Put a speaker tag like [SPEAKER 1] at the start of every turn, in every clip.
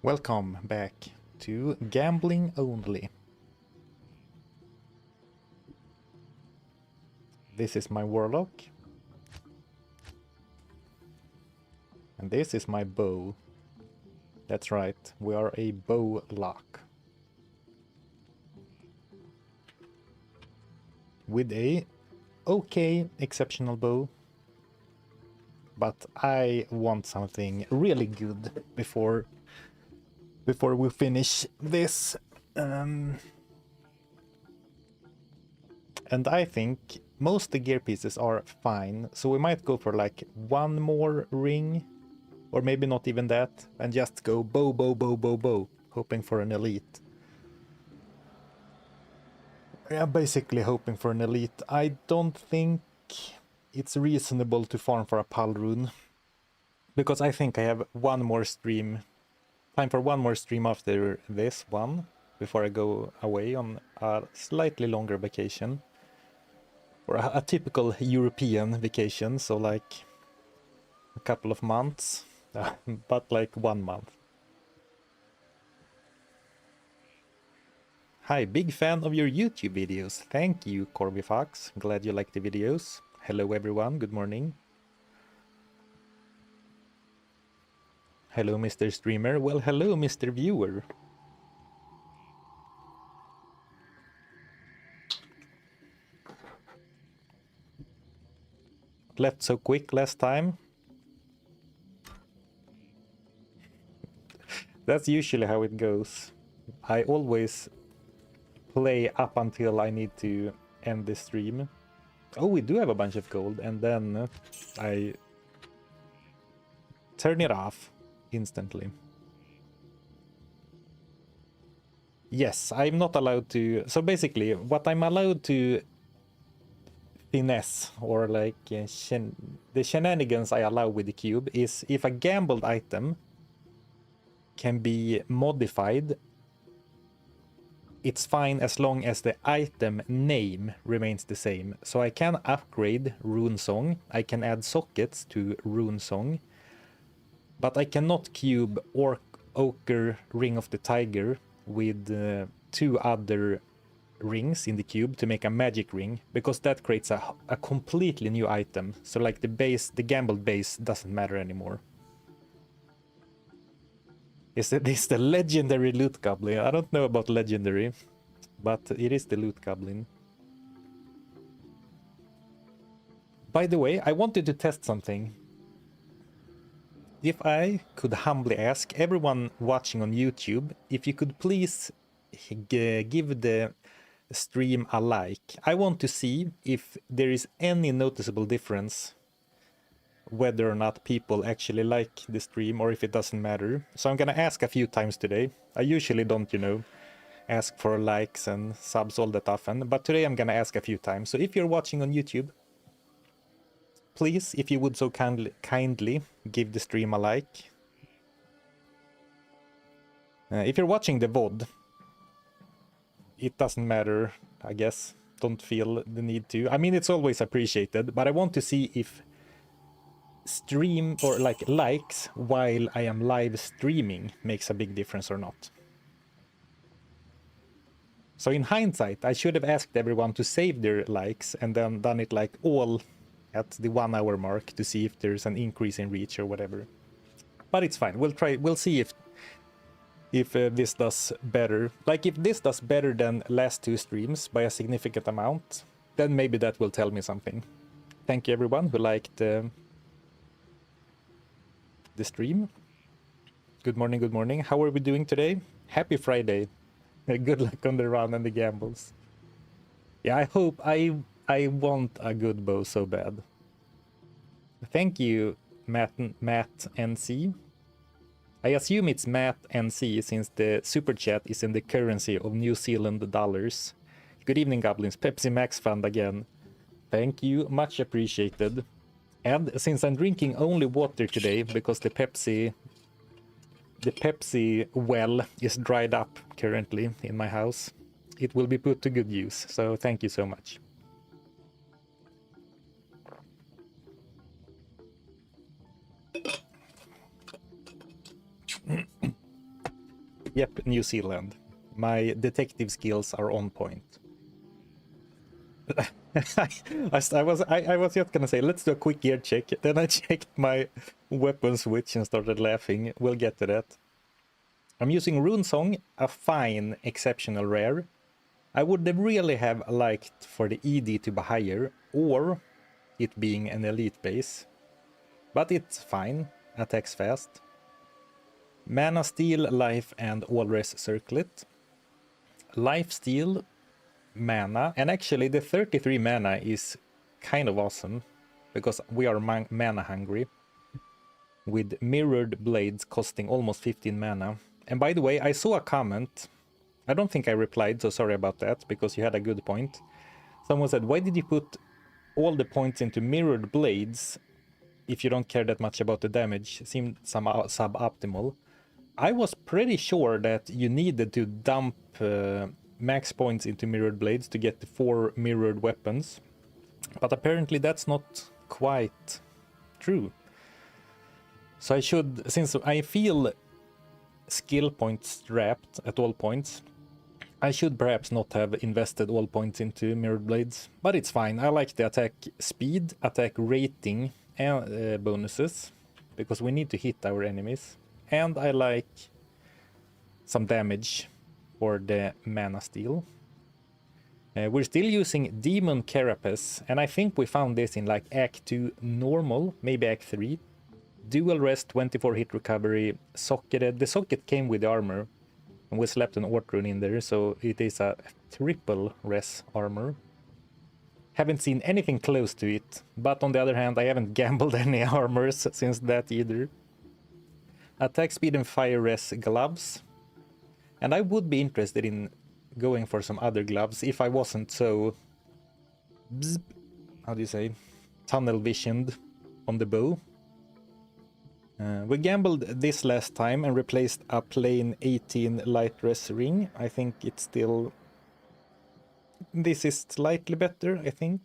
[SPEAKER 1] Welcome back to Gambling Only. This is my Warlock. And this is my bow. That's right, we are a bow lock. With a okay exceptional bow. But I want something really good before we finish this. And I think most of the gear pieces are fine, so we might go for like one more ring, or maybe not even that, and just go bow, bow, bow, bow, bow, hoping for an elite. Yeah, basically hoping for an elite. I don't think it's reasonable to farm for a Pal rune, because I think I have one more stream, time for one more stream after this one, before I go away on a slightly longer vacation. Or a typical European vacation, so like a couple of months, but like 1 month. Hi, big fan of your YouTube videos. Thank you, Corby Fox. Glad you like the videos. Hello everyone, good morning. Hello, Mr. Streamer. Well, hello, Mr. Viewer. Left so quick last time. That's usually how it goes. I always play up until I need to end the stream. Oh, we do have a bunch of gold, and then I turn it off instantly. Yes, I'm not allowed to... So basically, what I'm allowed to finesse, or like the shenanigans I allow with the cube, is if a gambled item can be modified, it's fine as long as the item name remains the same. So I can upgrade Rune Song, I can add sockets to Rune Song, but I cannot cube Ochre Ring of the Tiger with 2 other rings in the cube to make a magic ring, because that creates a completely new item. So like the gambled base doesn't matter anymore. Is this the legendary loot goblin? I don't know about legendary, but it is the loot goblin. By the way, I wanted to test something. If I could humbly ask everyone watching on YouTube, if you could please give the stream a like. I want to see if there is any noticeable difference, whether or not people actually like the stream or if it doesn't matter. So I'm gonna ask a few times today. I usually don't, you know, ask for likes and subs all that often, but today I'm gonna ask a few times. So if you're watching on YouTube, please, if you would so kindly give the stream a like. If you're watching the VOD, it doesn't matter, I guess. Don't feel the need to. I mean, it's always appreciated, but I want to see if stream or like likes while I am live streaming makes a big difference or not. So in hindsight, I should have asked everyone to save their likes and then done it like all at the 1 hour mark to see if there's an increase in reach or whatever. But it's fine. We'll see if this does better. Like if this does better than last 2 streams by a significant amount, then maybe that will tell me something. Thank you everyone who liked the stream. Good morning, good morning. How are we doing today? Happy Friday. Good luck on the run and the gambles. Yeah, I hope I want a good bow so bad. Thank you, Matt NC. I assume it's Matt NC since the super chat is in the currency of New Zealand dollars. Good evening, Goblins. Pepsi Max Fund again. Thank you, much appreciated. And since I'm drinking only water today because the Pepsi well is dried up currently in my house, it will be put to good use. So thank you so much. Yep, New Zealand. My detective skills are on point. I was just gonna say, let's do a quick gear check. Then I checked my weapon switch and started laughing. We'll get to that. I'm using Rune Song, a fine, exceptional rare. I would really have liked for the ED to be higher, or it being an elite base. But it's fine, attacks fast. Mana Steal, Life, and All-Res Circlet. Life Steal, Mana, and actually the 33 mana is kind of awesome, because we are mana hungry. With Mirrored Blades costing almost 15 mana. And by the way, I saw a comment. I don't think I replied, so sorry about that, because you had a good point. Someone said, why did you put all the points into Mirrored Blades if you don't care that much about the damage? It seemed somehow suboptimal. I was pretty sure that you needed to dump max points into Mirrored Blades to get the 4 mirrored weapons. But apparently that's not quite true. So I should, since I feel skill points strapped at all points, I should perhaps not have invested all points into Mirrored Blades. But it's fine. I like the attack speed, attack rating, and bonuses, because we need to hit our enemies. And I like some damage for the Mana Steal. We're still using Demon Carapace, and I think we found this in like Act 2 normal, maybe Act 3. Dual rest, 24 hit recovery, socketed. The socket came with the armor, and we slapped an Ort rune in there, so it is a triple res armor. Haven't seen anything close to it, but on the other hand, I haven't gambled any armors since that either. Attack speed and fire res gloves. And I would be interested in going for some other gloves if I wasn't so... how do you say? Tunnel visioned on the bow. We gambled this last time and replaced a plain 18 light res ring. I think it's still... this is slightly better, I think.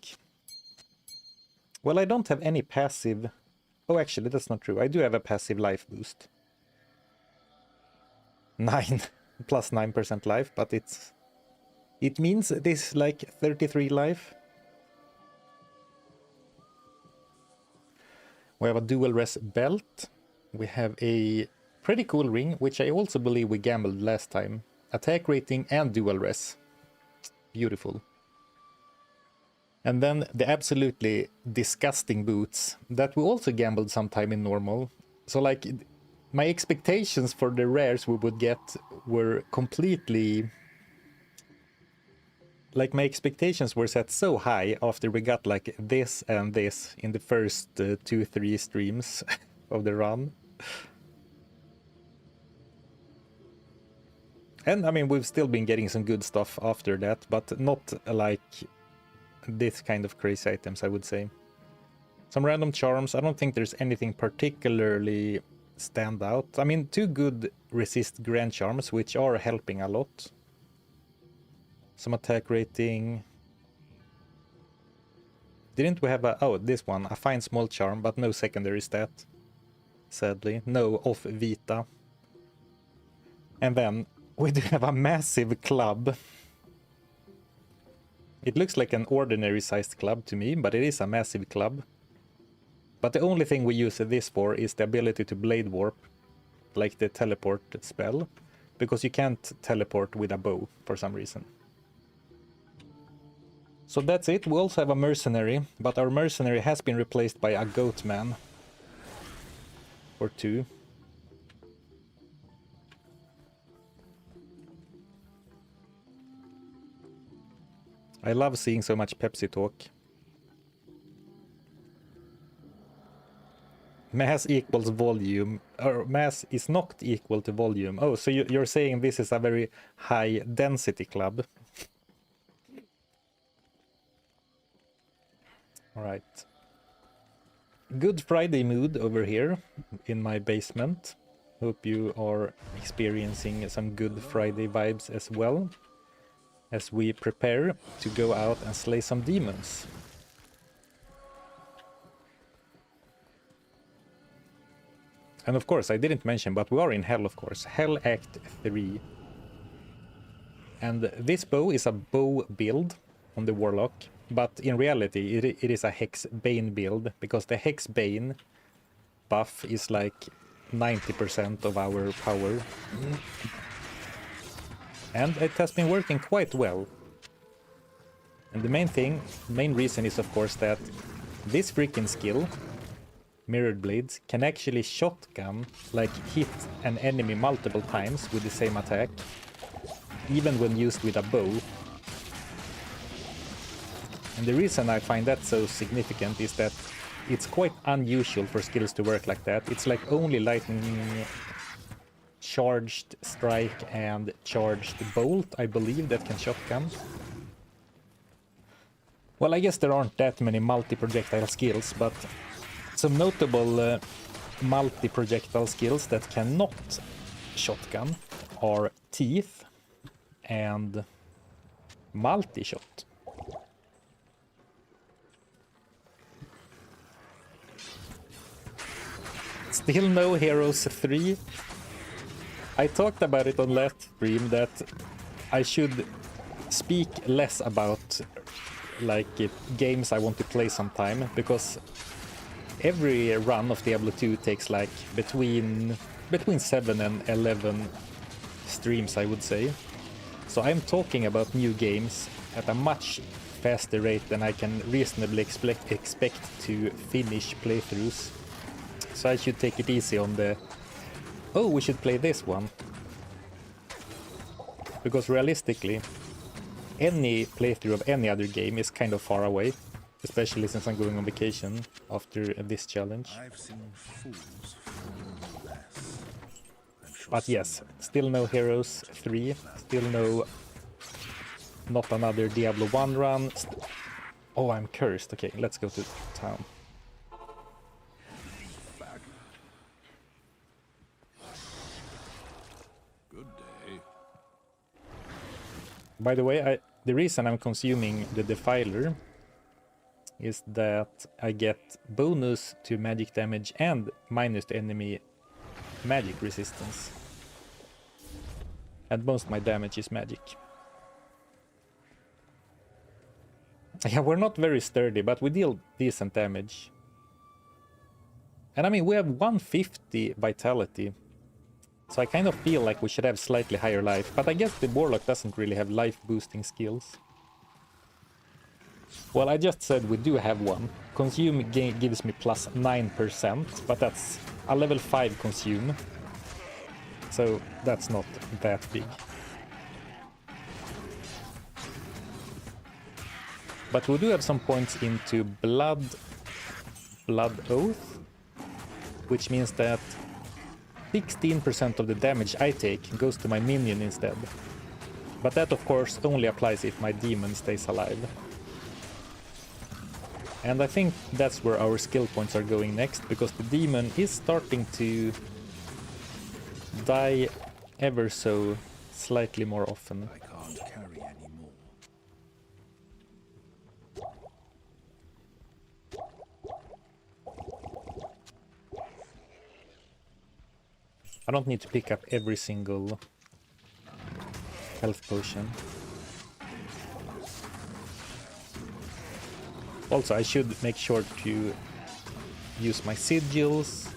[SPEAKER 1] Well, I don't have any passive... oh, actually, that's not true. I do have a passive life boost. 9 plus 9% life, but it means this like 33 life. We have a dual res belt. We have a pretty cool ring, which I also believe we gambled last time. Attack rating and dual res. Beautiful. And then the absolutely disgusting boots that we also gambled sometime in normal. So like my expectations for the rares we would get were completely... like my expectations were set so high after we got like this and this in the first 2-3 streams of the run. And I mean, we've still been getting some good stuff after that, but not like this kind of crazy items, I would say. Some random charms. I don't think there's anything particularly stand out. I mean, 2 good resist grand charms, which are helping a lot. Some attack rating. Didn't we have a... oh, this one. A fine small charm, but no secondary stat. Sadly. No off Vita. And then we do have a massive club. It looks like an ordinary sized club to me, but it is a massive club. But the only thing we use this for is the ability to blade warp, like the teleport spell, because you can't teleport with a bow for some reason. So that's it. We also have a mercenary, but our mercenary has been replaced by a goat man. Or 2. I love seeing so much Pepsi talk. Mass equals volume, or mass is not equal to volume. Oh, so you're saying this is a very high density club. Alright. Good Friday mood over here in my basement. Hope you are experiencing some good Friday vibes as well, as we prepare to go out and slay some demons. And of course, I didn't mention, but we are in Hell, of course. Hell Act 3. And this bow is a bow build on the Warlock, but in reality, it is a Hex Bane build, because the Hex Bane buff is like 90% of our power. And it has been working quite well. And the main reason is of course that this freaking skill, Mirrored Blades, can actually shotgun, like hit an enemy multiple times with the same attack, even when used with a bow. And the reason I find that so significant is that it's quite unusual for skills to work like that. It's like only lightning, charged strike and charged bolt, I believe, that can shotgun. Well, I guess there aren't that many multi-projectile skills, but some notable multi-projectile skills that cannot shotgun are Teeth and Multi-Shot. Still no Heroes 3. I talked about it on last stream that I should speak less about like games I want to play sometime, because every run of Diablo 2 takes like between 7 and 11 streams, I would say. So I'm talking about new games at a much faster rate than I can reasonably expect to finish playthroughs. So I should take it easy on the, oh, we should play this one. Because realistically, any playthrough of any other game is kind of far away, especially since I'm going on vacation after this challenge.
[SPEAKER 2] I've seen fools fall less.
[SPEAKER 1] But yes, still no Heroes 3, still no, not another Diablo 1 run. Oh, I'm cursed. Okay, let's go to town.
[SPEAKER 2] Good day.
[SPEAKER 1] By the way, the reason I'm consuming the Defiler is that I get bonus to magic damage and minus to enemy magic resistance. And most of my damage is magic. Yeah, we're not very sturdy, but we deal decent damage. And I mean, we have 150 vitality. So I kind of feel like we should have slightly higher life, but I guess the Warlock doesn't really have life boosting skills. Well, I just said we do have one. Consume gives me plus 9%, but that's a level 5 consume. So that's not that big. But we do have some points into Blood Oath, which means that 16% of the damage I take goes to my minion instead. But that of course only applies if my demon stays alive. And I think that's where our skill points are going next, because the demon is starting to die ever so slightly more often.
[SPEAKER 2] I can't carry anymore.
[SPEAKER 1] I don't need to pick up every single health potion. Also, I should make sure to use my sigils,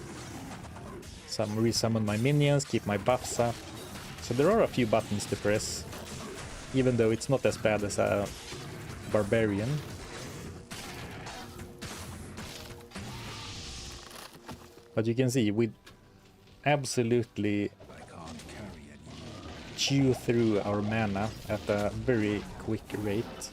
[SPEAKER 1] resummon my minions, keep my buffs up. So there are a few buttons to press, even though it's not as bad as a barbarian. But you can see, we absolutely chew through our mana at a very quick rate.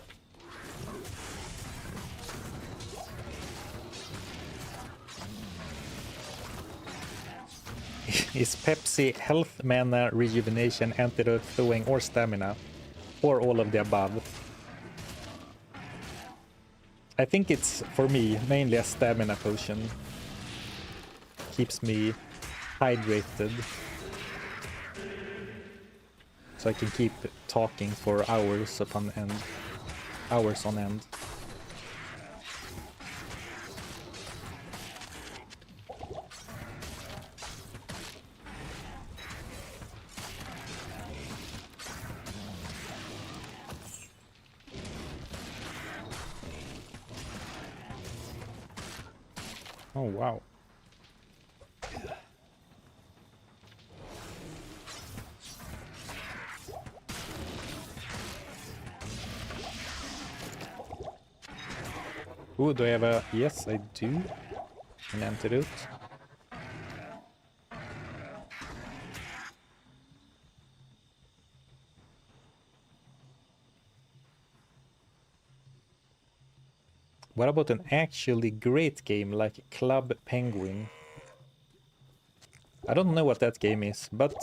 [SPEAKER 1] Is Pepsi health, mana, rejuvenation, antidote, throwing, or stamina? Or all of the above? I think it's, for me, mainly a stamina potion. Keeps me hydrated. So I can keep talking for hours upon end. Hours on end. Oh, wow. Ooh, do I have a... Yes, I do. An antidote. What about an actually great game like Club Penguin? I don't know what that game is, but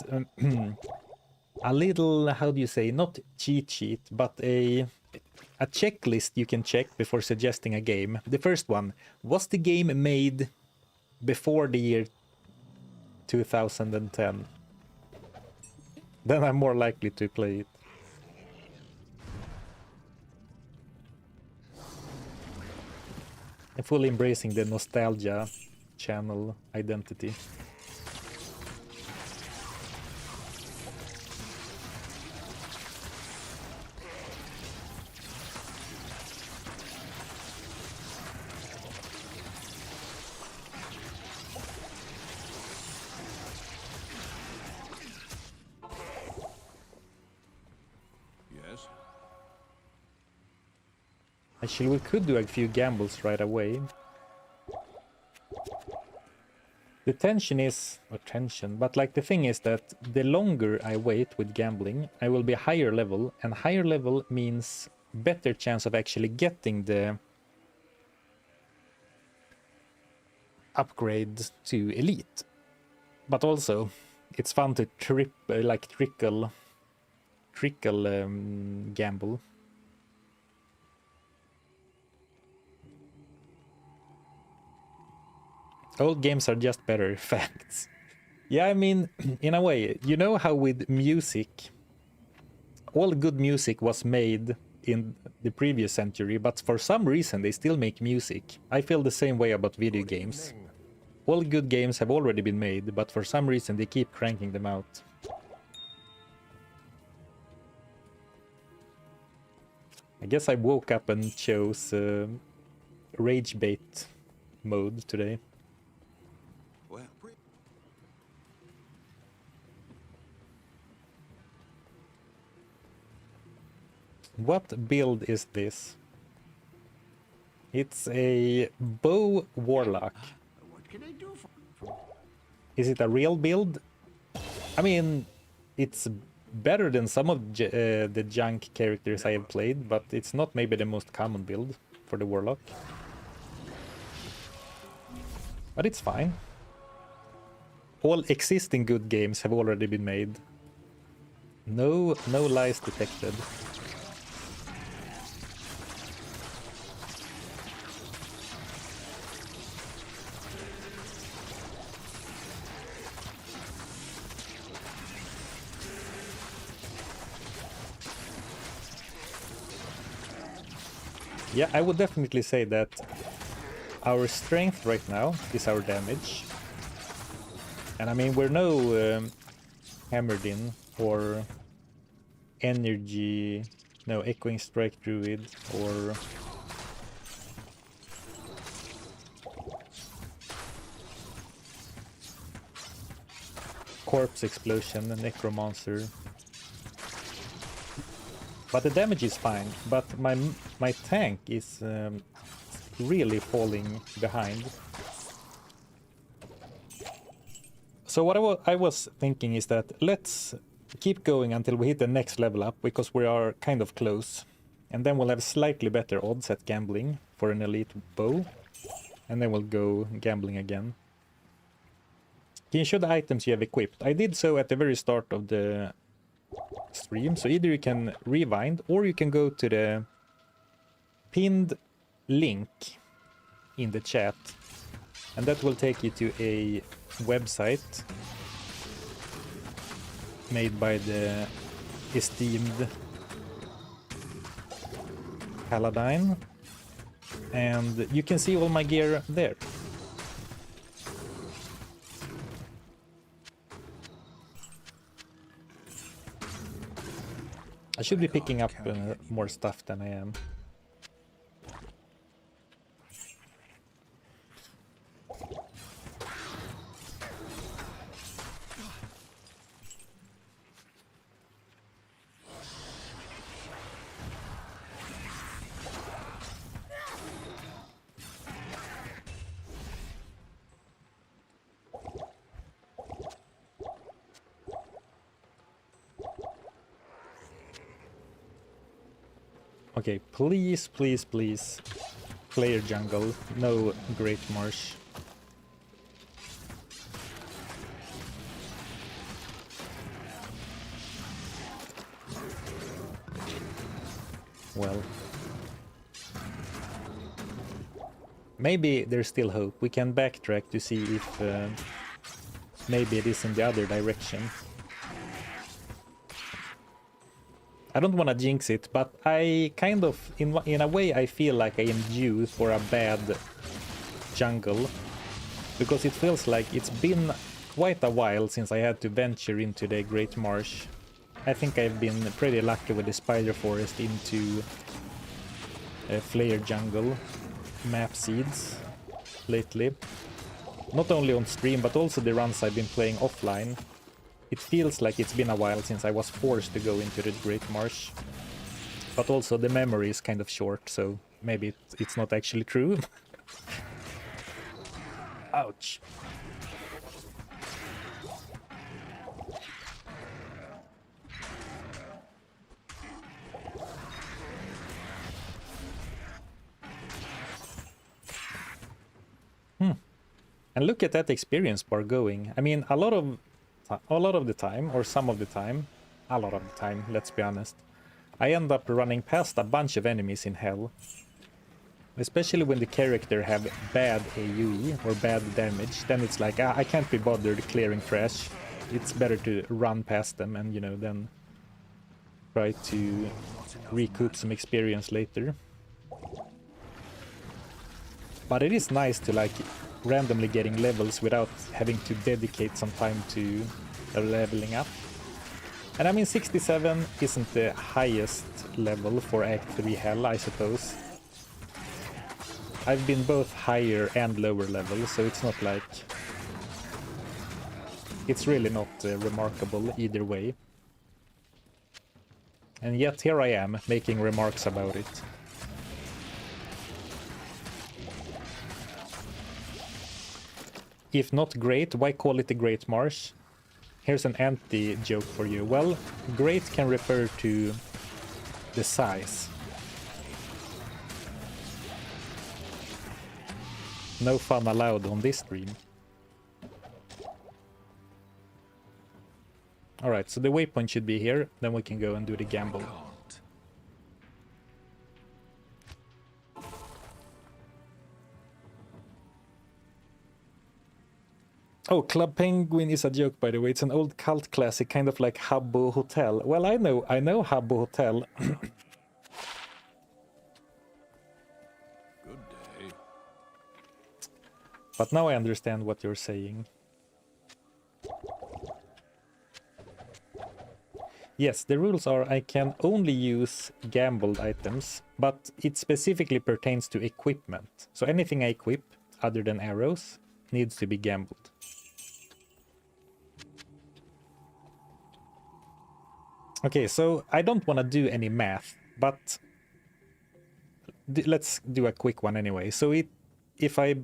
[SPEAKER 1] a little, how do you say, not cheat sheet, but a checklist you can check before suggesting a game. The first one, was the game made before the year 2010? Then I'm more likely to play it. I'm fully embracing the nostalgia channel identity.
[SPEAKER 2] Yes?
[SPEAKER 1] Actually, we could do a few gambles right away. The tension is, or tension, but like the thing is that the longer I wait with gambling, I will be higher level, and higher level means better chance of actually getting the upgrade to elite. But also, it's fun to trickle gamble. Old games are just better, facts. Yeah, I mean, in a way, you know how with music, all good music was made in the previous century, but for some reason they still make music. I feel the same way about video games. All good games have already been made, but for some reason they keep cranking them out. I guess I woke up and chose rage bait mode today.
[SPEAKER 2] Well,
[SPEAKER 1] What build is this? It's a bow warlock.
[SPEAKER 2] what can I do for...
[SPEAKER 1] Is it a real build? I mean, it's better than some of the junk characters I have played, but it's not maybe the most common build for the warlock. But it's fine. All existing good games have already been made. No lies detected. Yeah, I would definitely say that our strength right now is our damage. And I mean, we're no hammered in or energy, no echoing strike druid or corpse explosion, necromancer. But the damage is fine, but my tank is really falling behind. So what I was thinking is that let's keep going until we hit the next level up, because we are kind of close. And then we'll have slightly better odds at gambling for an elite bow. And then we'll go gambling again. Can you show the items you have equipped? I did so at the very start of the stream, so either you can rewind or you can go to the pinned link in the chat, and that will take you to a website made by the esteemed Paladin, and you can see all my gear there. I should be picking up more stuff than I am. Okay, please, please, please. Player jungle, no Great Marsh. Well. Maybe there's still hope. We can backtrack to see if maybe it is in the other direction. I don't want to jinx it, but I kind of, in a way, I feel like I am due for a bad jungle. Because it feels like it's been quite a while since I had to venture into the Great Marsh. I think I've been pretty lucky with the Spider Forest into Flare Jungle map seeds lately. Not only on stream, but also the runs I've been playing offline. It feels like it's been a while since I was forced to go into the Great Marsh. But also the memory is kind of short, so maybe it's not actually true. Ouch. And look at that experience bar going. I mean, a lot of the time, or some of the time, a lot of the time, let's be honest, I end up running past a bunch of enemies in hell. Especially when the character have bad AoE or bad damage, then it's like, I can't be bothered clearing trash. It's better to run past them and, you know, then try to recoup some experience later. But it is nice to, like, randomly getting levels without having to dedicate some time to leveling up. And I mean, 67 isn't the highest level for Act 3 Hell, I suppose. I've been both higher and lower levels, so it's not like... It's really not remarkable either way. And yet here I am, making remarks about it. If not great, why call it a Great Marsh? Here's an anti-joke for you. Well, great can refer to the size. No fun allowed on this stream. Alright, so the waypoint should be here, then we can go and do the gamble. Oh, Club Penguin is a joke, by the way. It's an old cult classic, kind of like Habbo Hotel. Well, I know Habbo Hotel.
[SPEAKER 2] Good day.
[SPEAKER 1] But now I understand what you're saying. Yes, the rules are I can only use gambled items, but it specifically pertains to equipment. So anything I equip, other than arrows, needs to be gambled. Okay, so I don't want to do any math, but let's do a quick one anyway. So if I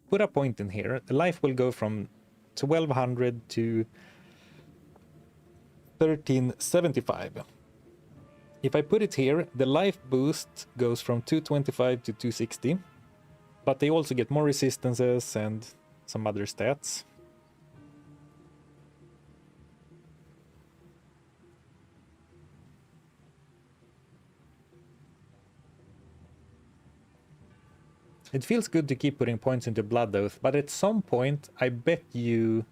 [SPEAKER 1] put a point in here, the life will go from 1200 to 1375. If I put it here, the life boost goes from 225 to 260, but they also get more resistances and some other stats. It feels good to keep putting points into Blood Oath, but at some point, I bet you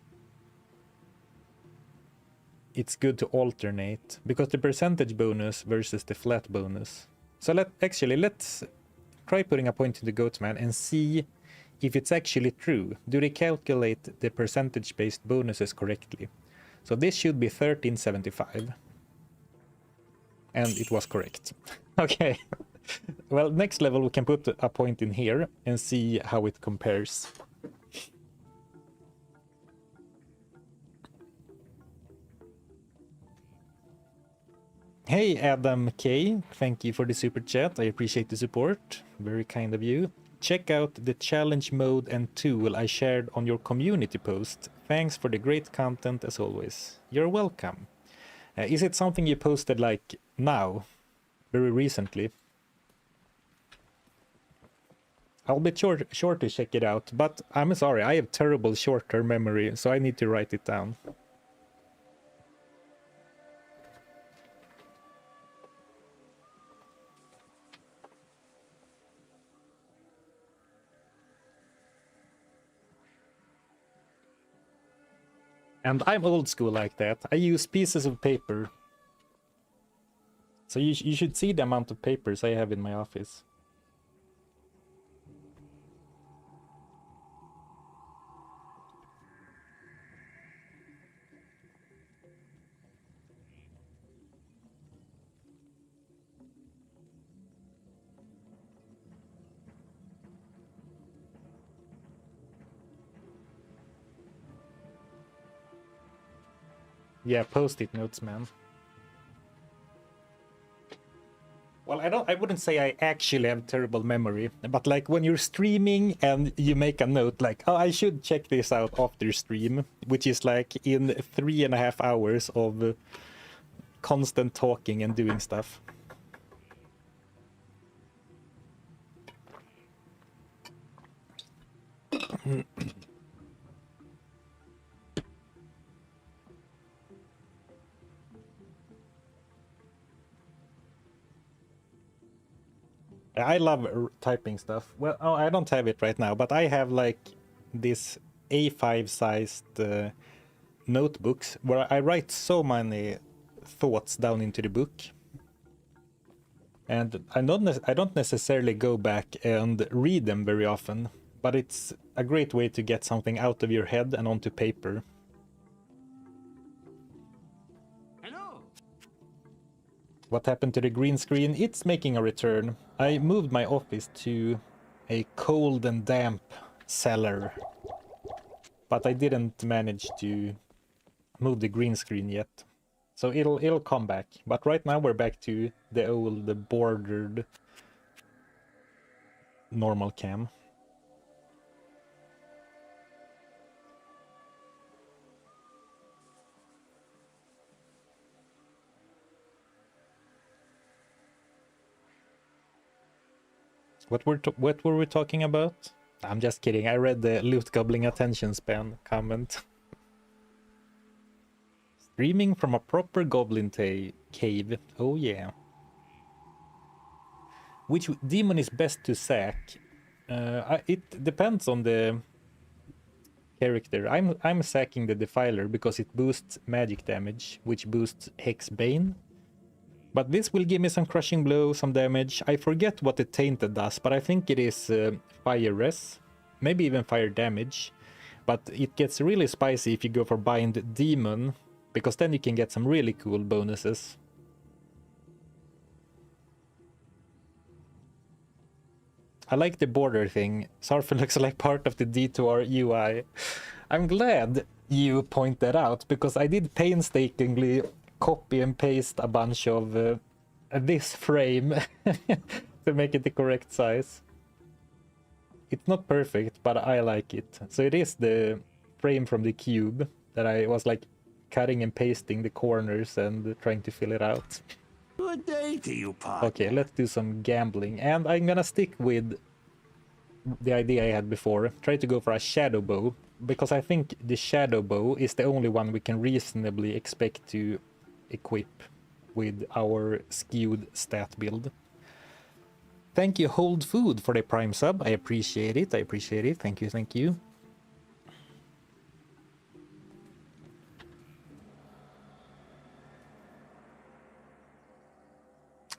[SPEAKER 1] it's good to alternate, because the percentage bonus versus the flat bonus. So let's try putting a point into Goatman and see if it's actually true. Do they calculate the percentage-based bonuses correctly? So this should be 1375. And it was correct. Okay. Well, next level we can put a point in here and see how it compares. Hey Adam K, thank you for the super chat. I appreciate the support. Very kind of you. Check out the challenge mode and tool I shared on your community post. Thanks for the great content as always. You're welcome. Is it something you posted like now? Very recently? I'll be sure to check it out, but I'm sorry, I have terrible short-term memory, so I need to write it down. And I'm old school like that. I use pieces of paper. So you should see the amount of papers I have in my office. Yeah, post-it notes, man. Well, I wouldn't say I actually have terrible memory, but like when you're streaming and you make a note like, oh, I should check this out after stream, which is like in 3.5 hours of constant talking and doing stuff. I love typing stuff. Well, oh, I don't have it right now, but I have like this A5 sized notebooks where I write so many thoughts down into the book. And I don't necessarily go back and read them very often, but it's a great way to get something out of your head and onto paper.
[SPEAKER 2] Hello.
[SPEAKER 1] What happened to the green screen? It's making a return. I moved my office to a cold and damp cellar, but I didn't manage to move the green screen yet. So it'll come back. But right now we're back to the old bordered normal cam. What were we talking about? I'm just kidding. I read the loot gobbling attention span comment. Streaming from a proper goblin cave. Oh yeah. Which demon is best to sack? It depends on the character. I'm sacking the Defiler because it boosts magic damage, which boosts Hex Bane. But this will give me some crushing blow, some damage. I forget what the Tainted does, but I think it is fire res, maybe even fire damage. But it gets really spicy if you go for Bind Demon, because then you can get some really cool bonuses. I like the border thing. Sarfin looks like part of the D2R UI. I'm glad you point that out, because I did painstakingly copy and paste a bunch of this frame to make it the correct size. It's not perfect, but I like it. So it is the frame from the cube that I was like cutting and pasting the corners and trying to fill it out.
[SPEAKER 2] Good day to you, partner.
[SPEAKER 1] Okay, let's do some gambling. And I'm gonna stick with the idea I had before. Try to go for a shadow bow, because I think the shadow bow is the only one we can reasonably expect to equip with our skewed stat build. Thank you, Hold Food, for the Prime sub. I appreciate it. I appreciate it. Thank you. Thank you.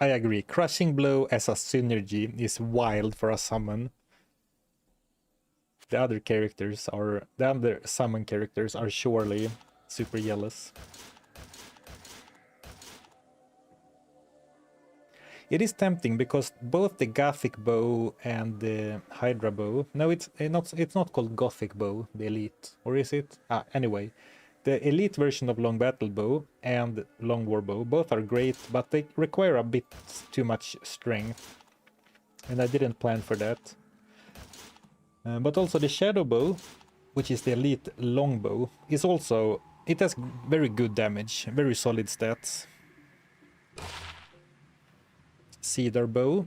[SPEAKER 1] I agree. Crushing Blow as a synergy is wild for a summon. The other summon characters are surely super jealous. It is tempting because both the Gothic bow and the Hydra bow. No, it's not called Gothic bow, the elite, or is it? Anyway, the elite version of Long Battle bow and Long War bow both are great, but they require a bit too much strength, and I didn't plan for that. But also the Shadow bow, which is the elite longbow, is also, it has very good damage, very solid stats. Cedar bow.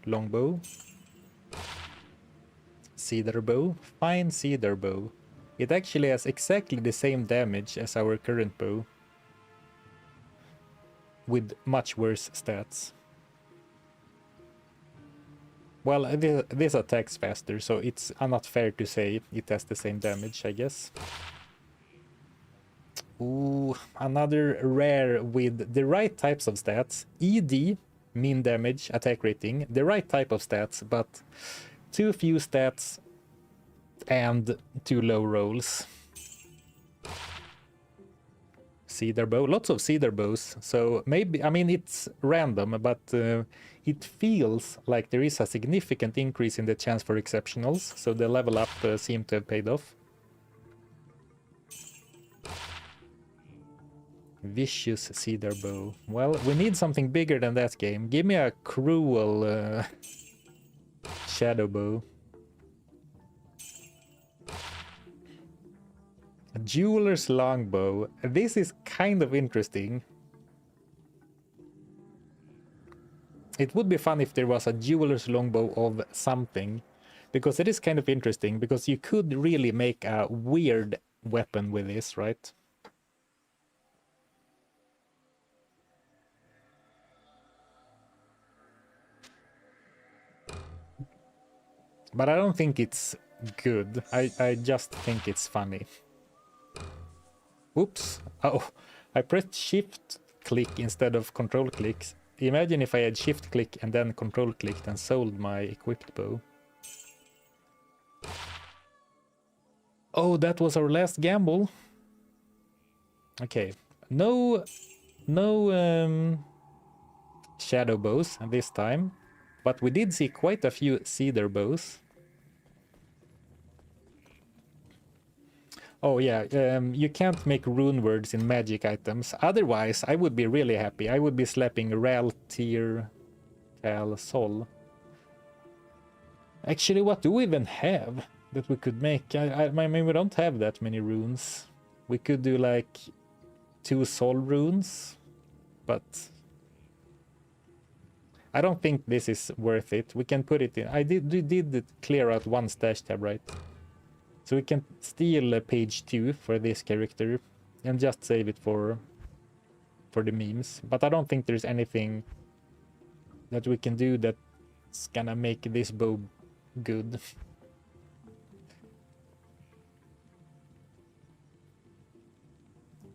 [SPEAKER 1] longbow. Cedar bow, fine cedar bow. It actually has exactly the same damage as our current bow, with much worse stats. Well, this attacks faster, so it's not fair to say it has the same damage, I guess. Ooh, another rare with the right types of stats. ED, mean damage, attack rating, the right type of stats, but too few stats and too low rolls. Cedar bow, lots of cedar bows, so maybe, I mean, it's random, but it feels like there is a significant increase in the chance for exceptionals, so the level up seemed to have paid off. Vicious cedar bow. Well, we need something bigger than that game. Give me a cruel shadow bow. A jeweler's longbow. This is kind of interesting. It would be fun if there was a jeweler's longbow of something, because it is kind of interesting, because you could really make a weird weapon with this, right? But I don't think it's good. I just think it's funny. Oops. Oh, I pressed shift click instead of control clicks. Imagine if I had shift click and then control clicked and sold my equipped bow. Oh, that was our last gamble. Okay. No shadow bows this time, but we did see quite a few cedar bows. Oh yeah, you can't make rune words in magic items. Otherwise, I would be really happy. I would be slapping Ral Tier Cal Sol. Actually, what do we even have that we could make? I mean, we don't have that many runes. We could do like 2 Sol runes, but I don't think this is worth it. We can put it in. We did clear out 1 stash tab, right? So we can steal page 2 for this character and just save it for the memes. But I don't think there's anything that we can do that's gonna make this bow good.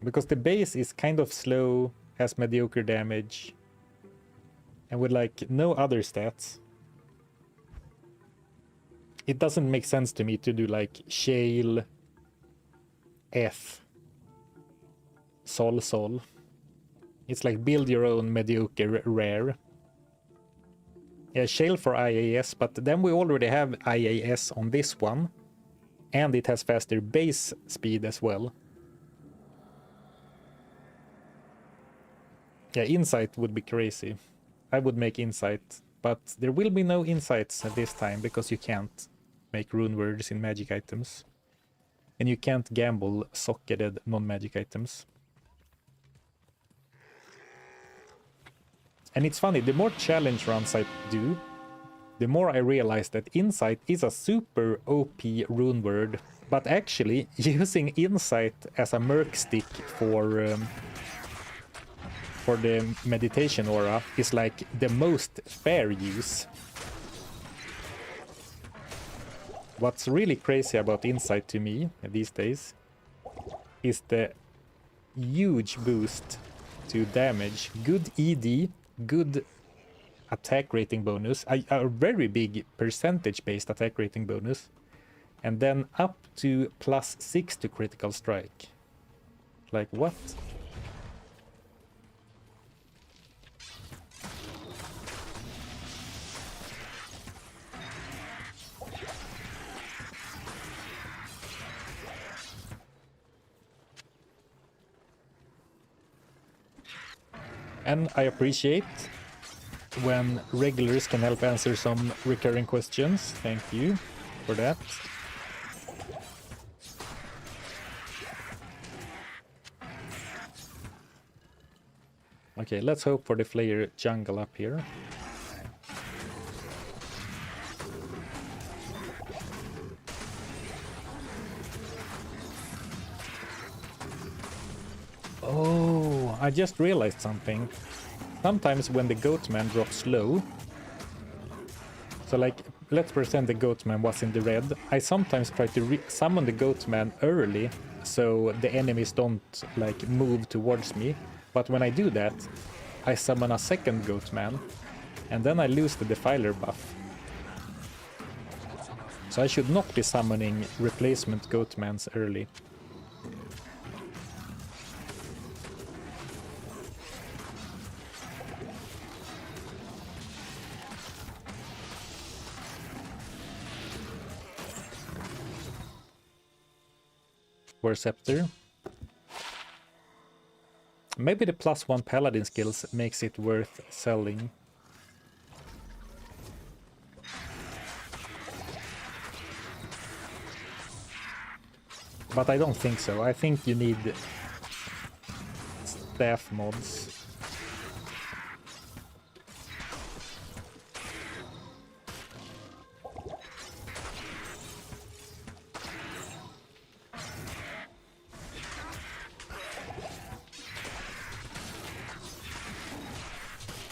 [SPEAKER 1] Because the base is kind of slow, has mediocre damage, and with like no other stats. It doesn't make sense to me to do like Shale, F, Sol. It's like build your own mediocre rare. Yeah, Shale for IAS, but then we already have IAS on this one. And it has faster base speed as well. Yeah, Insight would be crazy. I would make Insight, but there will be no Insights at this time because you can't make rune words in magic items. And you can't gamble socketed non-magic items. And it's funny, the more challenge runs I do, the more I realize that Insight is a super OP rune word, but actually using Insight as a merc stick for the meditation aura is like the most fair use. What's really crazy about Insight to me these days is the huge boost to damage, good ED, good attack rating bonus, a very big percentage based attack rating bonus, and then up to +6 to critical strike. Like what? And I appreciate when regulars can help answer some recurring questions. Thank you for that. Okay, let's hope for the Flayer jungle up here. Oh, I just realized something. Sometimes when the Goatman drops low, so like, let's pretend the Goatman was in the red, I sometimes try to summon the Goatman early so the enemies don't like move towards me. But when I do that, I summon a second Goatman and then I lose the Defiler buff. So I should not be summoning replacement Goatmans early. Scepter. Maybe the +1 paladin skills makes it worth selling. But I don't think so. I think you need staff mods.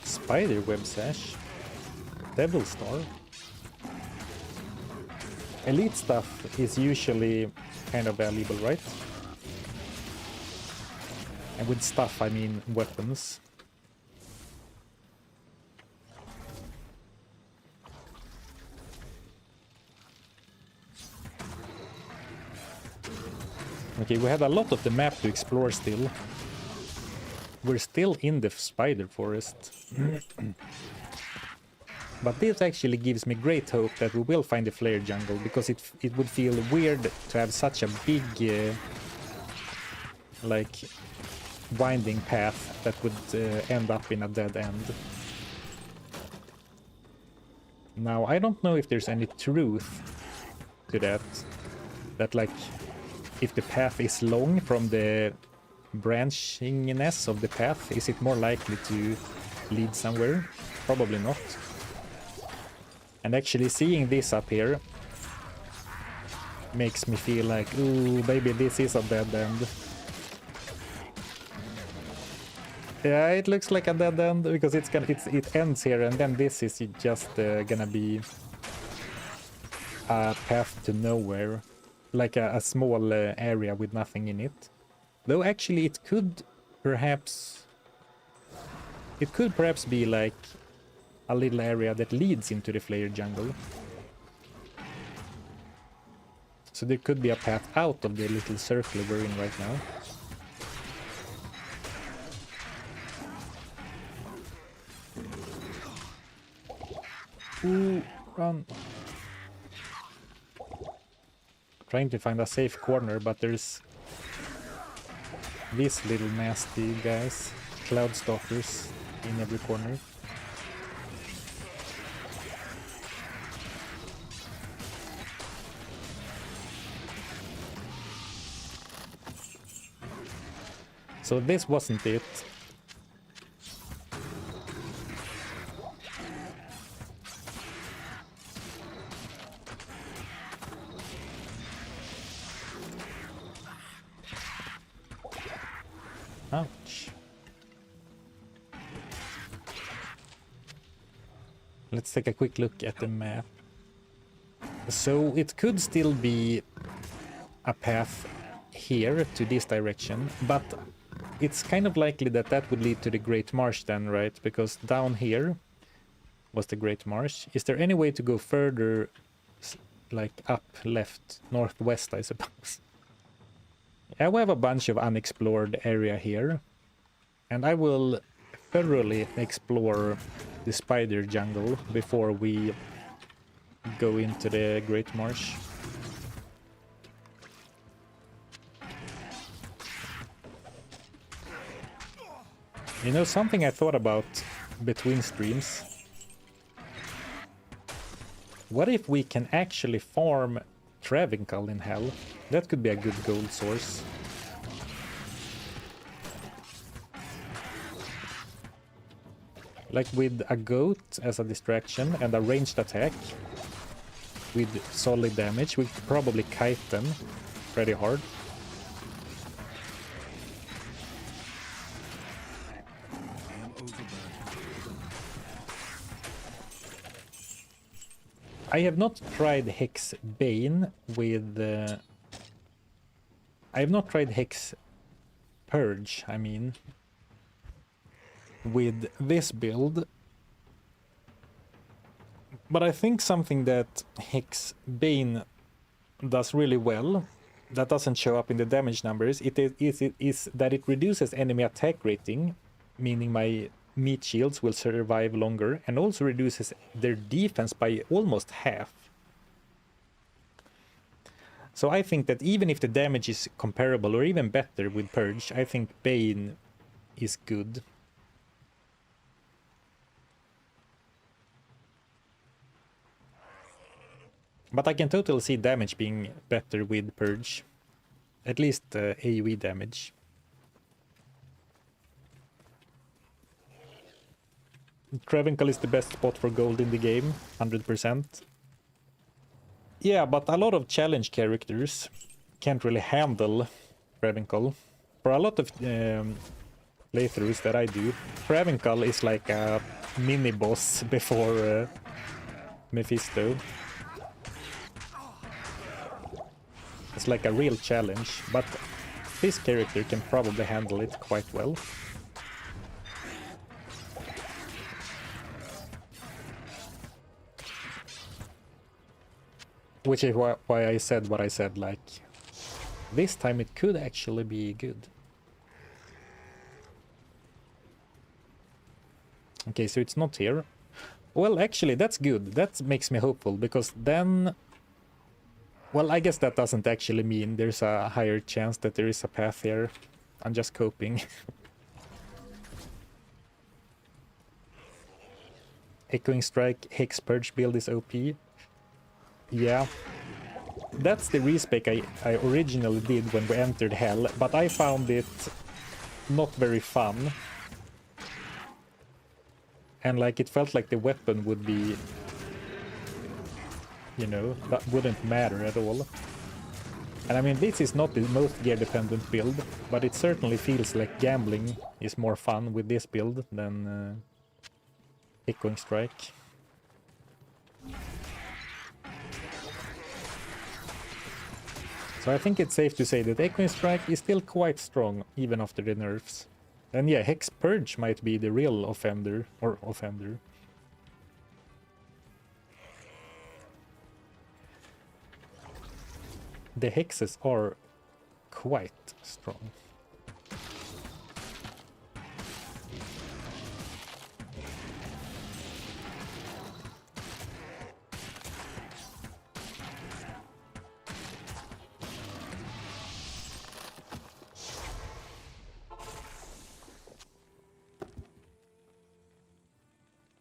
[SPEAKER 1] Spider web sash, devil star. Elite stuff is usually kind of valuable, right? And with stuff I mean weapons. Okay, we had a lot of the map to explore still. We're still in the spider forest. But this actually gives me great hope that we will find the flare jungle, because it would feel weird to have such a big like winding path that would end up in a dead end. Now I don't know if there's any truth to that like if the path is long from the branchingness of the path, is it more likely to lead somewhere? Probably not. And actually seeing this up here makes me feel like, ooh, maybe this is a dead end. Yeah, it looks like a dead end because it ends here, and then this is just gonna be a path to nowhere, like a small area with nothing in it. Though actually it could perhaps be like a little area that leads into the flare jungle. So there could be a path out of the little circle we're in right now. Ooh, run. Trying to find a safe corner, but there's these little nasty guys, cloud stalkers, in every corner. So this wasn't it. Ouch. Let's take a quick look at the map. So it could still be a path here to this direction, but it's kind of likely that that would lead to the Great Marsh then, right? Because down here was the Great Marsh. Is there any way to go further, like up, left, northwest, I suppose? Yeah, we have a bunch of unexplored area here, and I will thoroughly explore the spider jungle before we go into the Great Marsh. You know, something I thought about between streams. What if we can actually farm Travincal in Hell? That could be a good gold source. Like with a goat as a distraction and a ranged attack with solid damage, we could probably kite them pretty hard. I have not tried Hex Bane with... I have not tried Hex Purge, I mean, with this build. But I think something that Hex Bane does really well, that doesn't show up in the damage numbers, is that it reduces enemy attack rating, meaning my meat shields will survive longer, and also reduces their defense by almost half. So I think that even if the damage is comparable or even better with Purge, I think Bane is good. But I can totally see damage being better with Purge. At least AoE damage. Travenkal is the best spot for gold in the game, 100%. Yeah, but a lot of challenge characters can't really handle Travenkal. For a lot of playthroughs that I do, Travenkal is like a mini-boss before Mephisto. It's like a real challenge, but this character can probably handle it quite well. Which is why I said what I said, like, this time it could actually be good. Okay, so it's not here. Well, actually, that's good. That makes me hopeful, because then... Well, I guess that doesn't actually mean there's a higher chance that there is a path here. I'm just coping. Echoing Strike, Hex Purge build is OP. Yeah. That's the respec I originally did when we entered Hell, but I found it not very fun. And like, it felt like the weapon would be... You know, that wouldn't matter at all. And I mean, this is not the most gear-dependent build, but it certainly feels like gambling is more fun with this build than Echoing Strike. So I think it's safe to say that Echoing Strike is still quite strong, even after the nerfs. And yeah, Hex Purge might be the real offender, or offender. The hexes are quite strong.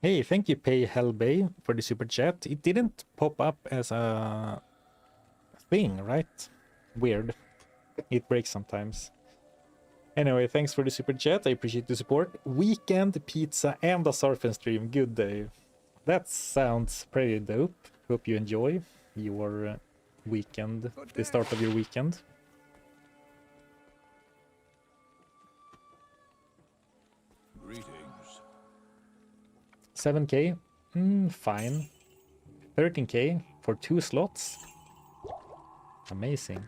[SPEAKER 1] Hey, thank you, Pay Hellbay, for the super chat. It didn't pop up as a thing, right? Weird. It breaks sometimes. Anyway, thanks for the super chat. I appreciate the support. Weekend pizza and a surfing stream. Good day. That sounds pretty dope. Hope you enjoy your weekend, the start of your weekend.
[SPEAKER 2] Greetings.
[SPEAKER 1] 7k? Fine. 13k for 2 slots? Amazing.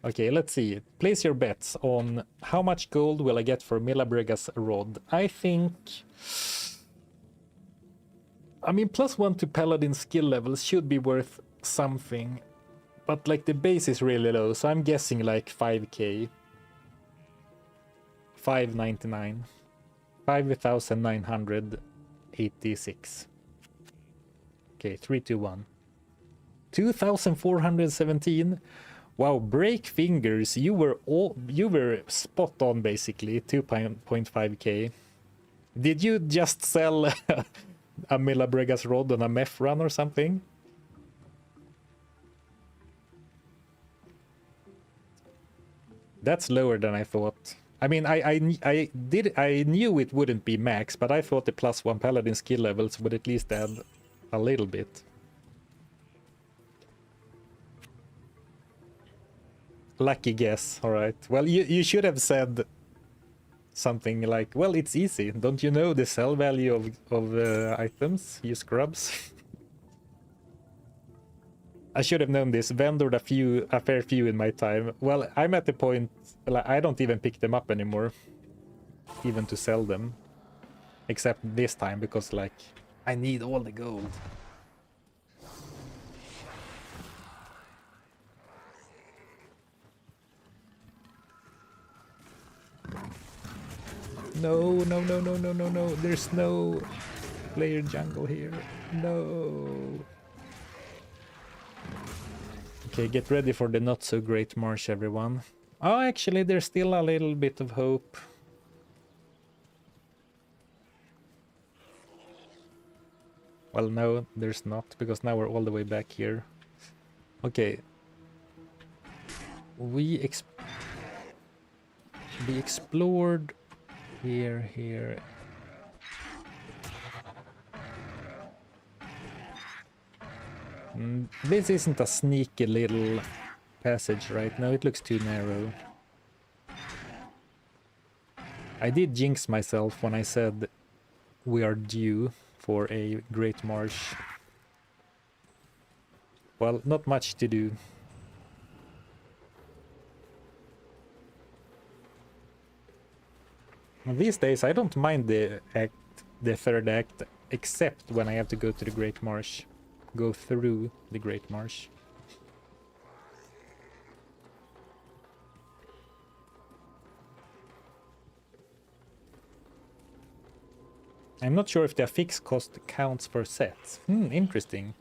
[SPEAKER 1] Okay, let's see. Place your bets on how much gold will I get for Milabrega's rod. I think... I mean, +1 to Paladin skill levels should be worth something. But like the base is really low, so I'm guessing like 5k. 599. 5,986. Okay, 3, 2, 1. 2,417. Wow, break fingers. You were spot on basically. 2.5k. Did you just sell a Milabrega's rod on a meth run or something? That's lower than I thought. I mean, I knew it wouldn't be max, but I thought the +1 Paladin skill levels would at least add a little bit. Lucky guess, alright. Well, you should have said something like, well, it's easy. Don't you know the sell value of items, you scrubs? I should have known this. Vendored a fair few in my time. Well, I'm at the point, like, I don't even pick them up anymore, even to sell them. Except this time, because, like, I need all the gold. No, no, no, no, no, no, no. There's no player jungle here. No. Okay, get ready for the not so great marsh, everyone. Oh, actually, there's still a little bit of hope. Well, no, there's not, because now we're all the way back here. Okay. We explored here. This isn't a sneaky little passage, right? No, it looks too narrow. I did jinx myself when I said we are due for a great marsh. Well, not much to do. These days I don't mind the third act, except when I have to go to the Great Marsh. Go through the Great Marsh. I'm not sure if the affix cost counts for sets. Interesting.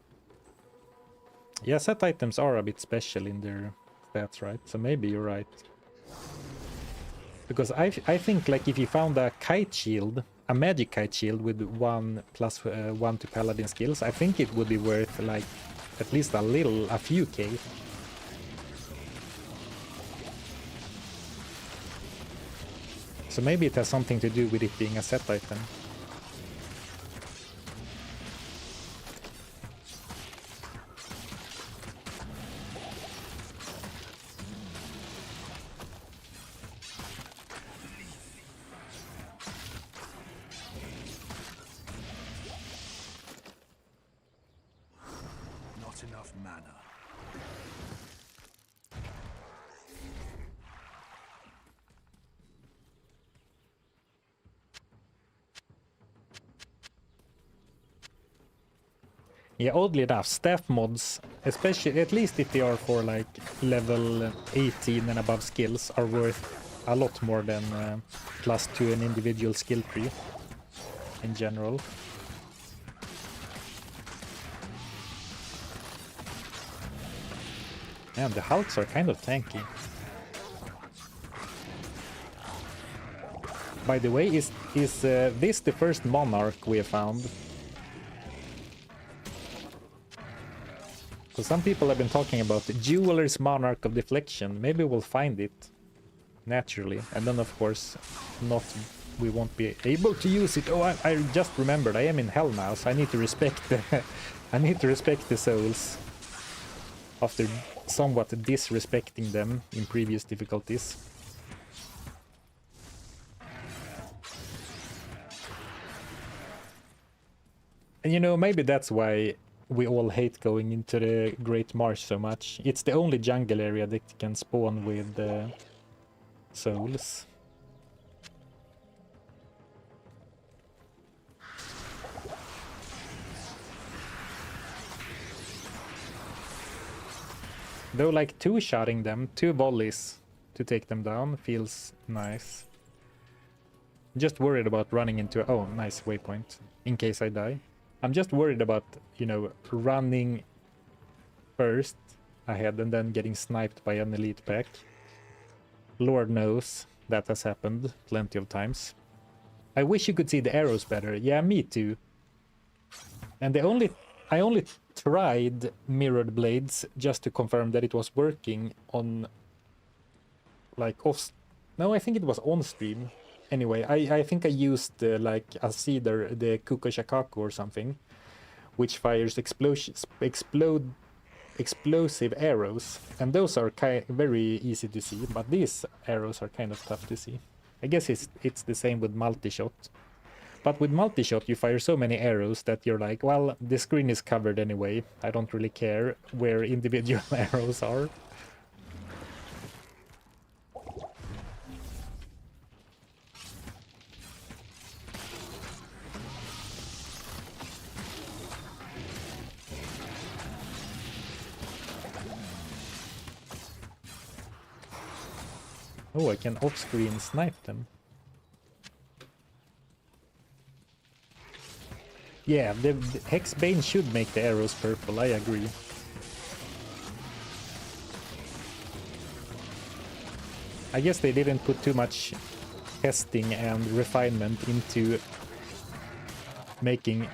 [SPEAKER 1] Yeah, set items are a bit special in their stats, right? So maybe you're right. Because I think, like, if you found a kite shield, a magic kite shield with 1+1 to paladin skills, I think it would be worth, like, at least a few K. So maybe it has something to do with it being a set item.
[SPEAKER 2] Enough mana.
[SPEAKER 1] Yeah, oddly enough, staff mods, especially, at least if they are for like level 18 and above skills, are worth a lot more than +2 an individual skill tree in general. Man, the Hulks are kind of tanky. By the way, is this the first monarch we have found? So some people have been talking about the Jeweler's Monarch of Deflection. Maybe we'll find it naturally, and then of course we won't be able to use it. Oh, I just remembered, I am in hell now, so I need to respect the I need to respect the souls after somewhat disrespecting them in previous difficulties. And you know, maybe that's why we all hate going into the Great Marsh so much. It's the only jungle area that can spawn with souls. Though, like, two-shotting them, 2 volleys to take them down feels nice. Just worried about running into... Oh, nice waypoint, in case I die. I'm just worried about, you know, running first ahead and then getting sniped by an elite pack. Lord knows that has happened plenty of times. I wish you could see the arrows better. Yeah, me too. And I only tried mirrored blades just to confirm that it was working on, like, off... No, I think it was on stream. Anyway, I think I used like a cedar, the Kukoshakaku or something, which fires explosive arrows, and those are very easy to see, but these arrows are kind of tough to see. I guess it's the same with multi-shot. But with multi-shot, you fire so many arrows that you're like, well, the screen is covered anyway. I don't really care where individual arrows are. Oh, I can off-screen snipe them. Yeah, the Hexbane should make the arrows purple, I agree. I guess they didn't put too much testing and refinement into making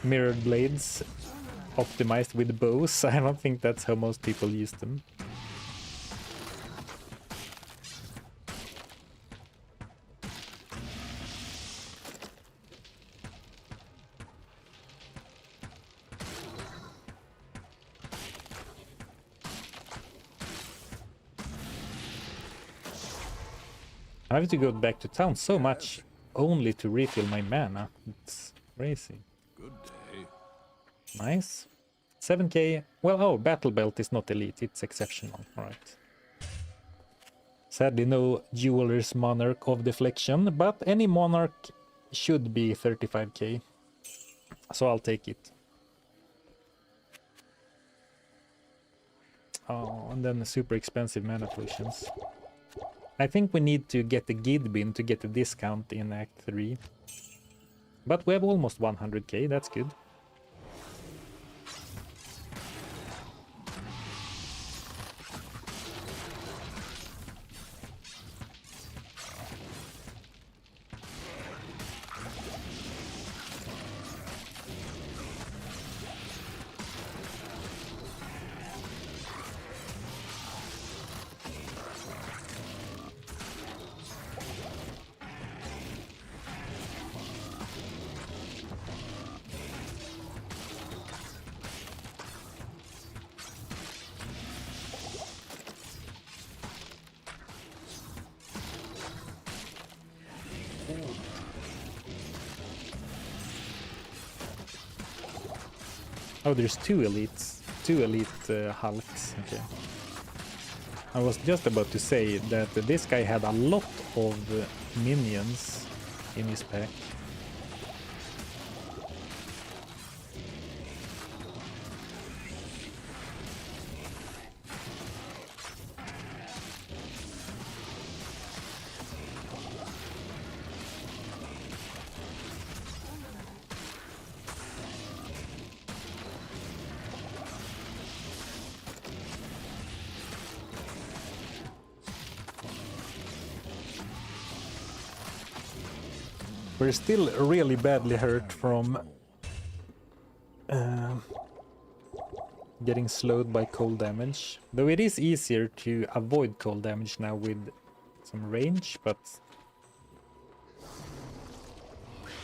[SPEAKER 1] mirrored blades optimized with bows. I don't think that's how most people use them. I have to go back to town so much only to refill my mana. It's crazy.
[SPEAKER 2] Good day.
[SPEAKER 1] Nice. 7k. Well, oh, Battle Belt is not elite. It's exceptional. Alright. Sadly, no Jeweler's Monarch of Deflection, but any Monarch should be 35k. So I'll take it. Oh, and then the super expensive mana potions. I think we need to get the Gheed bin to get the discount in Act 3. But we have almost 100k, that's good. Oh, there's two elite Hulks. Okay. I was just about to say that this guy had a lot of minions in his pack. We're still really badly hurt from getting slowed by cold damage. Though it is easier to avoid cold damage now with some range, but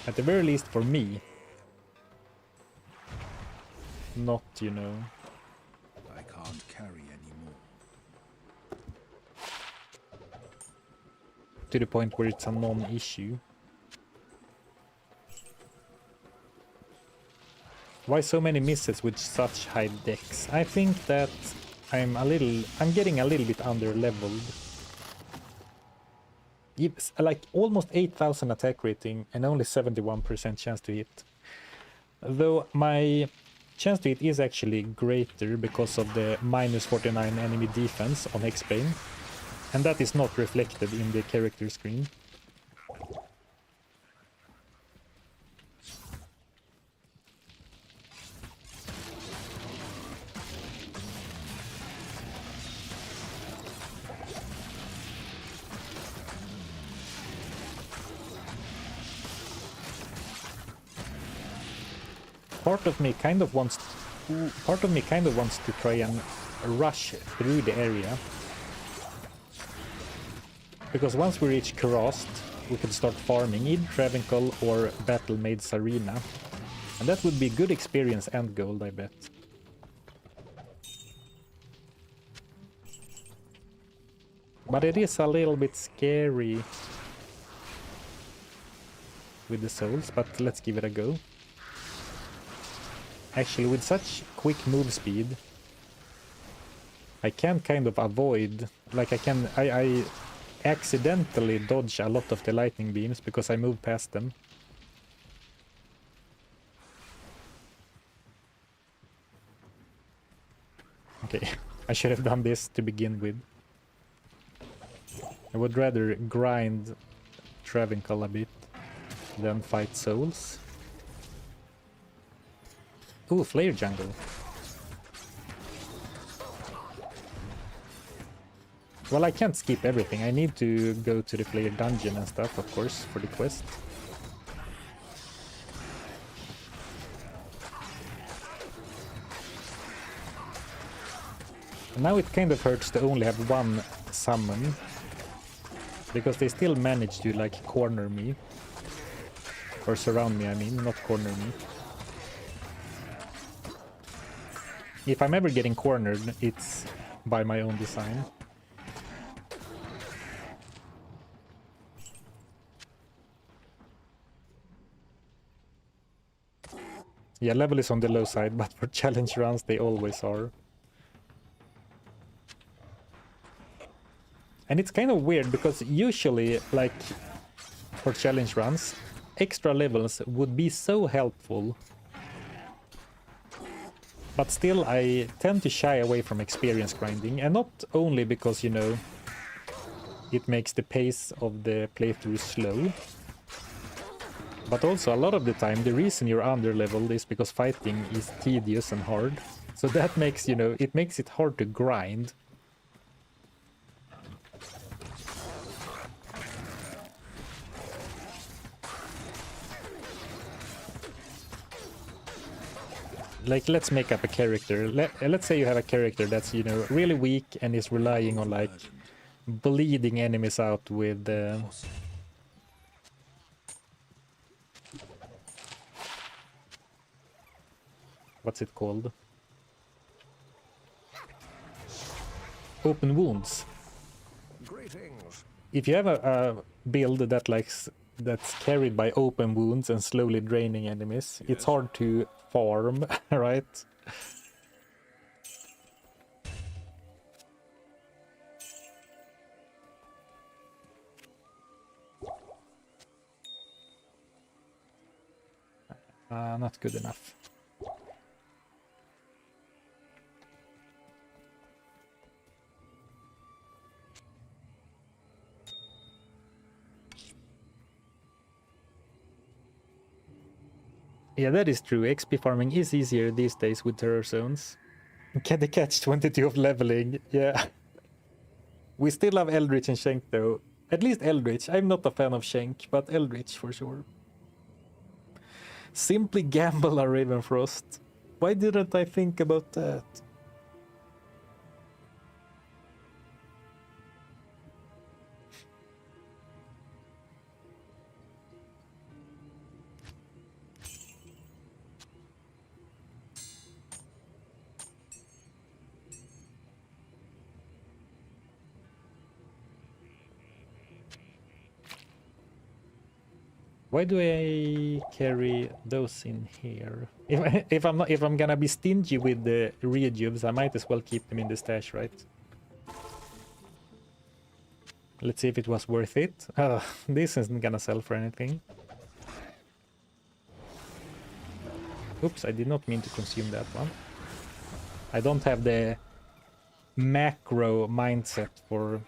[SPEAKER 1] at the very least for me, not, you know.
[SPEAKER 2] I can't carry anymore.
[SPEAKER 1] To the point where it's a non-issue. Why so many misses with such high decks? I think that I'm getting a little bit under leveled. It's like almost 8,000 attack rating and only 71% chance to hit. Though my chance to hit is actually greater because of the minus 49 enemy defense on Hexbane, and that is not reflected in the character screen. Part of me kind of wants to try and rush through the area, because once we reach Kurast, we can start farming either Travancore or Battle Maid's Arena, and that would be good experience and gold, I bet. But it is a little bit scary with the souls, but let's give it a go. Actually, with such quick move speed, I can kind of avoid, like I accidentally dodge a lot of the lightning beams because I move past them. Okay, I should have done this to begin with. I would rather grind Travincal a bit than fight souls. Ooh, Flare Jungle. Well, I can't skip everything. I need to go to the player dungeon and stuff, of course, for the quest. Now it kind of hurts to only have one summon, because they still manage to, like, corner me. Or surround me, I mean, not corner me. If I'm ever getting cornered, it's by my own design. Yeah, level is on the low side, but for challenge runs they always are. And it's kind of weird because usually, like, for challenge runs, extra levels would be so helpful. But still, I tend to shy away from experience grinding, and not only because, you know, it makes the pace of the playthrough slow, but also a lot of the time the reason you're under-leveled is because fighting is tedious and hard. So that makes, you know, it makes it hard to grind. Like, let's make up a character. Let's say you have a character that's, you know, really weak and is relying on, like, bleeding enemies out with... what's it called? Open wounds.
[SPEAKER 2] Greetings.
[SPEAKER 1] If you have a build that that's carried by open wounds and slowly draining enemies, it's hard to farm, right? Not good enough. Yeah, that is true. XP farming is easier these days with terror zones. Can they catch 22 of leveling? Yeah. We still have Eldritch and Shank though. At least Eldritch. I'm not a fan of Shank, but Eldritch for sure. Simply gamble a Ravenfrost. Why didn't I think about that? Why do I carry those in here? If I'm gonna be stingy with the rejuves, I might as well keep them in the stash, right? Let's see if it was worth it. This isn't gonna sell for anything. Oops, I did not mean to consume that one. I don't have the macro mindset for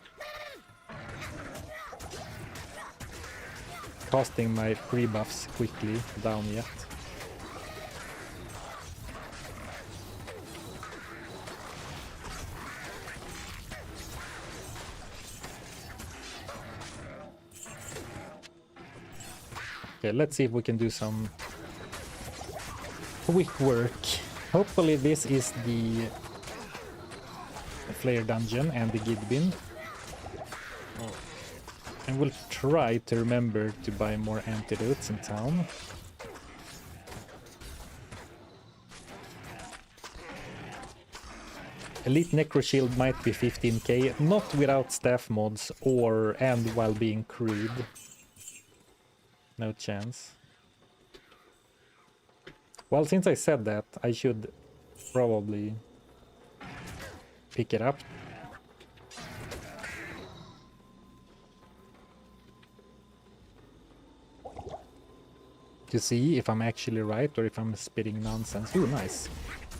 [SPEAKER 1] casting my pre-buffs quickly down yet. Okay, let's see if we can do some quick work. Hopefully this is the Flare Dungeon and the Gheed bin. And we'll try to remember to buy more antidotes in town. Elite Necro Shield might be 15k, not without staff mods and while being crude. No chance. Well, since I said that, I should probably pick it up. To see if I'm actually right or if I'm spitting nonsense. Ooh, nice.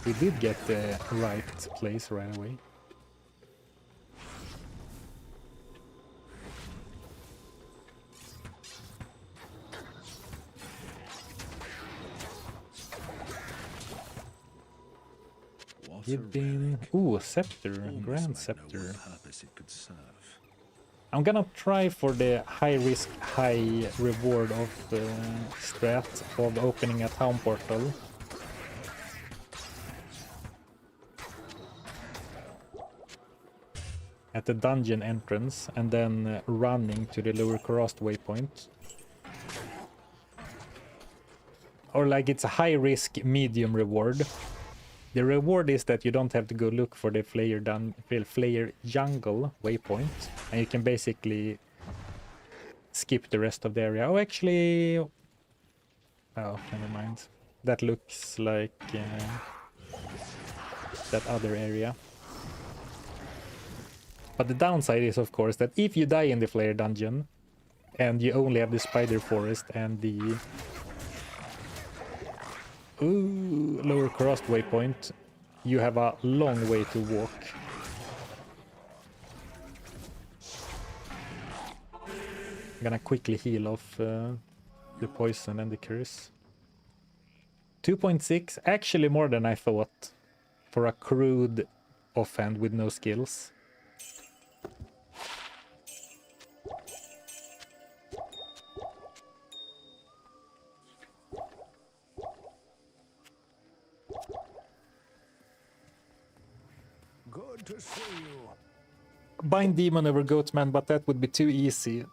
[SPEAKER 1] We did get the right place right away. Ooh, a scepter, grand scepter. I'm gonna try for the high risk, high reward of strat of opening a town portal. At the dungeon entrance and then running to the lower crossed waypoint. Or like it's a high risk, medium reward. The reward is that you don't have to go look for the Flayer jungle waypoint, and you can basically skip the rest of the area. Oh, actually, oh, never mind. That looks like that other area. But the downside is, of course, that if you die in the Flayer dungeon, and you only have the spider forest and the lower crossed waypoint, you have a long way to walk. I'm gonna quickly heal off the poison and the curse. 2.6, actually more than I thought for a crude offhand with no skills.
[SPEAKER 2] Good to see you.
[SPEAKER 1] Bind demon over Goatman, but that would be too easy.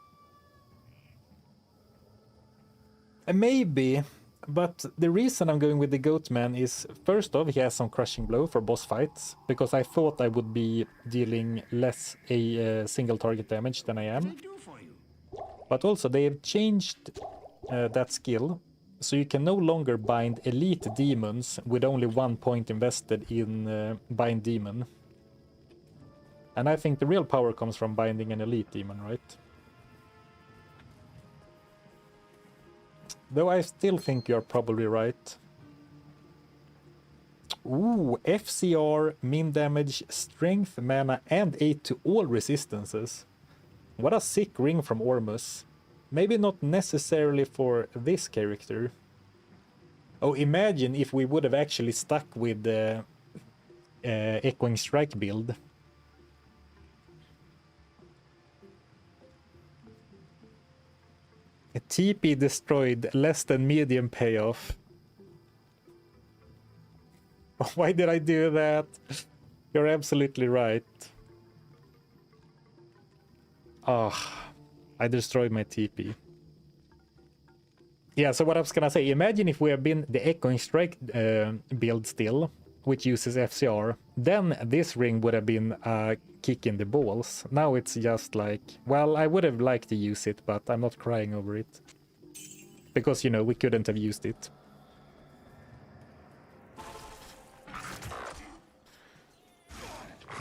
[SPEAKER 1] Maybe, but the reason I'm going with the Goatman is, first off, he has some crushing blow for boss fights, because I thought I would be dealing less single target damage than I am. But also they have changed that skill, so you can no longer bind elite demons with only 1 point invested in bind demon. And I think the real power comes from binding an elite demon, right? Though I still think you're probably right. Ooh, FCR, min damage, strength, mana, and 8 to all resistances. What a sick ring from Ormus. Maybe not necessarily for this character. Oh, imagine if we would have actually stuck with the Echoing Strike build. A TP destroyed, less than medium payoff. Why did I do that? You're absolutely right. Ah, I destroyed my TP. Yeah, so what I was gonna say, imagine if we have been the Echoing Strike build still, which uses FCR, then this ring would have been a kick in the balls. Now it's just like, well, I would have liked to use it, but I'm not crying over it. Because, you know, we couldn't have used it.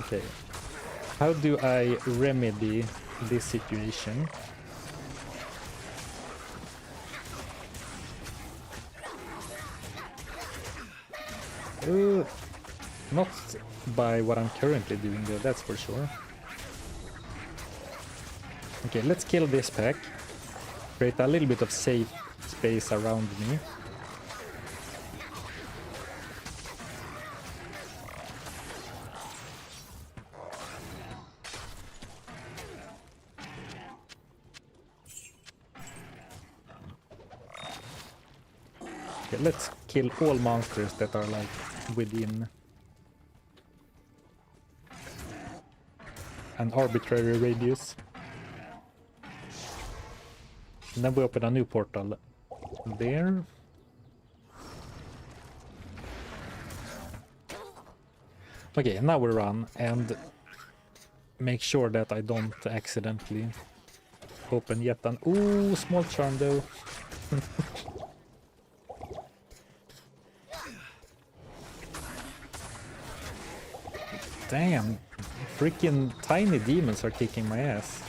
[SPEAKER 1] Okay. How do I remedy this situation? Not by what I'm currently doing though, that's for sure. Okay, let's kill this pack. Create a little bit of safe space around me. Okay, let's kill all monsters that are like within an arbitrary radius. And then we open a new portal there. Okay, now we run and make sure that I don't accidentally open yet an... Ooh, small charm though. Damn, freaking tiny demons are kicking my ass.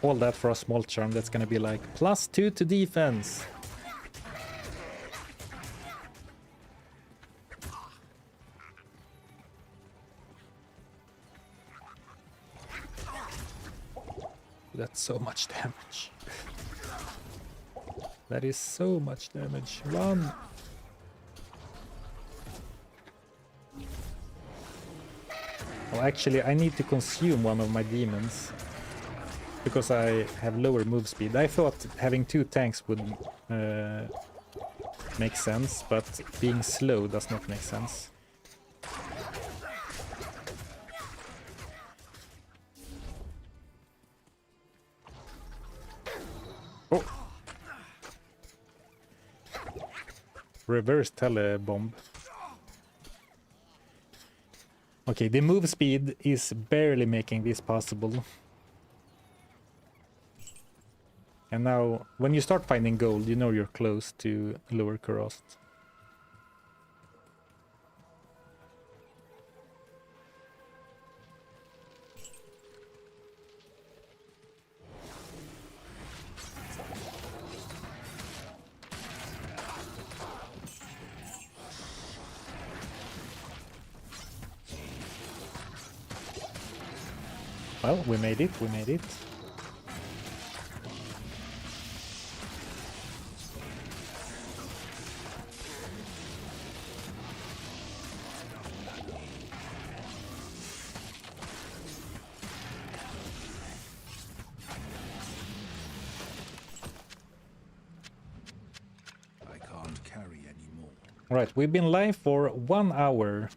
[SPEAKER 1] All that for a small charm that's gonna be like +2 to defense. That's so much damage. That is so much damage. Run! Well, actually, I need to consume one of my demons because I have lower move speed. I thought having 2 tanks would make sense, but being slow does not make sense. Oh! Reverse telebomb. Okay, the move speed is barely making this possible. And now, when you start finding gold, you know you're close to lower Kurost. Well, we made it, we made it.
[SPEAKER 2] I can't carry anymore.
[SPEAKER 1] Right, we've been live for 1 hour.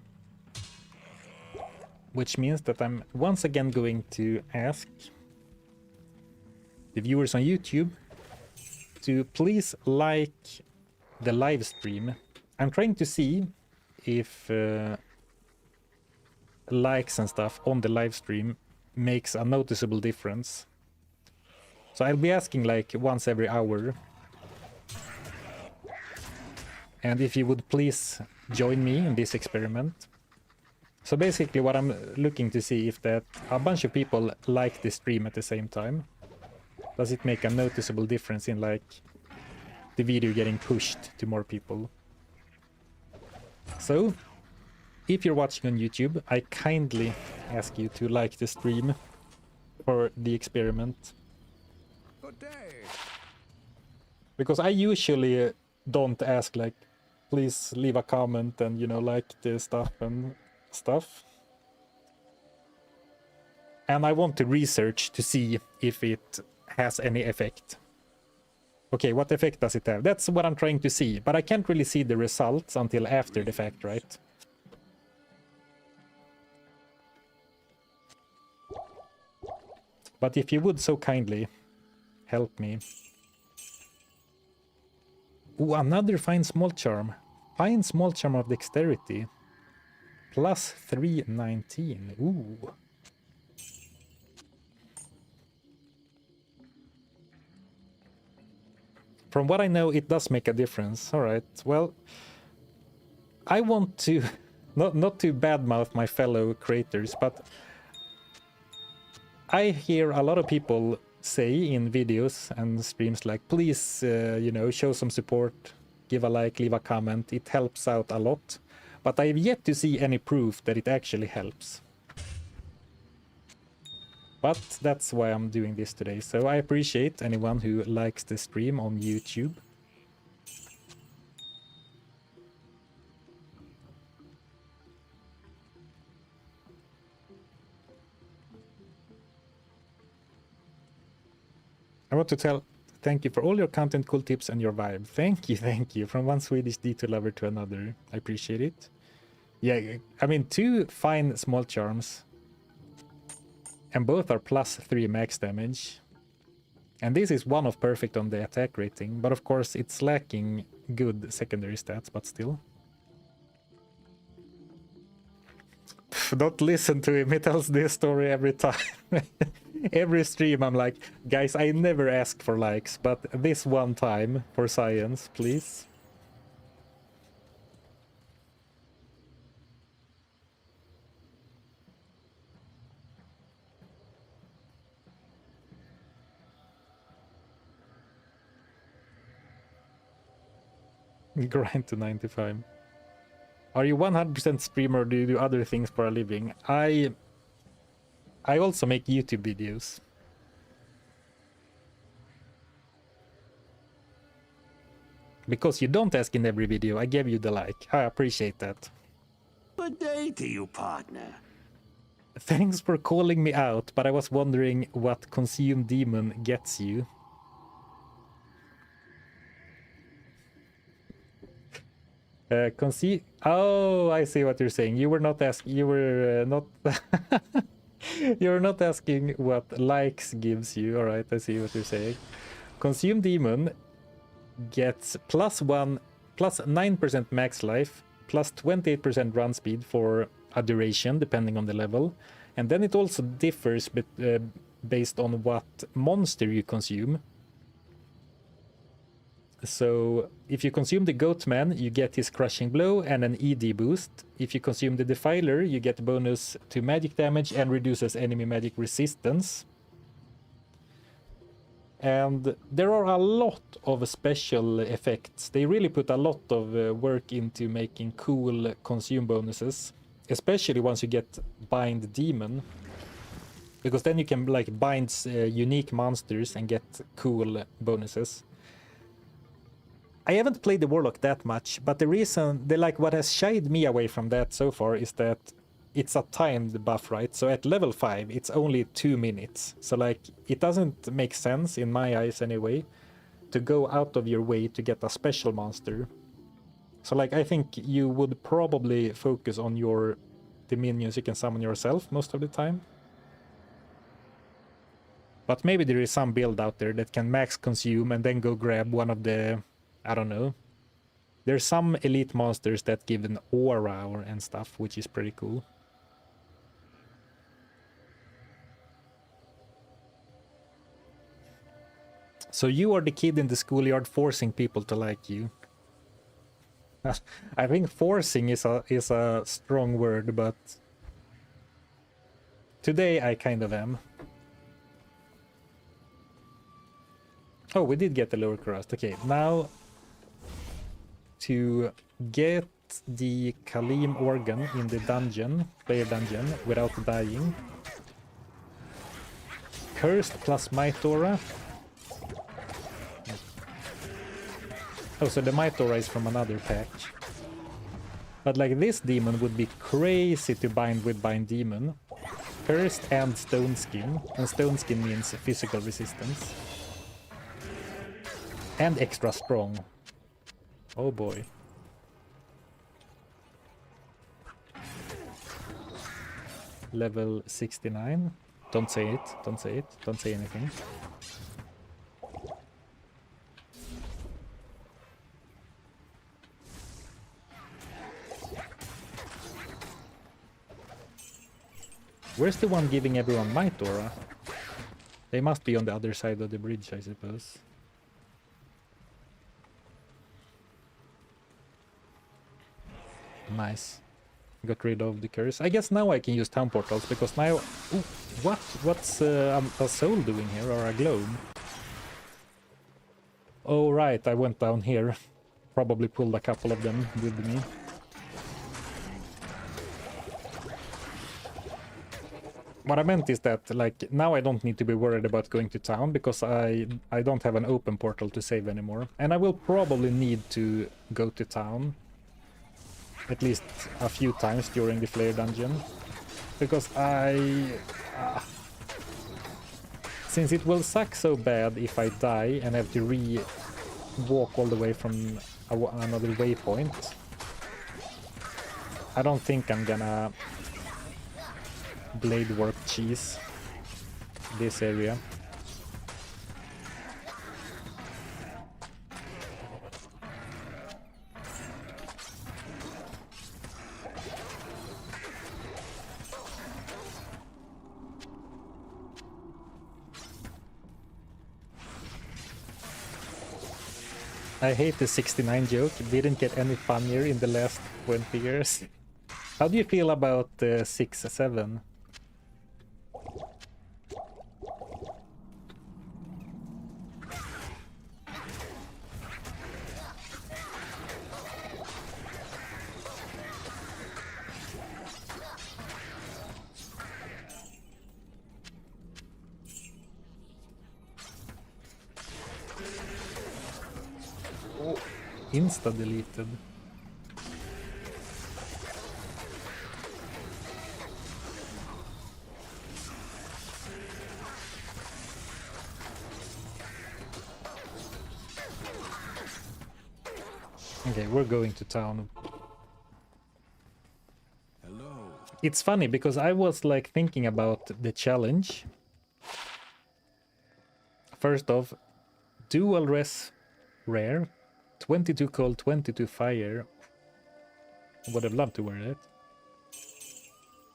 [SPEAKER 1] Which means that I'm once again going to ask the viewers on YouTube to please like the live stream. I'm trying to see if likes and stuff on the live stream makes a noticeable difference. So I'll be asking like once every hour. And if you would please join me in this experiment. So basically what I'm looking to see if that a bunch of people like the stream at the same time. Does it make a noticeable difference in like the video getting pushed to more people? So, if you're watching on YouTube, I kindly ask you to like the stream for the experiment.
[SPEAKER 2] Good day.
[SPEAKER 1] Because I usually don't ask like, please leave a comment and, you know, like the stuff and stuff. And I want to research to see if it has any effect. Okay, what effect does it have? That's what I'm trying to see, but I can't really see the results until after the fact, right? But if you would so kindly help me. Ooh, another fine small charm. Fine small charm of dexterity. Plus 319. Ooh. From what I know, it does make a difference. Alright, well, I want to not to badmouth my fellow creators, but I hear a lot of people say in videos and streams like, please, you know, show some support, give a like, leave a comment. It helps out a lot. But I have yet to see any proof that it actually helps. But that's why I'm doing this today. So I appreciate anyone who likes the stream on YouTube. I want to thank you for all your content, cool tips, and your vibe. Thank you. From one Swedish D2 lover to another. I appreciate it. Yeah, I mean, 2 fine small charms. And both are +3 max damage. And this is 1 of perfect on the attack rating, but of course it's lacking good secondary stats, but still. Don't listen to him, he tells this story every time. Every stream I'm like, guys, I never ask for likes, but this one time for science, please. Grind to 95. Are you 100% streamer or do you do other things for a living? I also make YouTube videos. Because you don't ask in every video, I gave you the like. I appreciate that.
[SPEAKER 3] Good day to you, partner.
[SPEAKER 1] Thanks for calling me out, but I was wondering what Consume Demon gets you. Oh, I see what you're saying. You were not asking. You were not. You were not asking what likes gives you. All right, I see what you're saying. Consume Demon gets +1, +9% max life, +28% run speed for a duration, depending on the level, and then it also differs based on what monster you consume. So if you consume the Goatman, you get his Crushing Blow and an ED boost. If you consume the Defiler, you get bonus to magic damage and reduces enemy magic resistance. And there are a lot of special effects. They really put a lot of work into making cool consume bonuses, especially once you get Bind Demon, because then you can like bind unique monsters and get cool bonuses. I haven't played the Warlock that much, but the reason, what has shied me away from that so far is that it's a timed buff, right? So at level 5, it's only 2 minutes. So like, it doesn't make sense, in my eyes anyway, to go out of your way to get a special monster. So like, I think you would probably focus on the minions you can summon yourself most of the time. But maybe there is some build out there that can max consume and then go grab one of the, I don't know. There's some elite monsters that give an aura and stuff, which is pretty cool. So you are the kid in the schoolyard forcing people to like you. I think forcing is a strong word, but today I kind of am. Oh, we did get the lower crust. Okay, now to get the Kalim organ in the dungeon, player dungeon, without dying. Cursed plus Might Aura. Oh, so the Might Aura is from another pack. But like this demon would be crazy to bind with Bind Demon. Cursed and Stone Skin. And Stone Skin means physical resistance. And extra strong. Oh boy. Level 69. Don't say it. Don't say it. Don't say anything. Where's the one giving everyone Might Aura? They must be on the other side of the bridge, I suppose. Nice. Got rid of the curse. I guess now I can use town portals, because now... Ooh, what? What's a soul doing here, or a globe? Oh right, I went down here. Probably pulled a couple of them with me. What I meant is that, like, now I don't need to be worried about going to town, because I don't have an open portal to save anymore. And I will probably need to go to town at least a few times during the Flare dungeon, because since it will suck so bad if I die and have to walk all the way from another waypoint, I don't think I'm gonna blade work cheese. this area. I hate the 69 joke. It didn't get any funnier in the last 20 years. How do you feel about 6-7? Insta-deleted. Okay, we're going to town.
[SPEAKER 2] Hello.
[SPEAKER 1] It's funny because I was like thinking about the challenge. First off, dual res rare, 22 cold, 22 fire. Would have loved to wear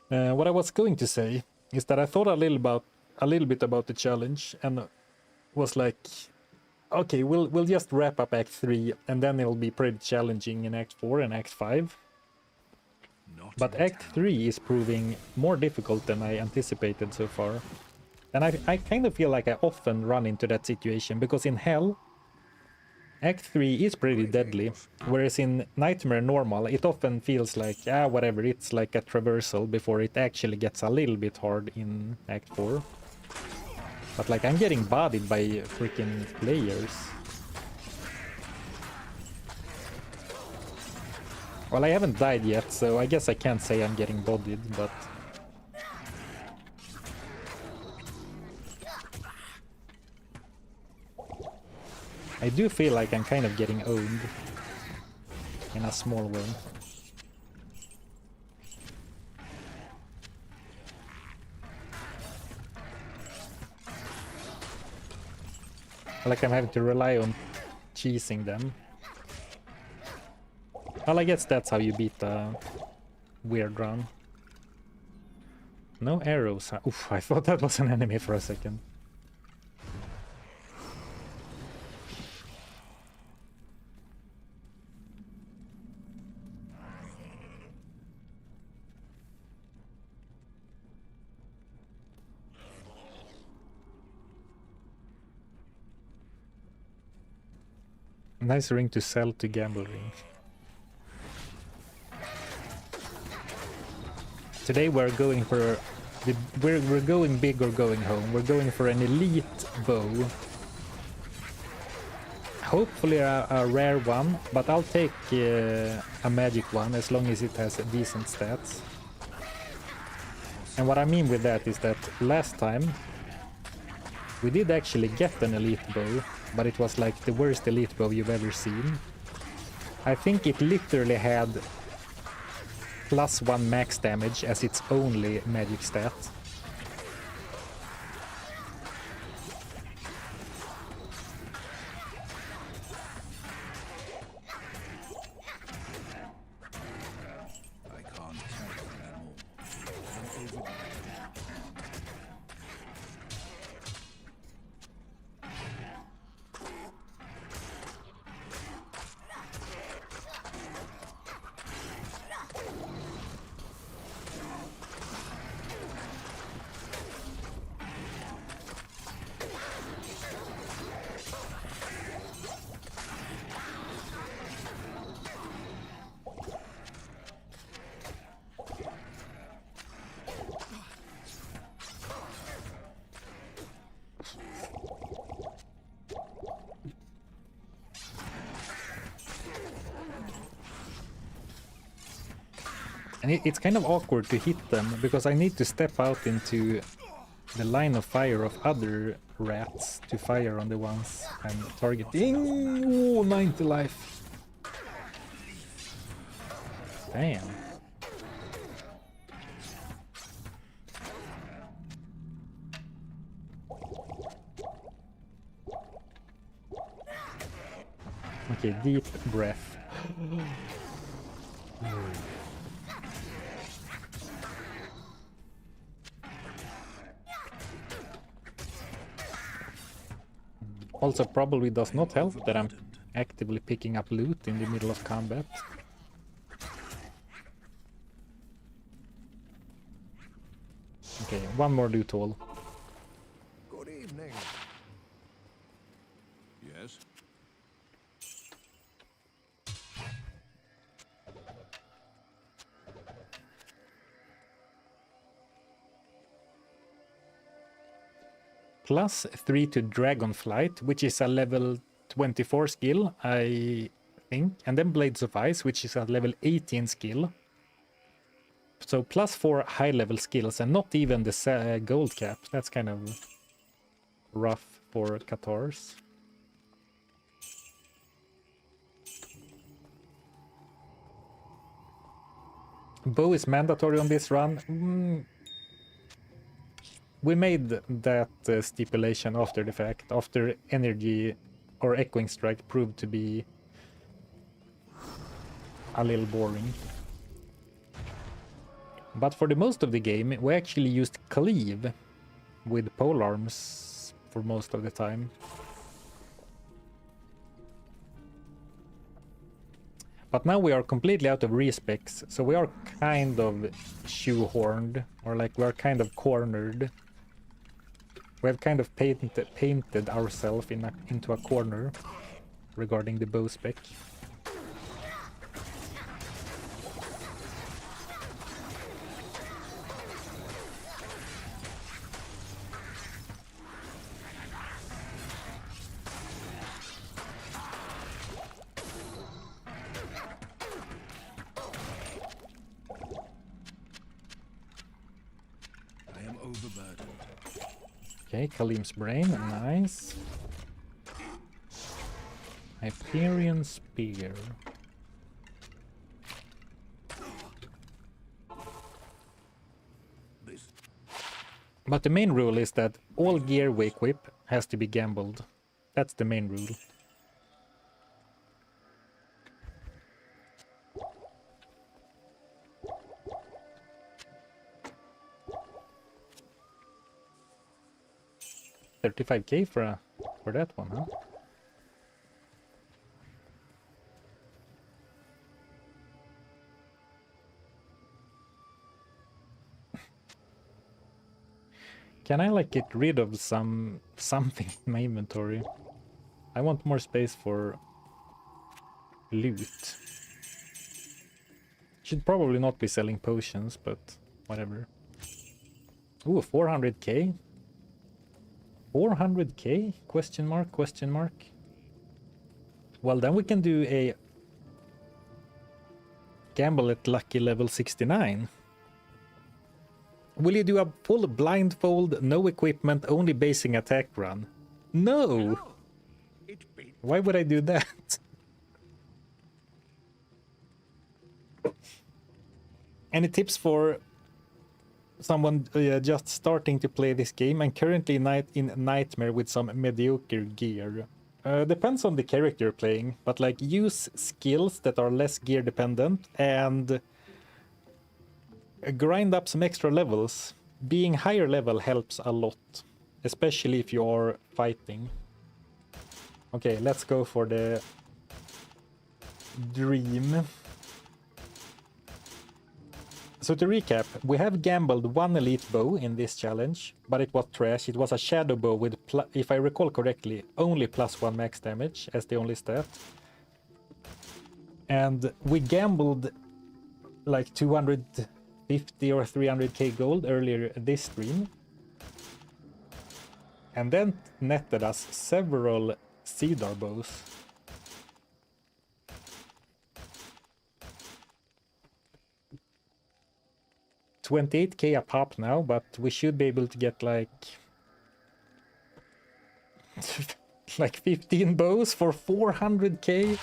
[SPEAKER 1] that. What I was going to say is that I thought a little bit about the challenge and was like, okay, we'll just wrap up Act 3 and then it'll be pretty challenging in Act 4 and Act 5. But Act 3 is proving more difficult than I anticipated so far. And I kind of feel like I often run into that situation because in Hell, Act 3 is pretty deadly, whereas in Nightmare Normal it often feels like, whatever, it's like a traversal before it actually gets a little bit hard in Act 4. But like, I'm getting bodied by freaking players. Well, I haven't died yet, so I guess I can't say I'm getting bodied, but... I do feel like I'm kind of getting owned in a small way. Like I'm having to rely on cheesing them. Well, I guess that's how you beat a weird run. No arrows. Oof, I thought that was an enemy for a second. Nice ring to sell to gamble ring. Today we're going for we're going big or going home. We're going for an elite bow. Hopefully a rare one, but I'll take a magic one as long as it has decent stats. And what I mean with that is that last time we did actually get an elite bow, but it was like the worst elite bow you've ever seen. I think it literally had +1 max damage as its only magic stat.
[SPEAKER 2] I can't carry anymore.
[SPEAKER 1] And it's kind of awkward to hit them, because I need to step out into the line of fire of other rats to fire on the ones I'm targeting. Ooh, 90 life. Damn. Okay, deep breath. Also probably does not help that I'm actively picking up loot in the middle of combat. Okay, one more loot hole.
[SPEAKER 4] Good evening.
[SPEAKER 2] Yes?
[SPEAKER 1] Plus 3 to Dragonflight, which is a level 24 skill, I think. And then Blades of Ice, which is a level 18 skill. So plus 4 high-level skills, and not even the gold cap. That's kind of rough for Katars. Bow is mandatory on this run. We made that stipulation after the fact, after Energy or Echoing Strike proved to be a little boring. But for the most of the game, we actually used Cleave with polearms for most of the time. But now we are completely out of respecs, so we are kind of shoehorned, or like we are kind of cornered. We have kind of painted ourselves into a corner regarding the bow spec.
[SPEAKER 2] I am overburdened.
[SPEAKER 1] Okay, Kalim's Brain, nice. Hyperion Spear. But the main rule is that all gear we equip has to be gambled. That's the main rule. $35K for that one, huh? Can I like get rid of something in my inventory? I want more space for loot. Should probably not be selling potions, but whatever. Ooh, 400K? 400K? Question mark, question mark. Well, then we can do a gamble at lucky level 69. Will you do a full blindfold, no equipment, only basing attack run? No! Why would I do that? Any tips for someone just starting to play this game and currently in Nightmare with some mediocre gear? Depends on the character you're playing, but like use skills that are less gear dependent and grind up some extra levels. Being higher level helps a lot, especially if you are fighting. Okay, let's go for the dream. So to recap, we have gambled one elite bow in this challenge, but it was trash. It was a shadow bow with, if I recall correctly, only +1 max damage as the only stat. And we gambled like 250 or 300k gold earlier this stream. And then netted us several Cedar bows. $28K a pop now, but we should be able to get like 15 bows for 400k.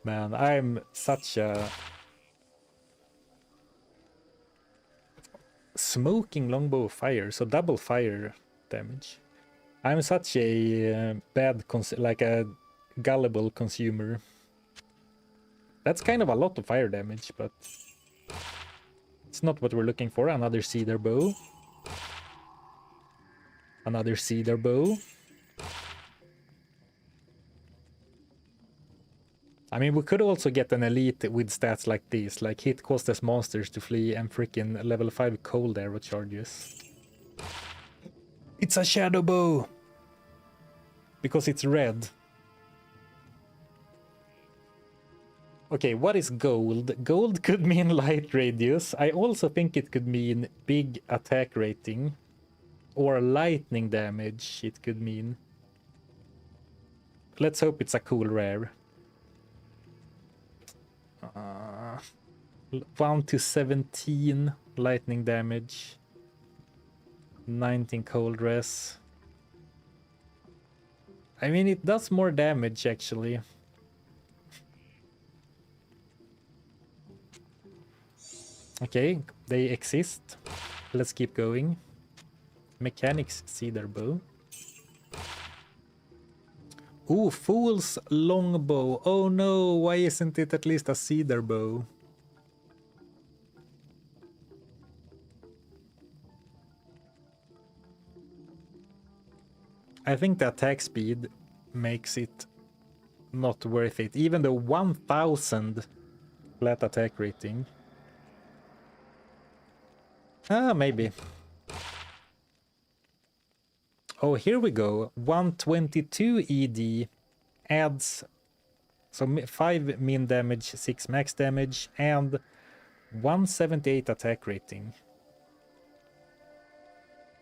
[SPEAKER 1] Man, I'm such a smoking longbow fire, so double fire damage. I'm such a bad like a gullible consumer. That's kind of a lot of fire damage, but it's not what we're looking for. Another cedar bow. Another cedar bow. I mean, we could also get an elite with stats like these, like hit causes monsters to flee and freaking level 5 cold arrow charges. It's a shadow bow! Because it's red. Okay, what is gold? Gold could mean light radius. I also think it could mean big attack rating. Or lightning damage, it could mean. Let's hope it's a cool rare. 1 to 17 lightning damage. 19 cold res. I mean, it does more damage actually. Okay, they exist. Let's keep going. Mechanics cedar bow. Ooh, fool's longbow. Oh no, why isn't it at least a cedar bow? I think the attack speed makes it not worth it. Even the 1000 flat attack rating. Ah, maybe. Oh, here we go. 122 ED adds so 5 min damage, 6 max damage, and 178 attack rating.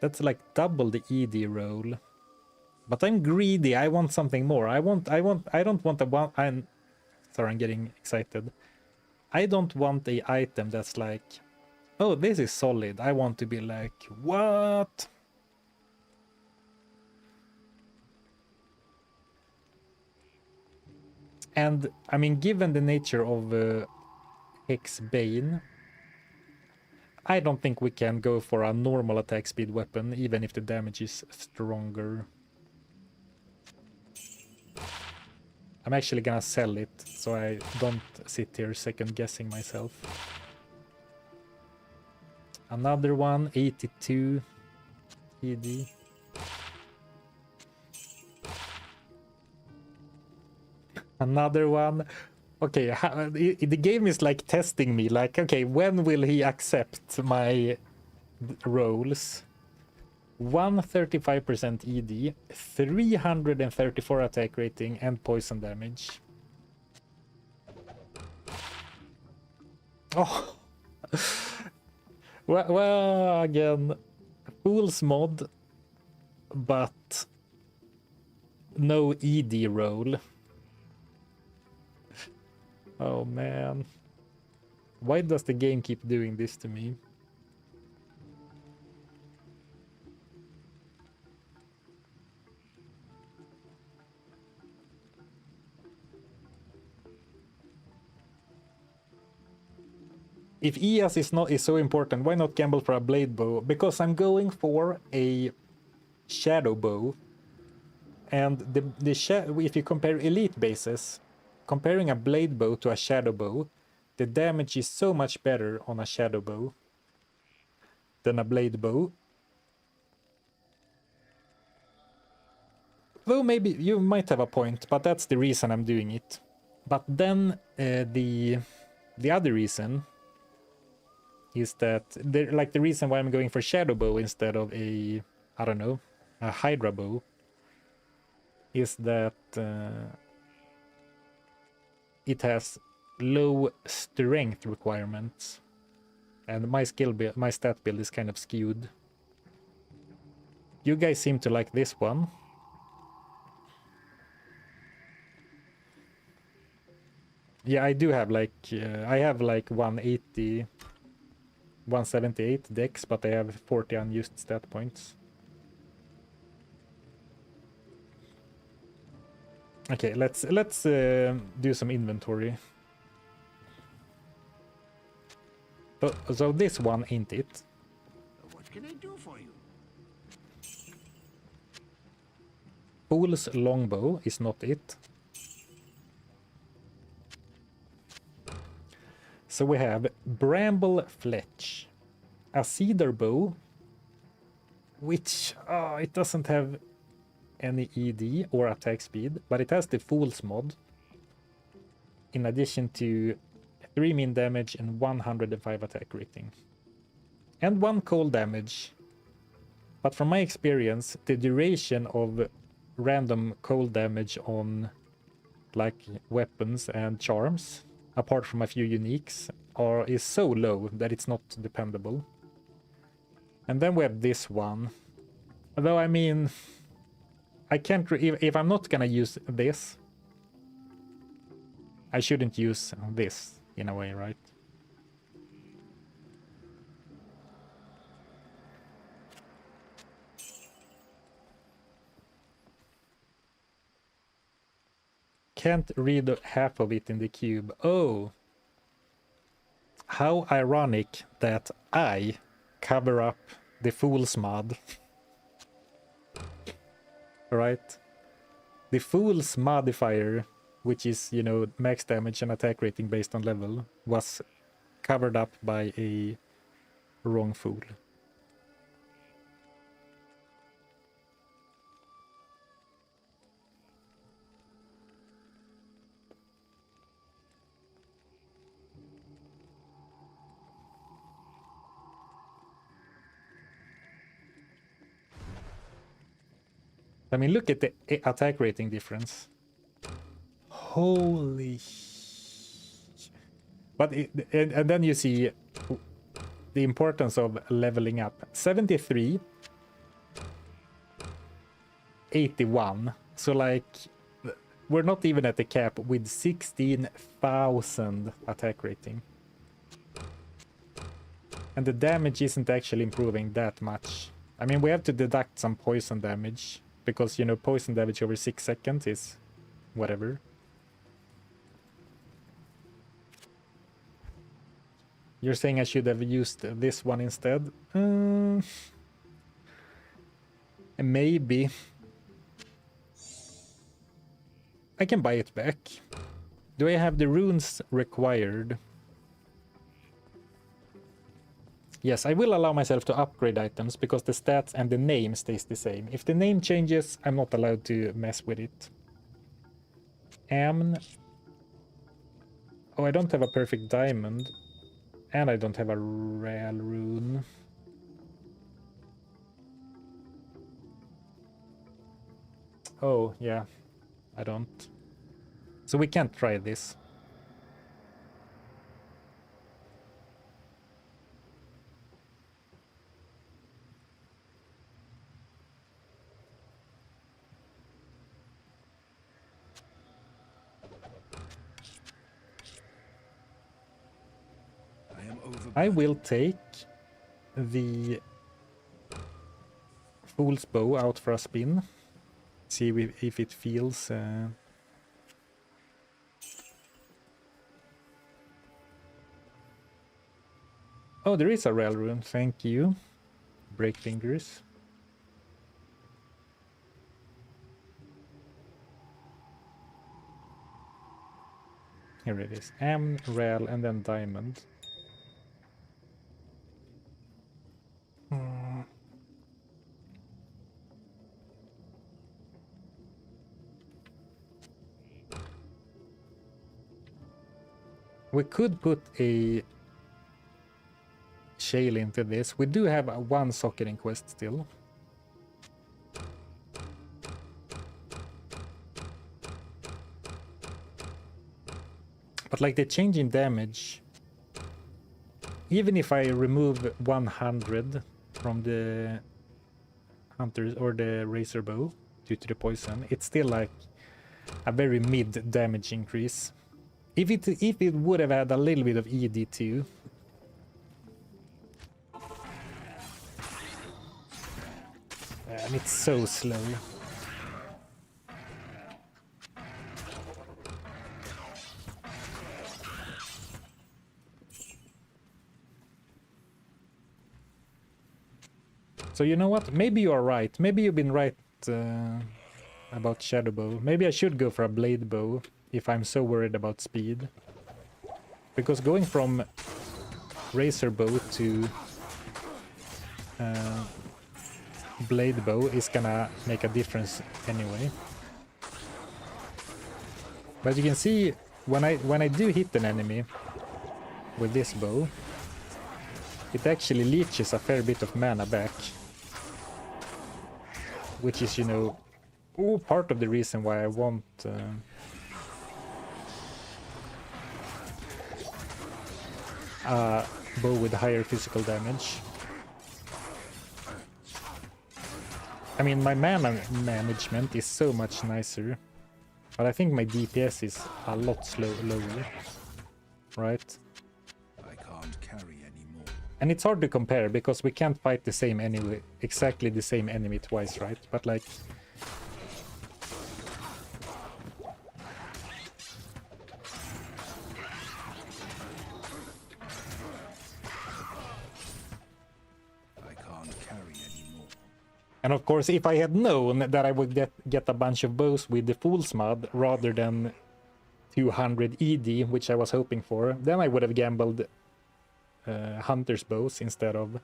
[SPEAKER 1] That's like double the ED roll. But I'm greedy. I want something more. I don't want a one. Sorry, I'm getting excited. I don't want a item that's like, oh, this is solid. I want to be like, what? And I mean, given the nature of Hex Bane, I don't think we can go for a normal attack speed weapon, even if the damage is stronger. I'm actually gonna sell it, so I don't sit here second guessing myself. Another one, 82 ED. Another one. Okay, the game is like testing me, like, okay, when will he accept my rolls? 135% ED, 334 attack rating, and poison damage. Oh! well, again, Fool's mod, but no ED roll. Oh man. Why does the game keep doing this to me? If ES is so important, why not gamble for a blade bow? Because I'm going for a shadow bow. And if you compare elite bases, comparing a blade bow to a shadow bow, the damage is so much better on a shadow bow than a blade bow. Though maybe you might have a point, but that's the reason I'm doing it. But then the other reason is that the reason why I'm going for shadow bow instead of a, I don't know, a hydra bow is that it has low strength requirements, and my stat build is kind of skewed. You guys seem to like this one. Yeah, I do have like I have like 180, 178 dex, but I have 40 unused stat points. Okay, let's do some inventory. So this one ain't it.
[SPEAKER 3] What can I do for you?
[SPEAKER 1] Fool's longbow is not it. So we have Bramble Fletch, a Cedar Bow, which it doesn't have any ED or attack speed, but it has the Fool's mod, in addition to 3 min damage and 105 attack rating. And 1 cold damage. But from my experience, the duration of random cold damage on like weapons and charms, apart from a few uniques, is so low that it's not dependable. And then we have this one. Although, I mean, I can't... if I'm not gonna use this, I shouldn't use this, in a way, right? Can't read half of it in the cube. Oh! How ironic that I cover up the Fool's mod. Right? The Fool's modifier, which is, you know, max damage and attack rating based on level, was covered up by a wrong Fool. I mean, look at the attack rating difference. Holy... But and then you see the importance of leveling up. 73, 81. So like, we're not even at the cap with 16,000 attack rating. And the damage isn't actually improving that much. I mean, we have to deduct some poison damage, because, you know, poison damage over 6 seconds is whatever. You're saying I should have used this one instead? Maybe. I can buy it back. Do I have the runes required? Yes, I will allow myself to upgrade items because the stats and the name stays the same. If the name changes, I'm not allowed to mess with it. Oh, I don't have a perfect diamond. And I don't have a rail rune. Oh, yeah. I don't. So we can't try this. I will take the Fool's Bow out for a spin. See if it feels... Oh, there is a rail rune, thank you. Break fingers. Here it is. Rail, and then diamond. We could put a shale into this. We do have one socketing quest still. But like the change in damage, even if I remove 100 from the hunters or the razor bow due to the poison, it's still like a very mid damage increase. If it would have had a little bit of ED too. And it's so slow. So you know what? Maybe you are right. Maybe you've been right about Shadow Bow. Maybe I should go for a Blade Bow if I'm so worried about speed. Because going from razor bow to blade bow is gonna make a difference anyway. But you can see when I do hit an enemy with this bow, it actually leeches a fair bit of mana back, which is, you know, part of the reason why I want a bow with higher physical damage. I mean, my mana management is so much nicer, but I think my DPS is a lot lower, right?
[SPEAKER 2] I can't carry anymore.
[SPEAKER 1] And it's hard to compare because we can't fight the same enemy, exactly the same enemy twice, right? But like, and of course, if I had known that I would get a bunch of bows with the Fool's Mod rather than 200 ED, which I was hoping for, then I would have gambled Hunter's bows instead of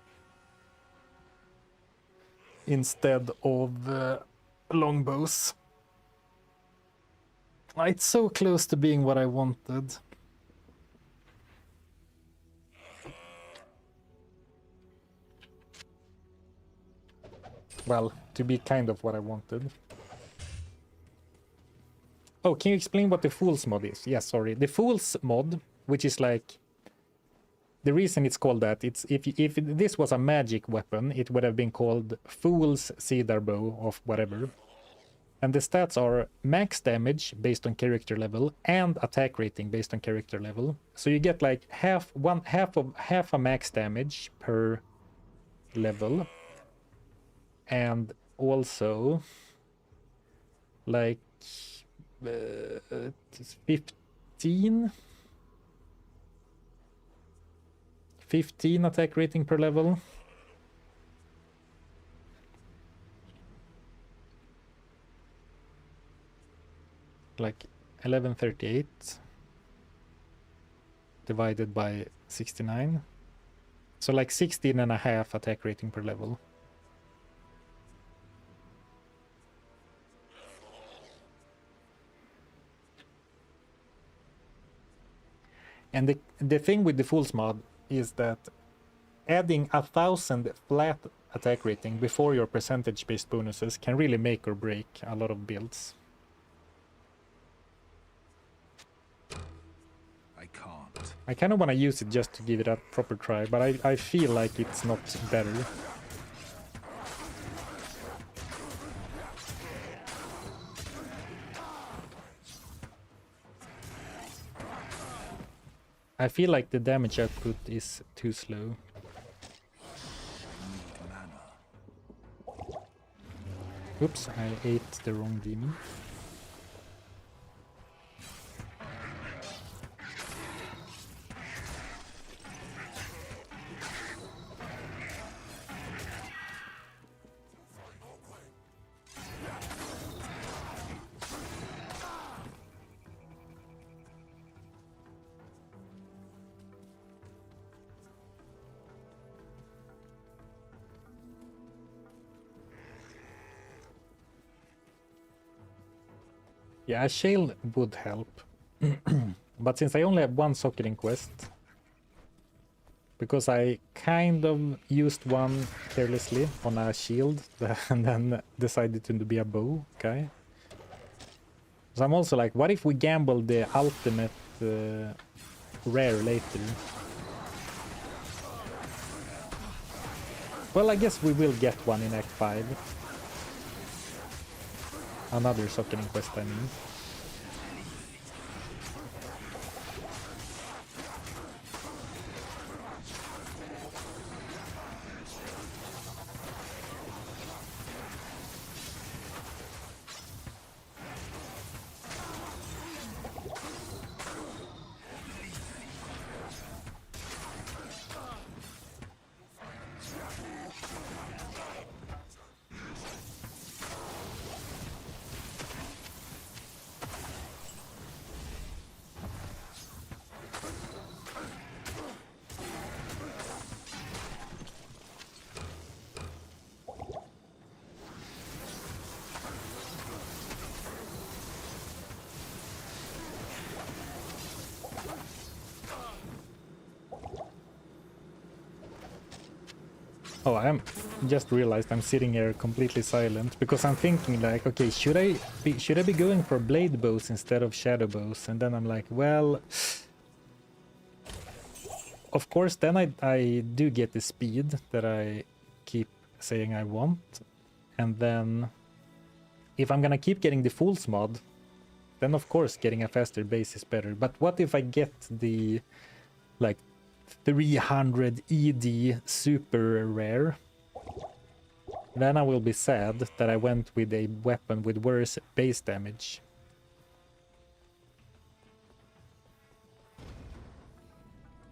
[SPEAKER 1] longbows. It's so close to being what I wanted. Well, to be kind of what I wanted. Oh, can you explain what the Fool's Mod is? Yes, sorry. The Fool's Mod, which is like... The reason it's called that, it's if this was a magic weapon, it would have been called Fool's Cedar Bow of whatever. And the stats are max damage based on character level and attack rating based on character level. So you get like half a max damage per level. And also like 15 attack rating per level. Like 1138 divided by 69. So like 16.5 attack rating per level. And the thing with the Fool's Mod is that adding 1,000 flat attack rating before your percentage-based bonuses can really make or break a lot of builds.
[SPEAKER 2] I can't.
[SPEAKER 1] I kind of want to use it just to give it a proper try, but I feel like it's not better. I feel like the damage output is too slow. Oops, I ate the wrong demon. Yeah, a shale would help. But since I only have one socketing quest, because I kind of used one carelessly on a shield and then decided to be a bow guy. So I'm also like, what if we gamble the ultimate rare later? Well, I guess we will get one in Act 5. Another socketing quest, I mean. Oh, I'm just realized I'm sitting here completely silent because I'm thinking like, okay, should I be going for blade bows instead of shadow bows? And then I'm like, well, of course, then I do get the speed that I keep saying I want, and then if I'm gonna keep getting the Fool's mod, then of course getting a faster base is better. But what if I get the like 300 ED super rare? Then I will be sad that I went with a weapon with worse base damage.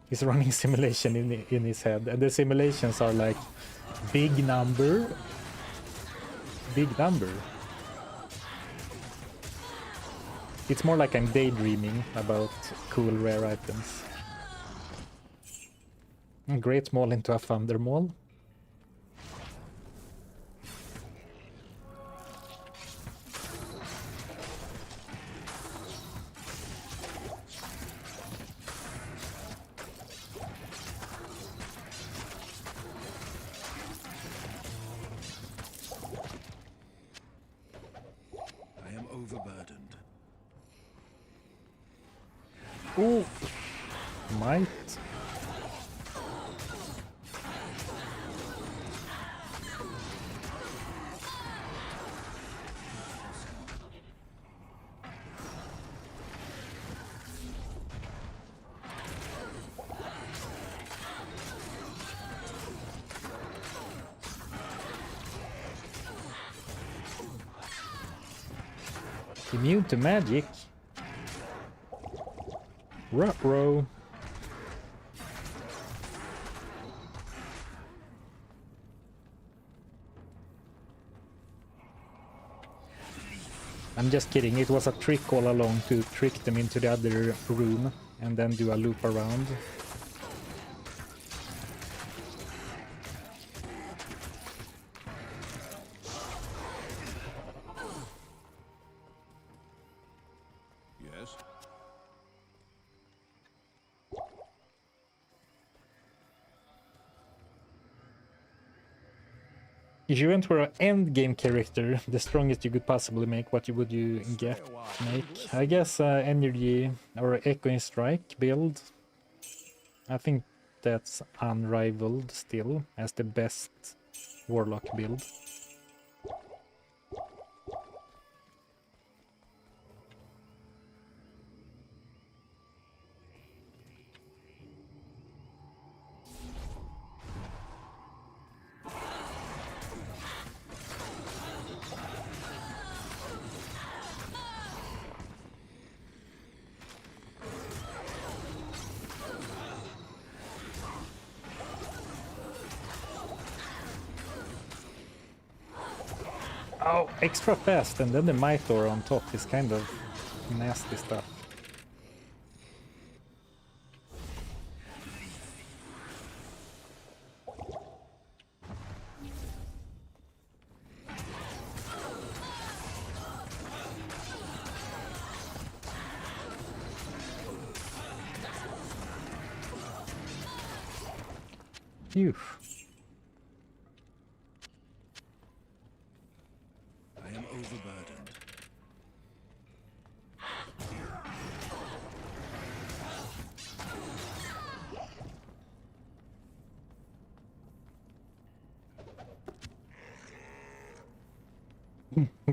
[SPEAKER 1] He's running simulation in his head, and the simulations are like big number. It's more like I'm daydreaming about cool rare items. A Great Maul into a Thunder Maul.
[SPEAKER 2] I am overburdened.
[SPEAKER 1] Ooh, might. Immune to magic. Ruh-roh. I'm just kidding, it was a trick all along to trick them into the other room and then do a loop around.
[SPEAKER 2] Yes?
[SPEAKER 1] If you went for an end game character, the strongest you could possibly make, what would you make? I guess energy or echoing strike build. I think that's unrivaled still as the best warlock build. Oh, extra fast, and then the Mythor on top is kind of nasty stuff. Phew.
[SPEAKER 2] I am overburdened.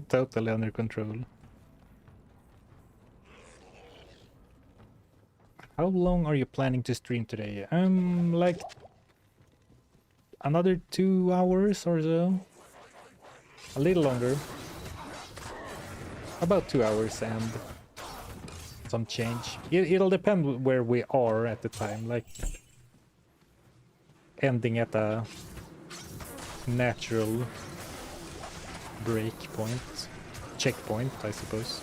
[SPEAKER 1] Totally under control. How long are you planning to stream today? Like another 2 hours or so. A little longer. About 2 hours and some change. It'll depend where we are at the time, like ending at a natural break point, checkpoint, I suppose.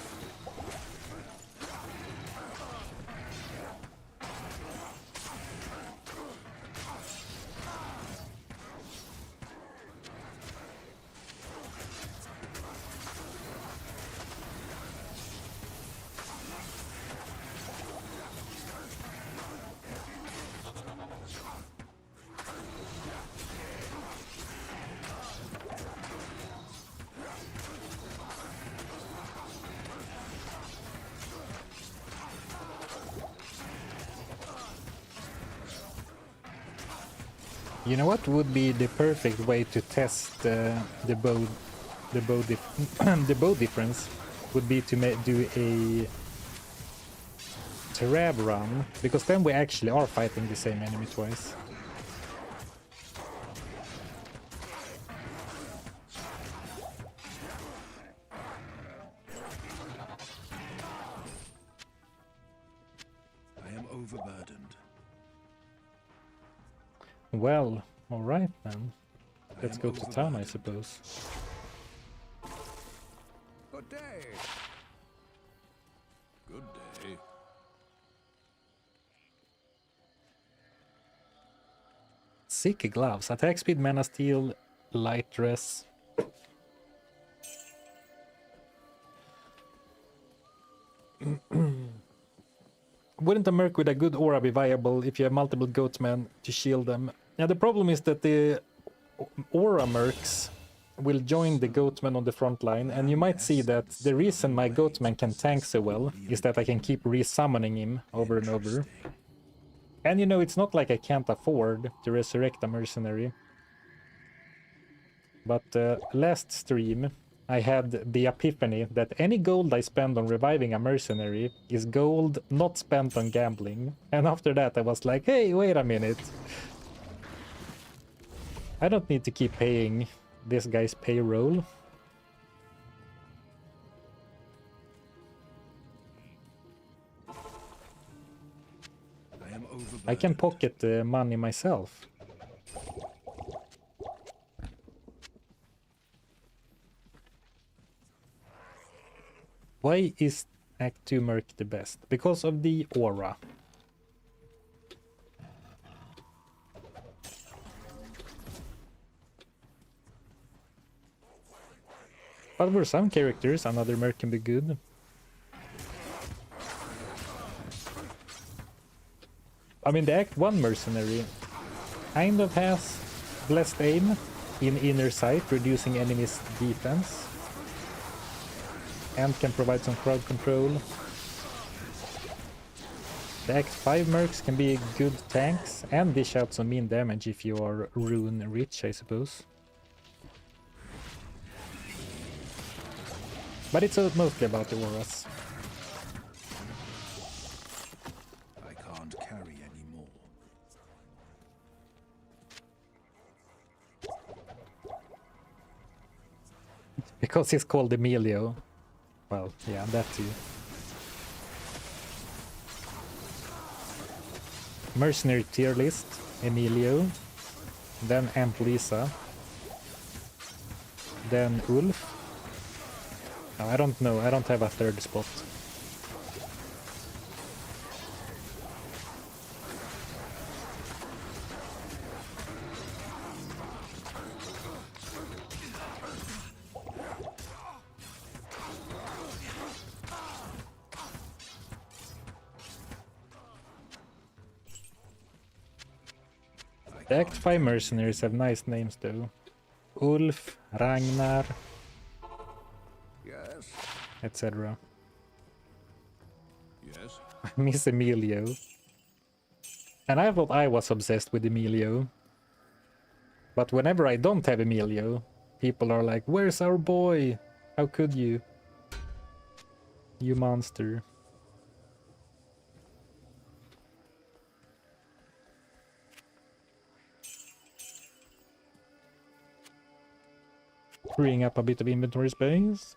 [SPEAKER 1] You know what would be the perfect way to test the bow, the bow difference would be to do a trap run, because then we actually are fighting the same enemy twice.
[SPEAKER 2] I am overburdened.
[SPEAKER 1] Well, all right then. Let's
[SPEAKER 2] am
[SPEAKER 1] go to town, I
[SPEAKER 2] overburdened.
[SPEAKER 1] suppose.
[SPEAKER 4] Good day.
[SPEAKER 2] Good day.
[SPEAKER 1] Sick gloves. Attack speed, mana steel, light dress. Wouldn't a merc with a good aura be viable if you have multiple goatmen to shield them? Yeah, the problem is that the aura mercs will join the goatmen on the front line, and you might see that the reason my goatman can tank so well is that I can keep re-summoning him over and over. And you know, it's not like I can't afford to resurrect a mercenary. But last stream, I had the epiphany that any gold I spend on reviving a mercenary is gold not spent on gambling. And after that I was like, hey, wait a minute. I don't need to keep paying this guy's payroll.
[SPEAKER 2] I am overburdened.
[SPEAKER 1] I can pocket the money myself. Why is Act 2 Merc the best? Because of the aura. But for some characters, another Merc can be good. I mean, the Act 1 Mercenary kind of has blessed aim in inner sight, reducing enemies' defense. And can provide some crowd control. The Act 5 mercs can be good tanks and dish out some mean damage if you are rune rich, I suppose. But it's mostly about the auras.
[SPEAKER 2] I can't carry anymore.
[SPEAKER 1] Because he's called Emilio. Well, yeah, that too. Mercenary tier list, Emilio, then Amp Lisa, then Ulf. No, I don't know, I don't have a third spot. The Act 5 mercenaries have nice names though. Ulf, Ragnar,
[SPEAKER 4] Yes.
[SPEAKER 1] etc.
[SPEAKER 2] Yes?
[SPEAKER 1] I miss Emilio. And I thought I was obsessed with Emilio. But whenever I don't have Emilio, people are like, where's our boy? How could you? You monster. Freeing up a bit of inventory space.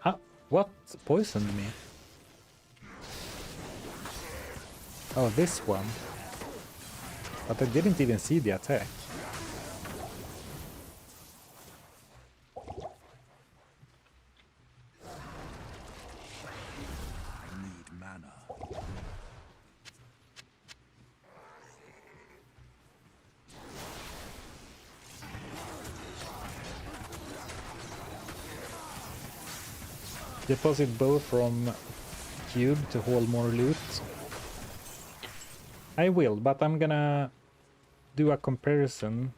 [SPEAKER 1] Ah, what poisoned me? Oh, this one. But I didn't even see the attack.
[SPEAKER 2] I need mana.
[SPEAKER 1] deposit bow from cube to haul more loot? I will, but I'm gonna do a comparison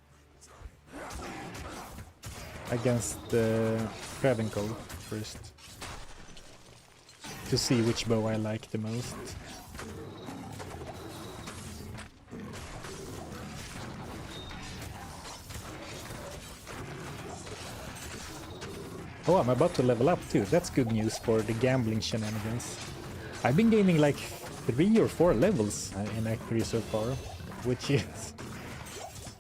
[SPEAKER 1] against the Travenco first to see which bow I like the most. Oh, I'm about to level up too. That's good news for the gambling shenanigans. I've been gaining like 3 or 4 levels in Act 3 so far, which is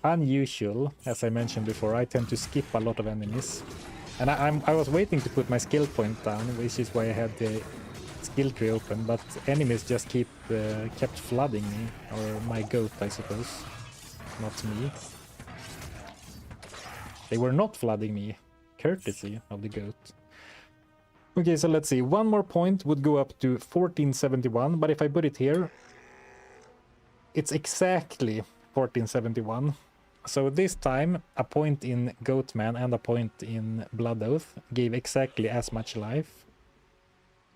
[SPEAKER 1] unusual. As I mentioned before, I tend to skip a lot of enemies. And I was waiting to put my skill point down, which is why I had the skill tree open, but enemies just kept flooding me, or my goat, I suppose, not me. They were not flooding me, courtesy of the goat. Okay, so let's see. 1 more point would go up to 1471, but if I put it here, it's exactly 1471. So this time, a point in Goatman and a point in Blood Oath gave exactly as much life.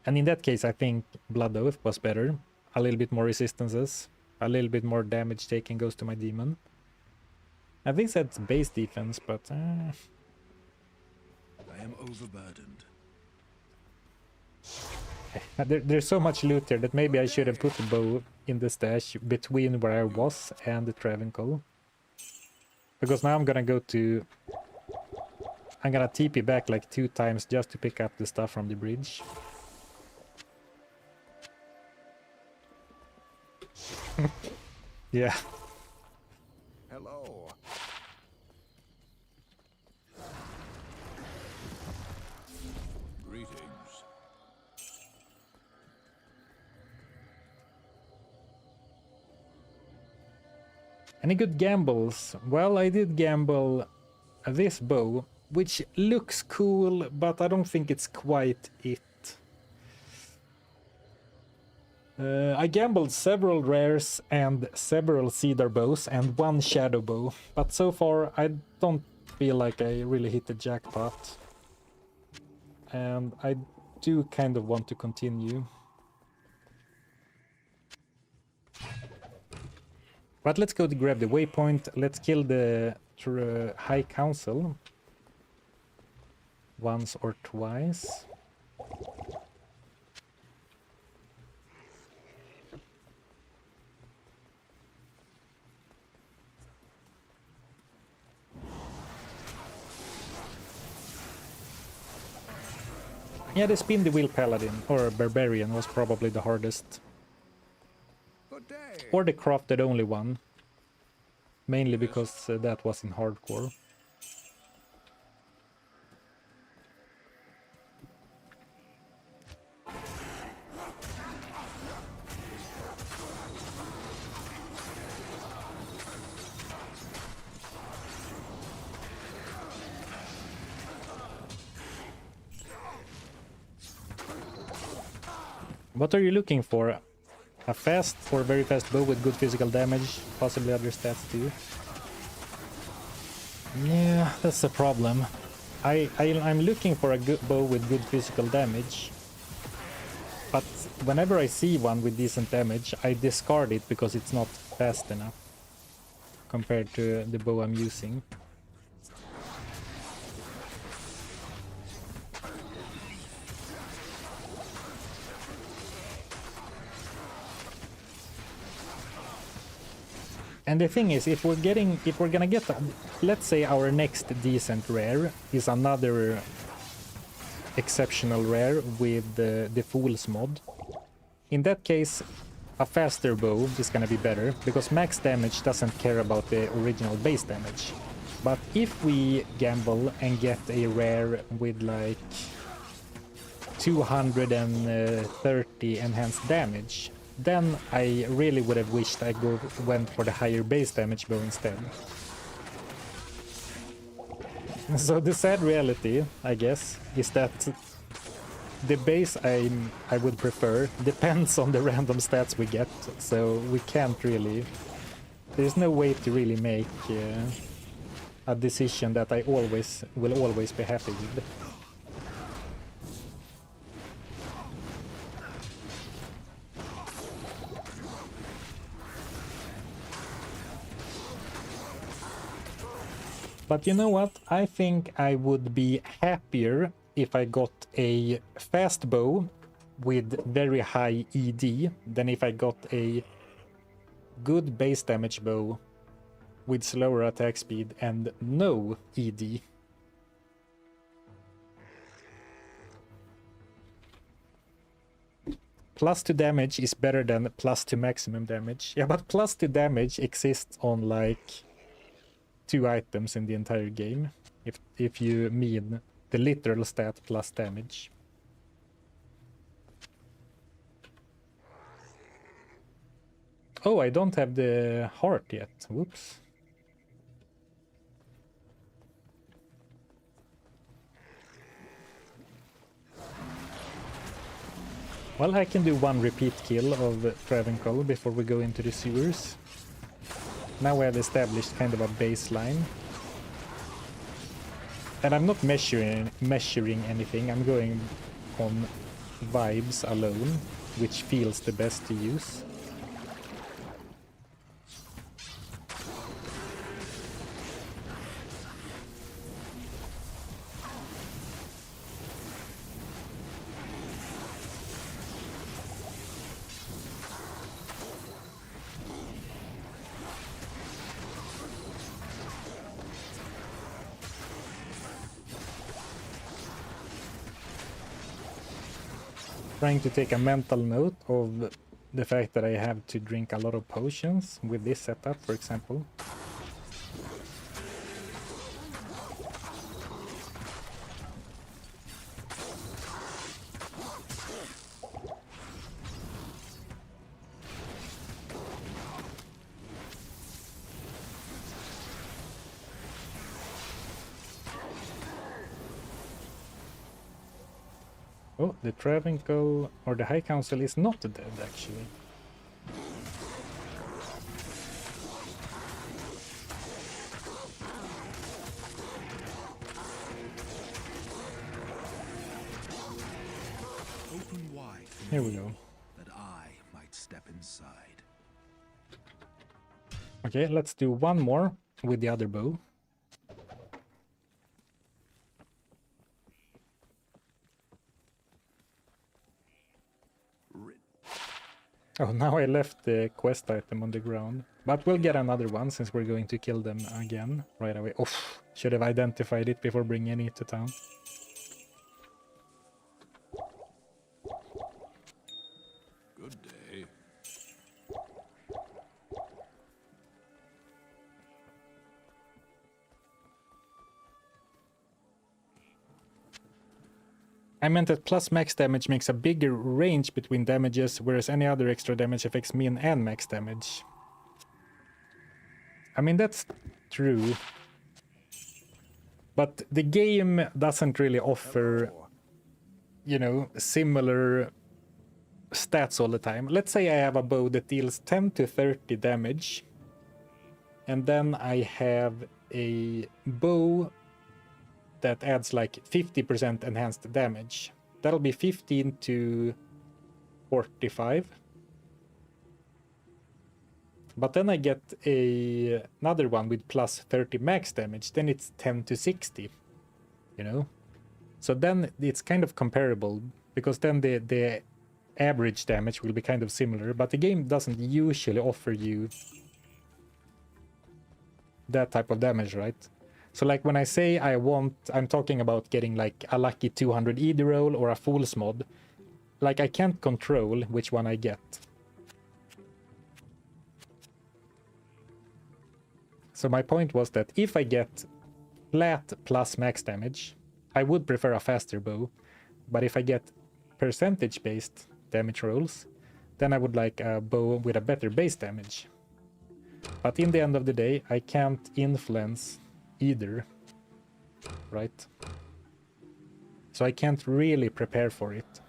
[SPEAKER 1] And in that case, I think Blood Oath was better. A little bit more resistances, a little bit more damage taken goes to my demon. I think that's base defense, but...
[SPEAKER 2] I am overburdened.
[SPEAKER 1] There's so much loot here that maybe I should have put the bow in the stash between where I was and the Travenco. Because now I'm gonna TP back like 2 times just to pick up the stuff from the bridge. Yeah.
[SPEAKER 4] Hello.
[SPEAKER 2] Greetings.
[SPEAKER 1] Any good gambles? Well, I did gamble this bow, which looks cool, but I don't think it's quite it. I gambled several rares and several cedar bows and 1 shadow bow, but so far I don't feel like I really hit the jackpot. And I do kind of want to continue. But let's go to grab the waypoint. Let's kill the High Council once or twice. Yeah, the spin the wheel paladin or barbarian was probably the hardest.
[SPEAKER 4] Good day.
[SPEAKER 1] Or the crafted only one. Mainly because that was in hardcore. What are you looking for? A fast or very fast bow with good physical damage, possibly other stats too. Yeah, that's the problem. I'm looking for a good bow with good physical damage, but whenever I see one with decent damage, I discard it because it's not fast enough compared to the bow I'm using. And the thing is, if we're gonna get, let's say our next decent rare is another exceptional rare with the Fool's mod. In that case, a faster bow is gonna be better, because max damage doesn't care about the original base damage. But if we gamble and get a rare with like 230 enhanced damage, then I really would have wished I went for the higher base damage bow instead. So the sad reality, I guess, is that the base I would prefer depends on the random stats we get, so we can't really... There's no way to really make a decision that I will always be happy with. But you know what? I think I would be happier if I got a fast bow with very high ED than if I got a good base damage bow with slower attack speed and no ED. Plus 2 damage is better than plus 2 maximum damage. Yeah, but plus 2 damage exists on like 2 items in the entire game. If you mean the literal stat plus damage. Oh, I don't have the heart yet. Whoops. Well, I can do one repeat kill of Travancore before we go into the sewers. Now we have established kind of a baseline. And I'm not measuring anything, I'm going on vibes alone, which feels the best to use. Trying to take a mental note of the fact that I have to drink a lot of potions with this setup, for example. Oh, the Travancore or the High Council is not dead, actually.
[SPEAKER 2] Open wide for
[SPEAKER 1] Here we
[SPEAKER 2] me,
[SPEAKER 1] go.
[SPEAKER 2] that I might step inside.
[SPEAKER 1] Okay, let's do one more with the other bow. Oh, now I left the quest item on the ground. But we'll get another one since we're going to kill them again right away. Oof, should have identified it before bringing it to town.
[SPEAKER 4] Good day.
[SPEAKER 1] I meant that plus max damage makes a bigger range between damages, whereas any other extra damage affects min and max damage. I mean, that's true. But the game doesn't really offer, you know, similar stats all the time. Let's say I have a bow that deals 10 to 30 damage. And then I have a bow that adds like 50% enhanced damage. That'll be 15 to 45. But then I get another one with plus 30 max damage, then it's 10 to 60, you know? So then it's kind of comparable, because then the average damage will be kind of similar, but the game doesn't usually offer you that type of damage, right? So like when I say I'm talking about getting like a lucky 200 ED roll or a fool's mod, like I can't control which one I get. So my point was that if I get flat plus max damage, I would prefer a faster bow, but if I get percentage-based damage rolls, then I would like a bow with a better base damage. But in the end of the day, I can't influence either, right? So I can't really prepare for it.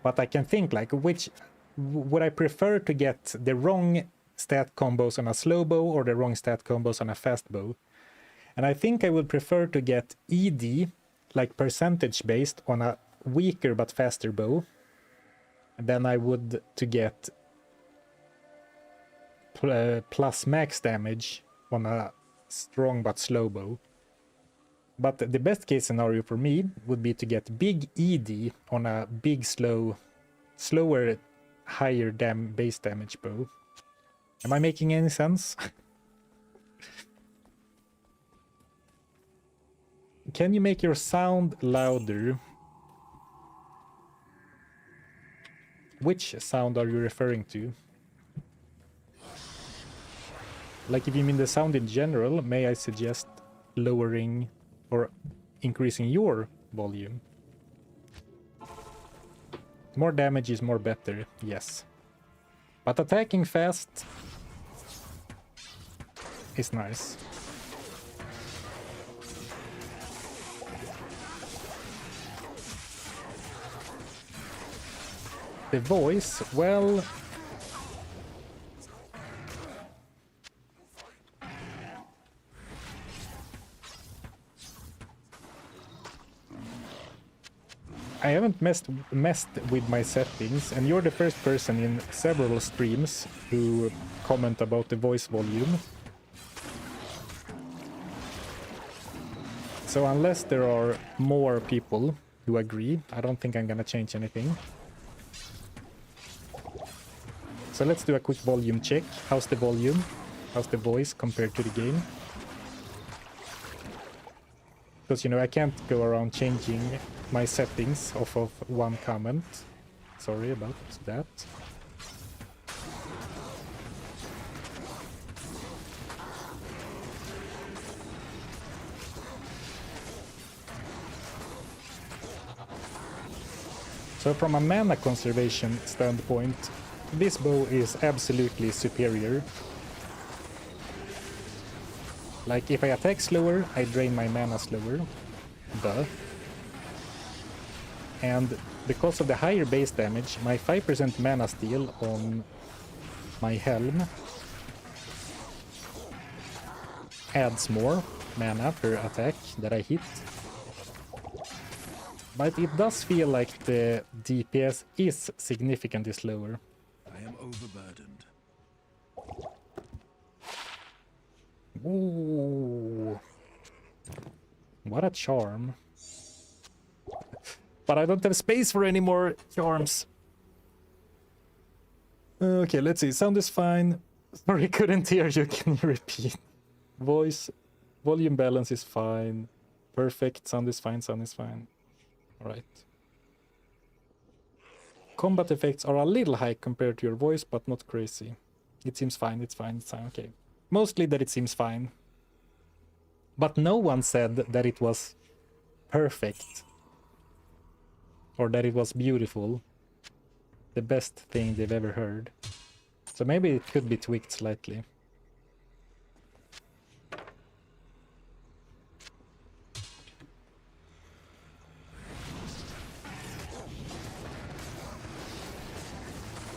[SPEAKER 1] But I can think like, would I prefer to get the wrong stat combos on a slow bow or the wrong stat combos on a fast bow? And I think I would prefer to get ED, like percentage based, on a weaker but faster bow, than I would to get plus max damage on a strong but slow bow. But the best case scenario for me would be to get big ED on a big slower, higher base damage bow. Am I making any sense? Can you make your sound louder? Which sound are you referring to? Like if you mean the sound in general, may I suggest lowering or increasing your volume? More damage is more better, yes. But attacking fast is nice. The voice, well... I haven't messed with my settings, and you're the first person in several streams who comment about the voice volume. So unless there are more people who agree, I don't think I'm gonna change anything. So let's do a quick volume check. How's the volume? How's the voice compared to the game? Because, you know, I can't go around changing my settings off of one comment. Sorry about that. So from a mana conservation standpoint, this bow is absolutely superior. Like, if I attack slower, I drain my mana slower. Duh. And because of the higher base damage, my 5% mana steal on my helm adds more mana per attack that I hit. But it does feel like the DPS is significantly slower.
[SPEAKER 2] I am overburdened.
[SPEAKER 1] Ooh. What a charm. But I don't have space for any more charms. Okay, let's see. Sound is fine. Sorry, couldn't hear you. Can you repeat? Voice, volume balance is fine. Perfect. Sound is fine. Sound is fine. Alright. Combat effects are a little high compared to your voice, but not crazy. It seems fine. It's fine. It's fine. Okay. Mostly that it seems fine. But no one said that it was perfect. Or that it was beautiful. The best thing they've ever heard. So maybe it could be tweaked slightly.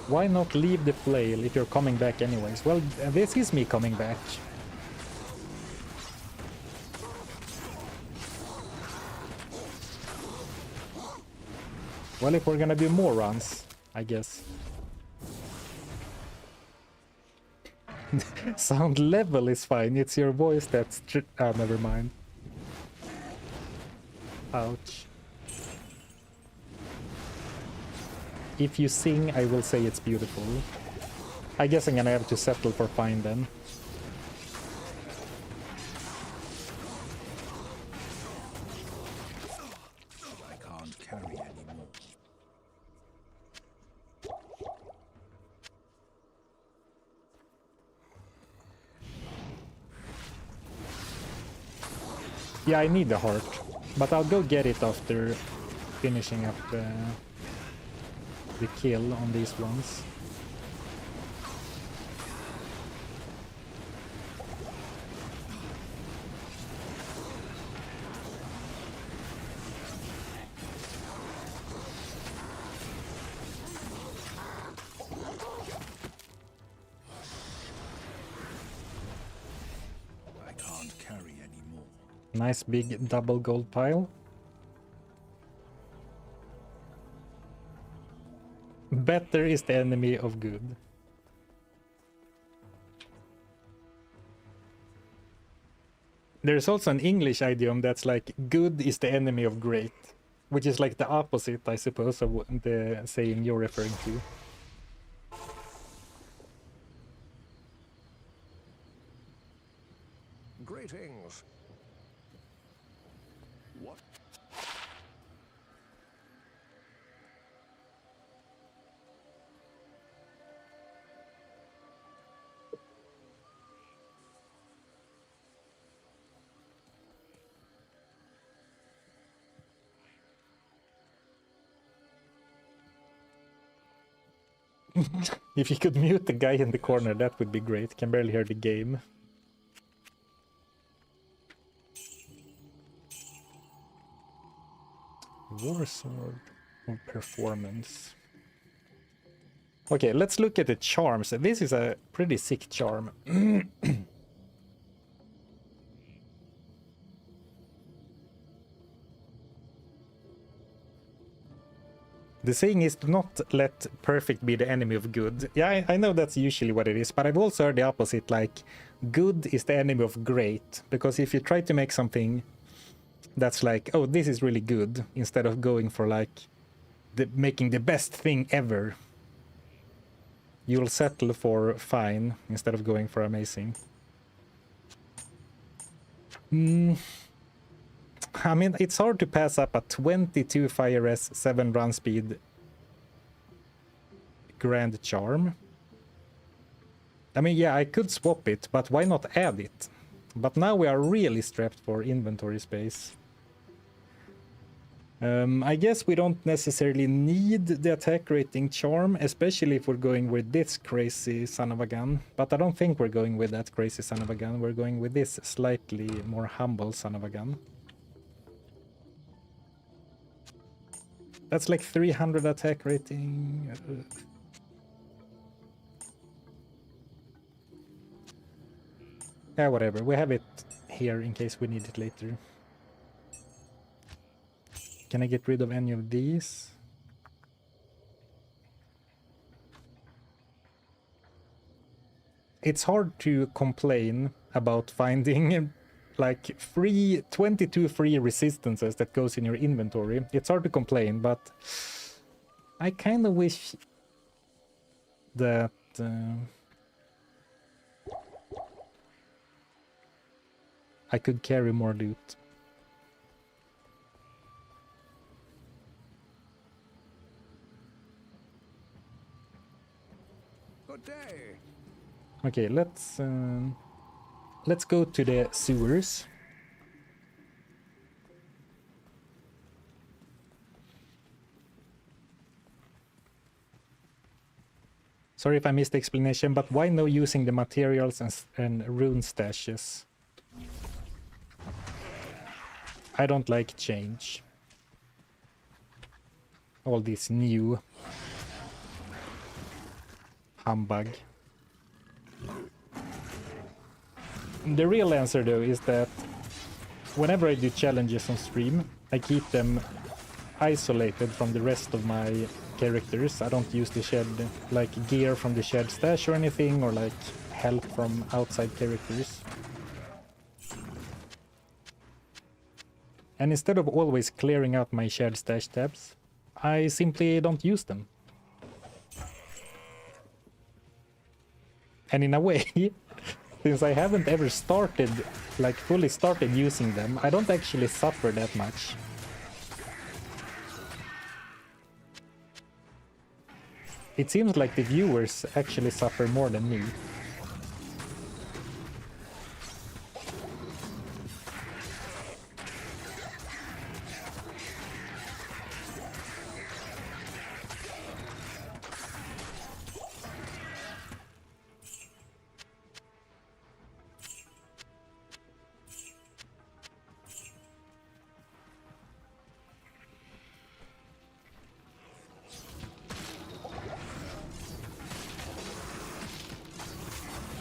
[SPEAKER 1] Why not leave the flail if you're coming back anyways? Well, this is me coming back. Well, if we're gonna do more runs, I guess. Sound level is fine, it's your voice that's... never mind. Ouch. If you sing, I will say it's beautiful. I guess I'm gonna have to settle for fine then.
[SPEAKER 2] I can't carry anymore.
[SPEAKER 1] Yeah, I need the heart, but I'll go get it after finishing up the kill on these ones.
[SPEAKER 2] I can't carry anymore.
[SPEAKER 1] Nice big double gold pile. Better is the enemy of good. There's also an English idiom that's like, good is the enemy of great, which is like the opposite, I suppose, of the saying you're referring to.
[SPEAKER 3] Greetings.
[SPEAKER 4] What?
[SPEAKER 1] If you could mute the guy in the corner, that would be great. Can barely hear the game. War sword of performance. Okay, let's look at the charms. This is a pretty sick charm. The saying is, do not let perfect be the enemy of good. Yeah, I know that's usually what it is, but I've also heard the opposite, like, good is the enemy of great. Because if you try to make something that's like, oh, this is really good, instead of going for, like, making the best thing ever, you'll settle for fine, instead of going for amazing. I mean, it's hard to pass up a 22 fire res, 7 run speed grand charm. I mean, yeah, I could swap it, but why not add it? But now we are really strapped for inventory space. I guess we don't necessarily need the attack rating charm, especially if we're going with this crazy son of a gun. But I don't think we're going with that crazy son of a gun. We're going with this slightly more humble son of a gun. That's like 300 attack rating. Yeah, whatever. We have it here in case we need it later. Can I get rid of any of these? It's hard to complain about finding like 22 free resistances that goes in your inventory. It's hard to complain, but I kind of wish that I could carry more loot.
[SPEAKER 3] Good day.
[SPEAKER 1] Okay, let's go to the sewers. Sorry if I missed the explanation, but why no using the materials and rune stashes? I don't like change. All this new humbug. The real answer though is that whenever I do challenges on stream, I keep them isolated from the rest of my characters. I don't use the shed, like gear from the shed stash or anything, or like help from outside characters. And instead of always clearing out my shared stash tabs, I simply don't use them. And in a way, since I haven't ever started, like fully started using them, I don't actually suffer that much. It seems like the viewers actually suffer more than me.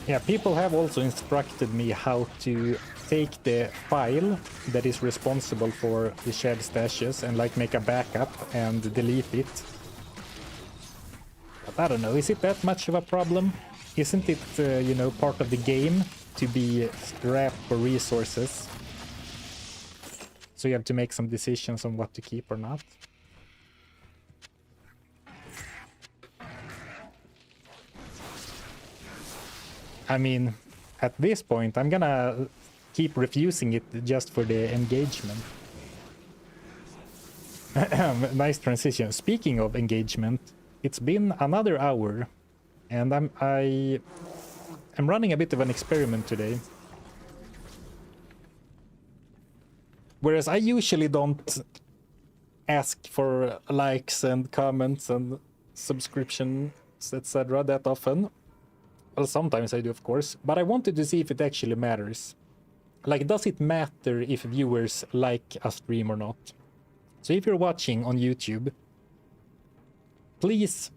[SPEAKER 1] Yeah, people have also instructed me how to take the file that is responsible for the shared stashes and like make a backup and delete it. But I don't know, is it that much of a problem? Isn't it, you know, part of the game to be strapped for resources. So you have to make some decisions on what to keep or not. I mean, at this point, I'm gonna keep refusing it just for the engagement. Nice transition. Speaking of engagement, it's been another hour, and I'm running a bit of an experiment today. Whereas I usually don't ask for likes and comments and subscriptions, etc. that often. Well, sometimes I do, of course, but I wanted to see if it actually matters. Like, does it matter if viewers like a stream or not? So if you're watching on YouTube, please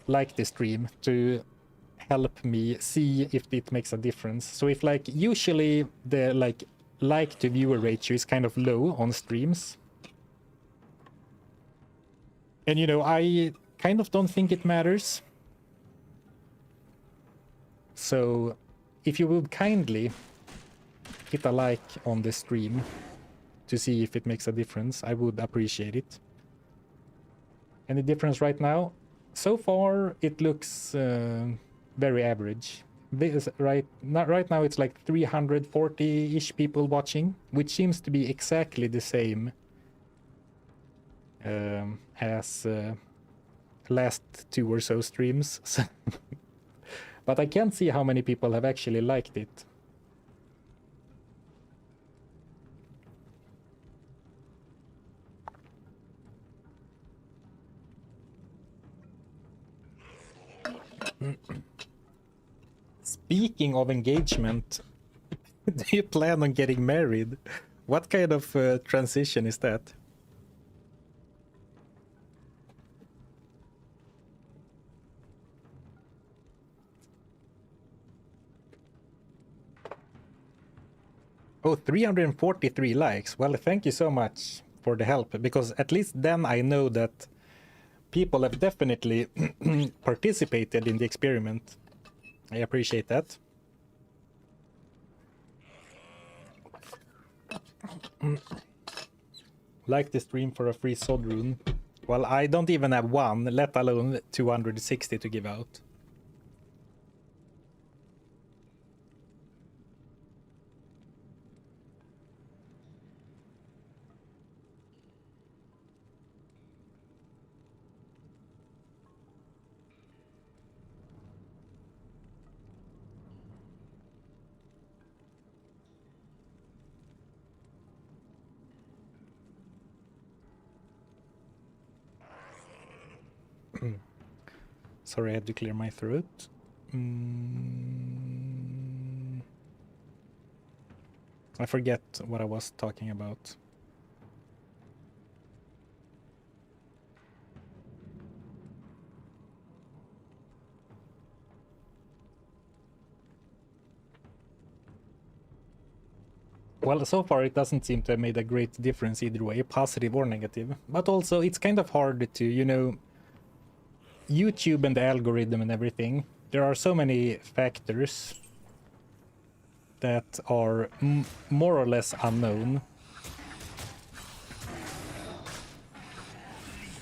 [SPEAKER 1] like the stream to help me see if it makes a difference. So if, like, usually the like to viewer ratio is kind of low on streams, and you know, I kind of don't think it matters. So if you would kindly hit a like on the stream to see if it makes a difference, I would appreciate it. Any difference right now? So far it looks very average. This right now it's like 340-ish people watching, which seems to be exactly the same as last 2 or so streams. But I can't see how many people have actually liked it. Speaking of engagement, do you plan on getting married? What kind of transition is that? Oh, 343 likes. Well, thank you so much for the help, because at least then I know that people have definitely participated in the experiment. I appreciate that. Like the stream for a free sod rune. Well, I don't even have one, let alone 260 to give out. Sorry, I had to clear my throat. I forget what I was talking about. Well, so far it doesn't seem to have made a great difference either way, positive or negative. But also, it's kind of hard to, you know, YouTube and the algorithm and everything, there are so many factors that are more or less unknown.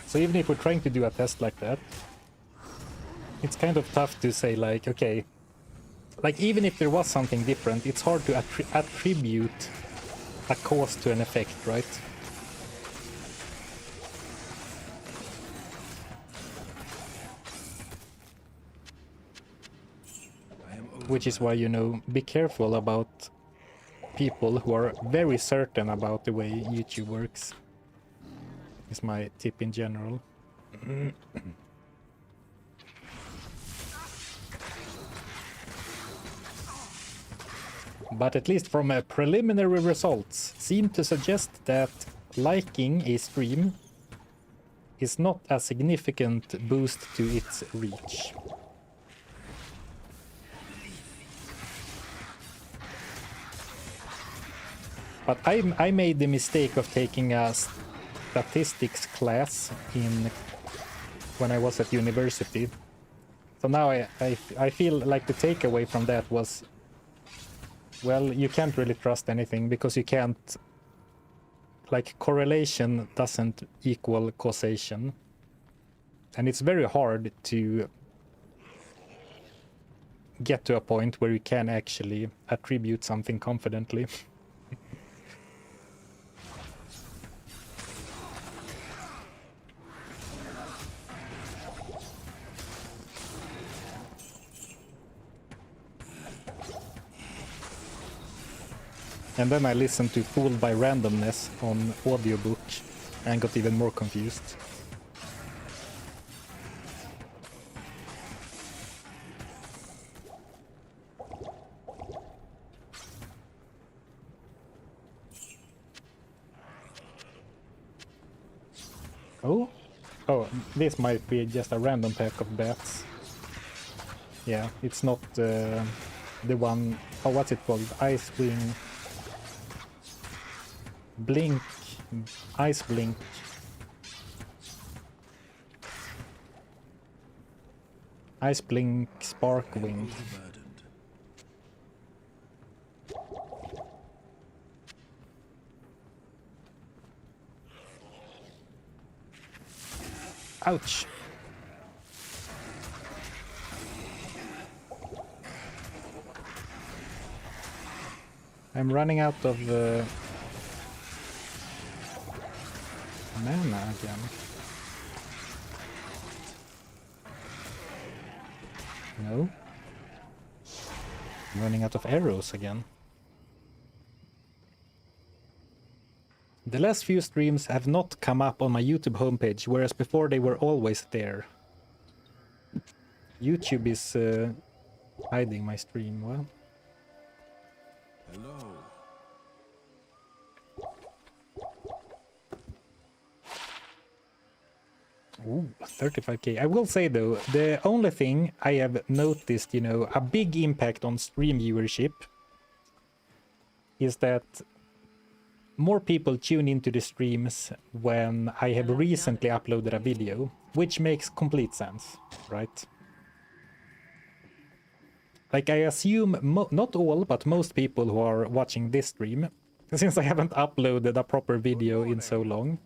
[SPEAKER 1] So even if we're trying to do a test like that, it's kind of tough to say, like, okay, like even if there was something different, it's hard to attribute a cause to an effect, right? Which is why, you know, be careful about people who are very certain about the way YouTube works. Is my tip in general. But at least from preliminary results, seem to suggest that liking a stream is not a significant boost to its reach. But I made the mistake of taking a statistics class when I was at university. So now I feel like the takeaway from that was Well, you can't really trust anything because you can't... Like, correlation doesn't equal causation. And it's very hard to get to a point where you can actually attribute something confidently. And then I listened to Fooled by Randomness on audiobook and got even more confused. Oh? Oh, this might be just a random pack of bats. Yeah, it's not the one... Oh, what's it called? Ice Wing... Blink... Ice Blink... Ice Blink Spark Wind.
[SPEAKER 2] Overburdened.
[SPEAKER 1] Ouch! I'm running out of mana again. No. I'm running out of arrows again. The last few streams have not come up on my YouTube homepage, whereas before they were always there. YouTube is hiding my stream. Well,
[SPEAKER 2] Hello.
[SPEAKER 1] ooh, 35k. I will say though, the only thing I have noticed, you know, a big impact on stream viewership is that more people tune into the streams when I have recently uploaded a video, which makes complete sense, right? Like, I assume not all, but most people who are watching this stream, since I haven't uploaded a proper video in so long,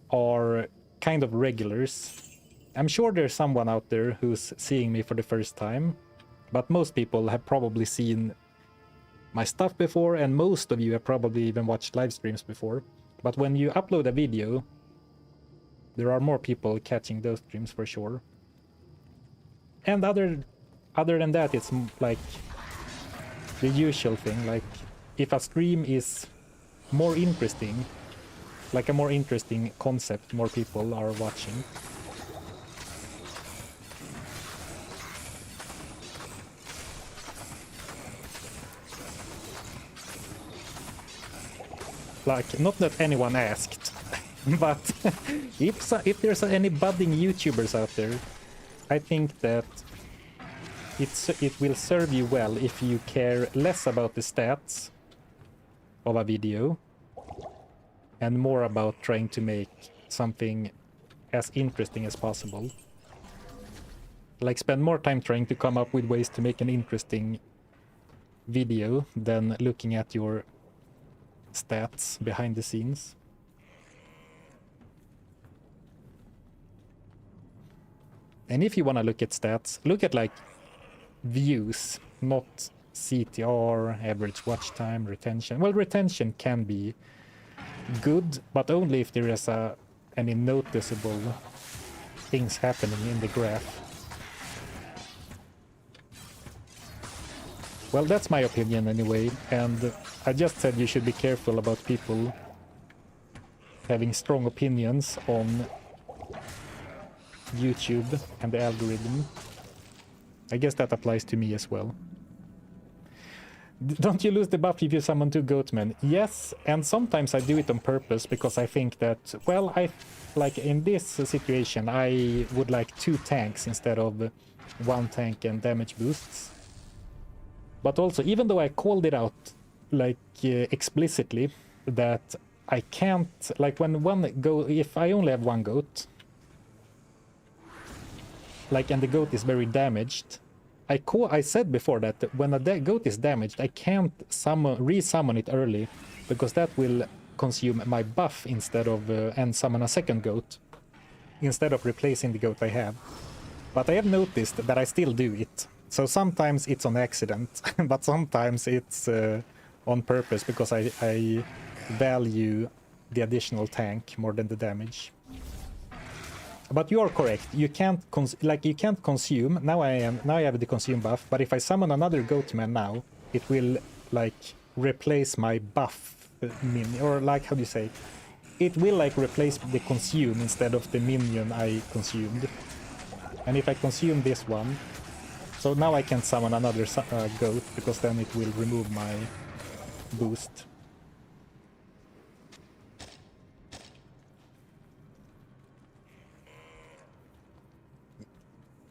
[SPEAKER 1] are kind of regulars. I'm sure there's someone out there who's seeing me for the first time, but most people have probably seen my stuff before, and most of you have probably even watched live streams before. But when you upload a video, there are more people catching those streams for sure. And other than that, it's like the usual thing, like if a stream is more interesting, like a more interesting concept, more people are watching. Like, not that anyone asked, but if there's any budding YouTubers out there, I think that it will serve you well if you care less about the stats of a video and more about trying to make something as interesting as possible. Like, spend more time trying to come up with ways to make an interesting video than looking at your stats behind the scenes. And if you want to look at stats, look at like views, not CTR, average watch time, retention. Well, retention can be good, but only if there is any noticeable things happening in the graph. Well, that's my opinion anyway, and I just said you should be careful about people having strong opinions on YouTube and the algorithm. I guess that applies to me as well. Don't you lose the buff if you summon 2 goatmen? Yes, and sometimes I do it on purpose because I think that, well, like in this situation, I would like 2 tanks instead of 1 tank and damage boosts. But also, even though I called it out like explicitly that I can't, like when if I only have 1 goat, like, and the goat is very damaged, I said before that when a goat is damaged, I can't re-summon it early, because that will consume my buff instead of and summon a second goat instead of replacing the goat I have. But I have noticed that I still do it. So sometimes it's on accident, but sometimes it's on purpose, because I value the additional tank more than the damage. But you are correct. You can't you can't consume. Now I have the consume buff. But if I summon another goatman now, it will like replace my buff minion, or like, how do you say? It will like replace the consume instead of the minion I consumed. And if I consume this one, so now I can summon another goat, because then it will remove my boost.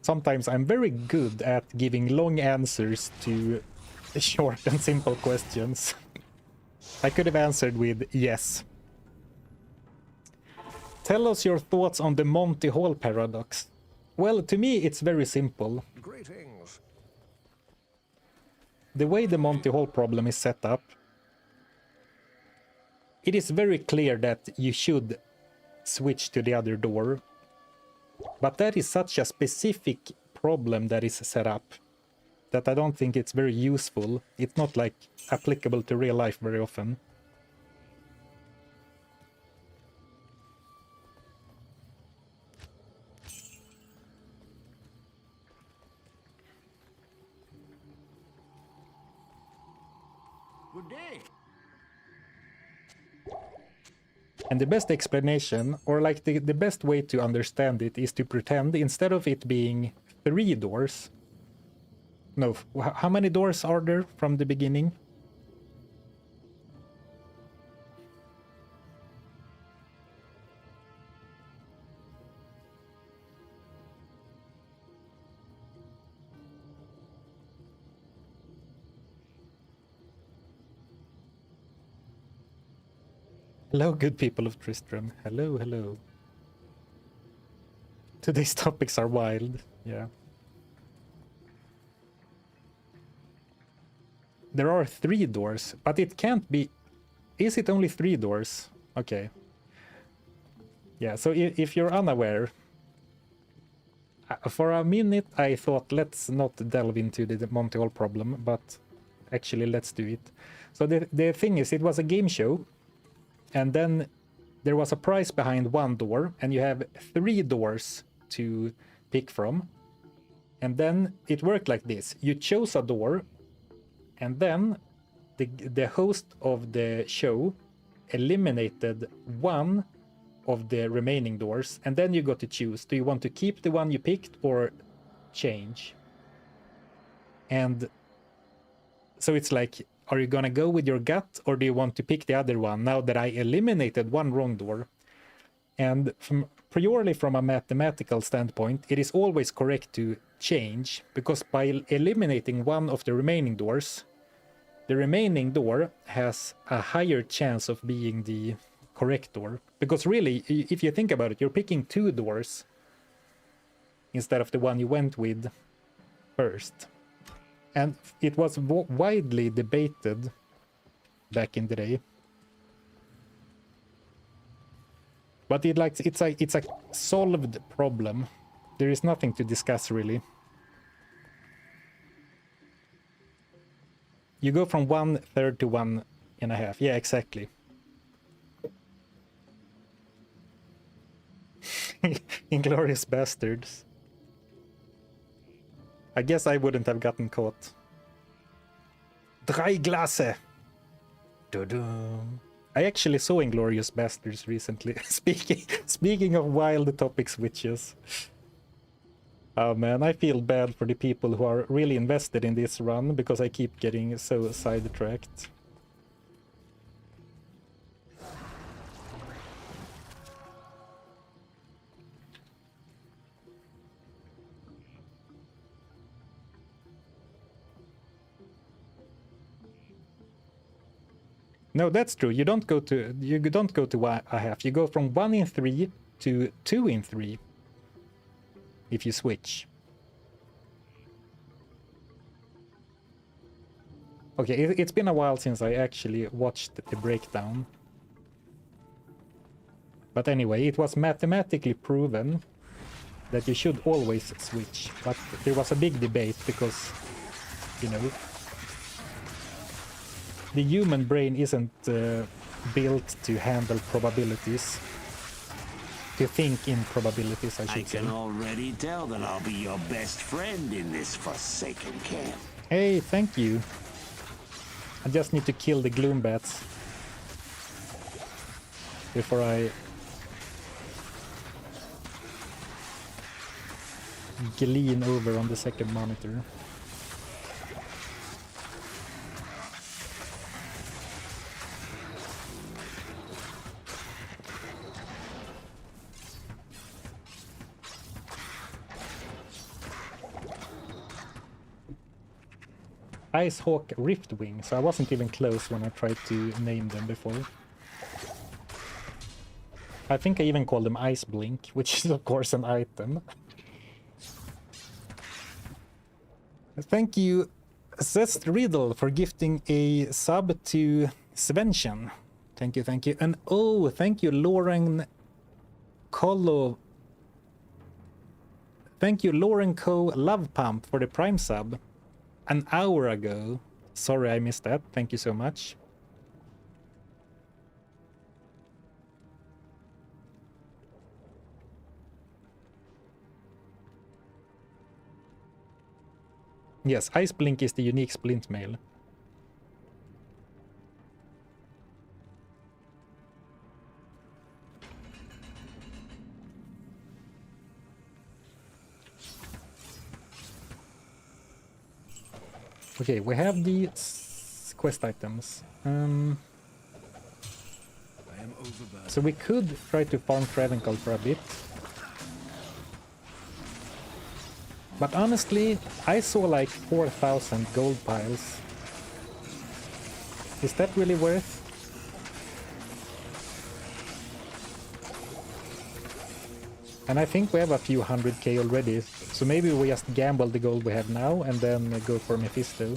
[SPEAKER 1] Sometimes I'm very good at giving long answers to short and simple questions. I could have answered with yes. Tell us your thoughts on the Monty Hall paradox. Well, to me it's very simple.
[SPEAKER 3] Greetings.
[SPEAKER 1] The way the Monty Hall problem is set up, it is very clear that you should switch to the other door. But that is such a specific problem that is set up that I don't think it's very useful. It's not like applicable to real life very often.
[SPEAKER 3] Good day.
[SPEAKER 1] And the best explanation, or like the best way to understand it, is to pretend instead of it being 3 doors. No, how many doors are there from the beginning? Hello, good people of Tristram. Hello, hello. Today's topics are wild. Yeah. There are 3 doors, but it can't be... Is it only 3 doors? Okay. Yeah, so if you're unaware... For a minute I thought let's not delve into the Monty Hall problem, but actually let's do it. So the thing is, it was a game show, and then there was a prize behind 1 door, and you have 3 doors to pick from. And then it worked like this. You chose a door, and then the host of the show eliminated 1 of the remaining doors, and then you got to choose. Do you want to keep the one you picked or change? And so it's like, are you gonna go with your gut, or do you want to pick the other one now that I eliminated 1 wrong door? And purely from a mathematical standpoint, it is always correct to change, because by eliminating 1 of the remaining doors, the remaining door has a higher chance of being the correct door. Because really, if you think about it, you're picking 2 doors instead of the one you went with first. And it was widely debated back in the day. But it's a solved problem. There is nothing to discuss really. You go from 1/3 to 1.5. Yeah, exactly. Inglorious bastards. I guess I wouldn't have gotten caught. Drei Glasse! Doo-doo. I actually saw Inglorious Bastards recently. Speaking of wild topic switches. Oh man, I feel bad for the people who are really invested in this run, because I keep getting so sidetracked. No, that's true. You don't go to 1.5. You go from 1 in 3 to 2 in 3 if you switch. Okay, it's been a while since I actually watched the breakdown. But anyway, it was mathematically proven that you should always switch. But there was a big debate because, you know, the human brain isn't built to handle probabilities. To think in probabilities, I should say.
[SPEAKER 5] I can already tell that I'll be your best friend in this forsaken camp.
[SPEAKER 1] Hey, thank you. I just need to kill the gloom bats before I glean over on the second monitor. Icehawk Riftwing, so I wasn't even close when I tried to name them before. I think I even called them Ice Blink, which is of course an item. Thank you, Zest Riddle, for gifting a sub to Svensson. Thank you, thank you. And oh, thank you, Lauren Kolo. Thank you, Lauren Co. Love Pump, for the Prime sub. An hour ago. Sorry I missed that. Thank you so much. Yes, Ice Blink is the unique splint mail. Okay, we have the quest items.
[SPEAKER 2] I am overburdened.
[SPEAKER 1] So we could try to farm Travenkal for a bit. But honestly, I saw like 4,000 gold piles. Is that really worth? And I think we have a few 100k already, so maybe we just gamble the gold we have now and then go for Mephisto.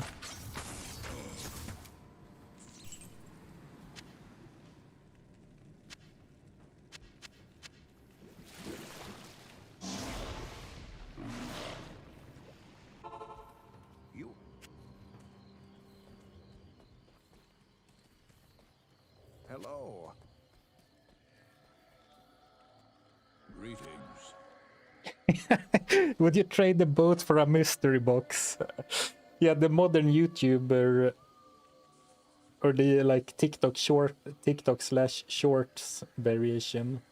[SPEAKER 3] You. Hello.
[SPEAKER 4] Greetings.
[SPEAKER 1] Would you trade the boat for a mystery box? Yeah, the modern YouTuber or the like TikTok/shorts variation.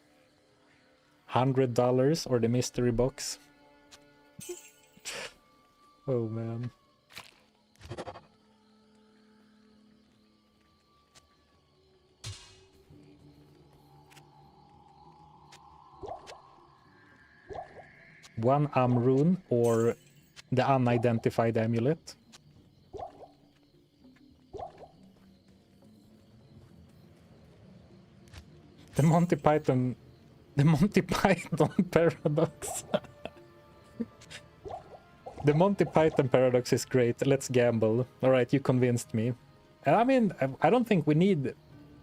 [SPEAKER 1] $100 or the mystery box. Oh man. One rune or the unidentified amulet. The Monty Python paradox. The Monty Python paradox is great. Let's gamble. All right, you convinced me. And I mean, I don't think we need,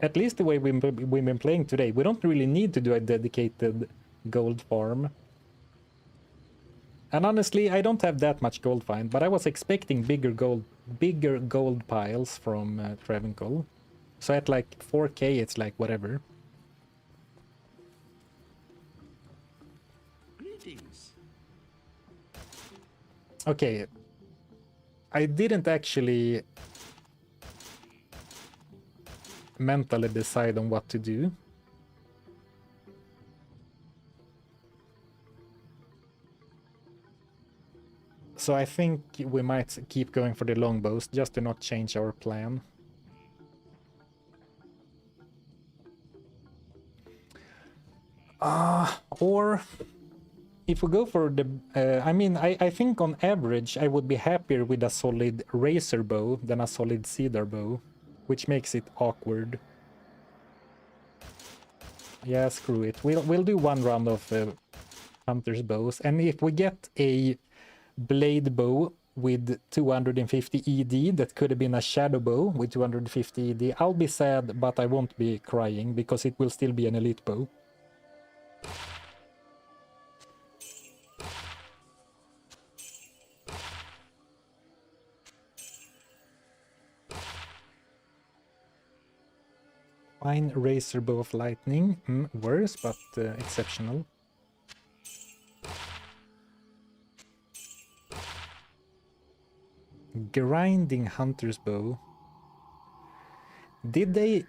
[SPEAKER 1] at least the way we've been playing today, we don't really need to do a dedicated gold farm. And honestly, I don't have that much gold find, but I was expecting bigger gold piles from Travenkal. So at like 4k, it's like whatever.
[SPEAKER 5] Greetings.
[SPEAKER 1] Okay. I didn't actually mentally decide on what to do. So I think we might keep going for the longbows, just to not change our plan. Or if we go for the... I mean, I think on average I would be happier with a solid razor bow than a solid cedar bow, which makes it awkward. Yeah, screw it. We'll do one round of hunter's bows, and if we get a blade bow with 250 ED that could have been a shadow bow with 250 ED. I'll be sad, but I won't be crying because it will still be an elite bow. Fine razor bow of lightning. Worse, but exceptional. Grinding hunter's bow. Did they...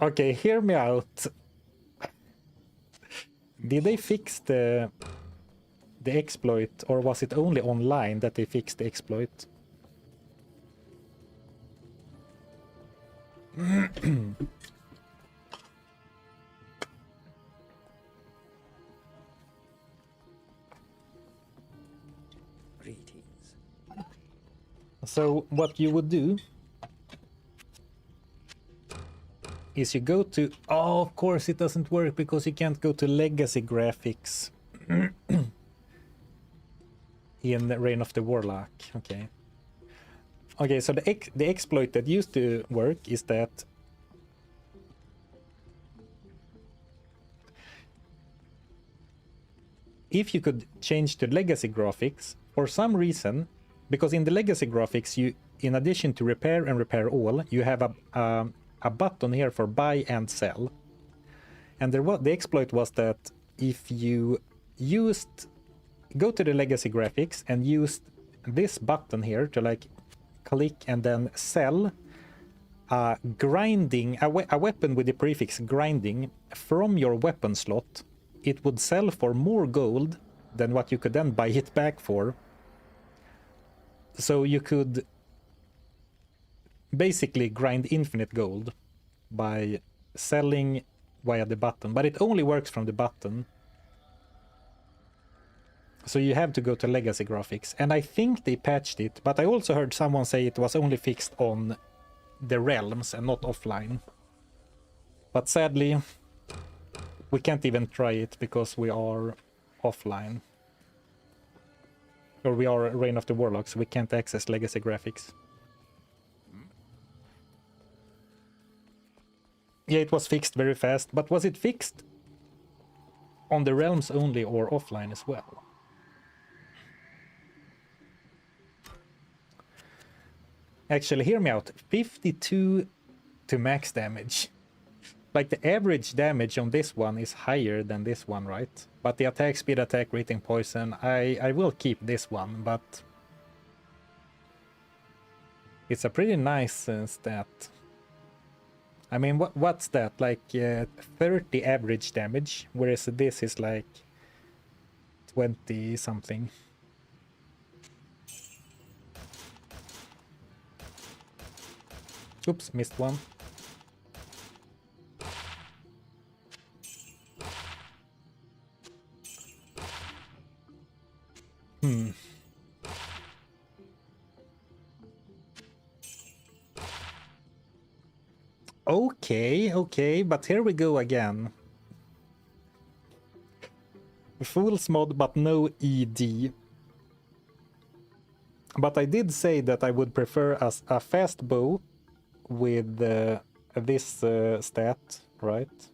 [SPEAKER 1] Okay, hear me out. Did they fix the exploit, or was it only online that they fixed the exploit?
[SPEAKER 3] Greetings.
[SPEAKER 1] So what you would do is you go to... Oh, of course it doesn't work because you can't go to legacy graphics in Reign of the Warlock. Okay. Okay, so the exploit that used to work is that if you could change to legacy graphics, for some reason, because in the legacy graphics, you, in addition to repair and repair all, you have a button here for buy and sell. And the exploit was that if you go to the legacy graphics and used this button here to like click and then sell a weapon with the prefix grinding from your weapon slot, it would sell for more gold than what you could then buy it back for. So you could basically grind infinite gold by selling via the button, but it only works from the button. So you have to go to legacy graphics, and I think they patched it, but I also heard someone say it was only fixed on the realms and not offline. But sadly, we can't even try it because we are offline. Or we are Reign of the Warlock, so we can't access legacy graphics. Yeah, it was fixed very fast, but was it fixed on the realms only or offline as well? Actually, hear me out. 52 to max damage. Like, the average damage on this one is higher than this one, right? But the attack speed, attack rating, poison, I will keep this one, but it's a pretty nice stat. I mean, what's that? Like 30 average damage, whereas this is like 20 something. Oops, missed one. Okay, but here we go again. Fool's mod, but no ED. But I did say that I would prefer a fast bow with this stat, right?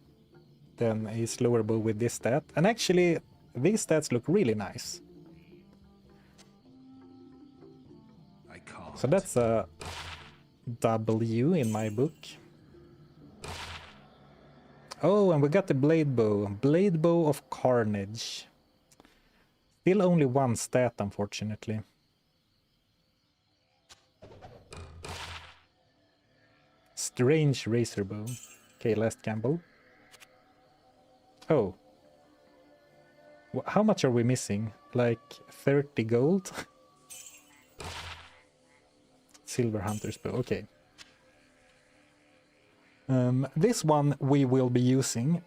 [SPEAKER 1] Than a slower bow with this stat. And actually, these stats look really nice.
[SPEAKER 2] I can't.
[SPEAKER 1] So that's a W in my book. Oh, and we got the blade bow. Blade bow of carnage. Still only one stat, unfortunately. Strange razor bow. Okay, last gamble. Oh. How much are we missing? Like 30 gold? Silver hunter's bow, okay. This one we will be using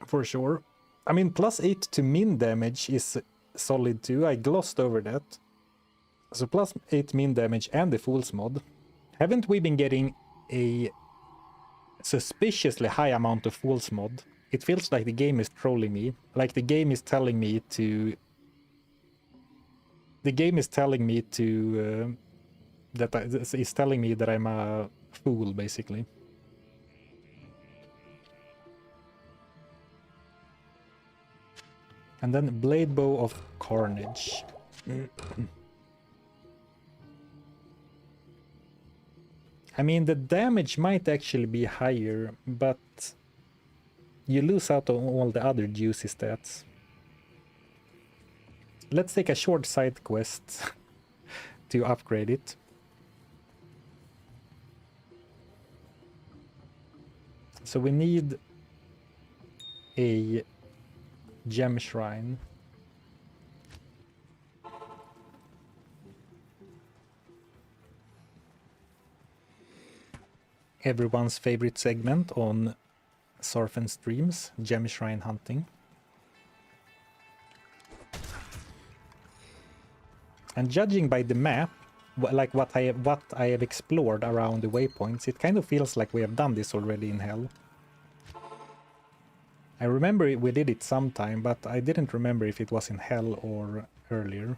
[SPEAKER 1] for sure. I mean, +8 to min damage is solid too. I glossed over that. So +8 min damage and the Fool's mod. Haven't we been getting a suspiciously high amount of Fool's mod? It feels like the game is trolling me. Like the game is telling me to The game is telling me to is telling me that I'm a fool, basically. And then Blade Bow of Carnage. I mean, the damage might actually be higher, but you lose out on all the other juicy stats. Let's take a short side quest to upgrade it. So we need a gem shrine. Everyone's favorite segment on Surf and Streams, gem shrine hunting. And judging by the map, like what I have explored around the waypoints, it kind of feels like we have done this already in Hell. I remember we did it sometime, but I didn't remember if it was in Hell or earlier.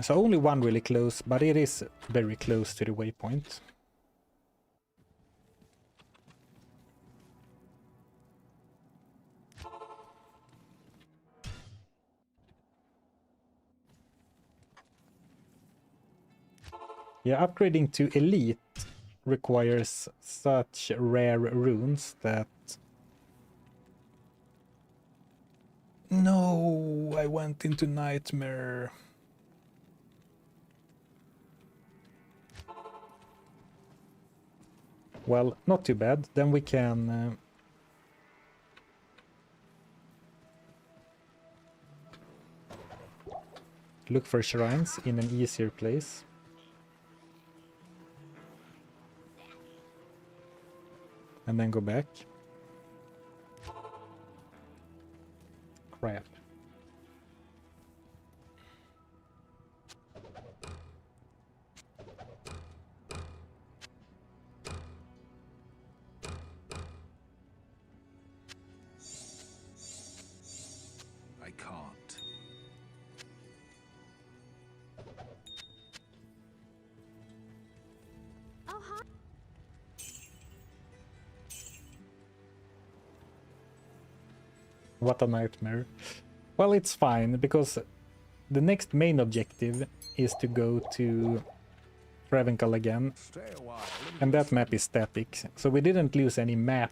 [SPEAKER 1] So only one really close, but it is very close to the waypoint. Yeah, upgrading to Elite requires such rare runes that... No, I went into Nightmare. Well, not too bad. Then we can... look for shrines in an easier place. And then go back. Crap.
[SPEAKER 2] I can't.
[SPEAKER 6] Oh, hi.
[SPEAKER 1] What a nightmare. Well, it's fine, because the next main objective is to go to Travenkal again.
[SPEAKER 3] Stay a while.
[SPEAKER 1] And that map is static, so we didn't lose any map,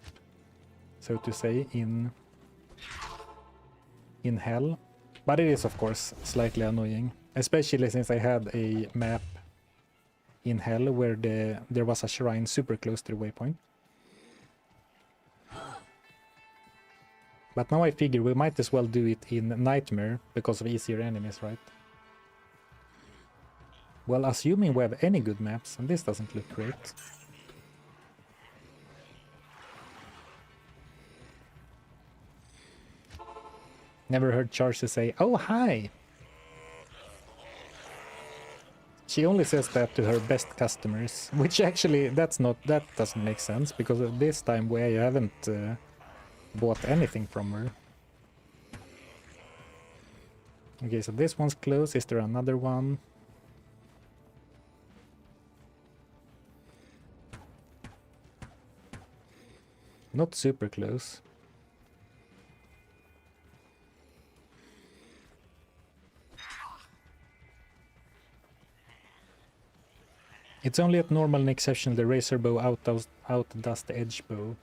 [SPEAKER 1] so to say, in Hell. But it is, of course, slightly annoying, especially since I had a map in Hell where there was a shrine super close to the waypoint. But now I figure we might as well do it in Nightmare because of easier enemies, right? Well, assuming we have any good maps, and this doesn't look great. Never heard Charcy say, "Oh, hi!" She only says that to her best customers, which actually, that doesn't make sense, because this time we haven't bought anything from her. Okay, so this one's close. Is there another one? Not super close. It's only at normal and exceptional the razor bow outdoes the edge bow.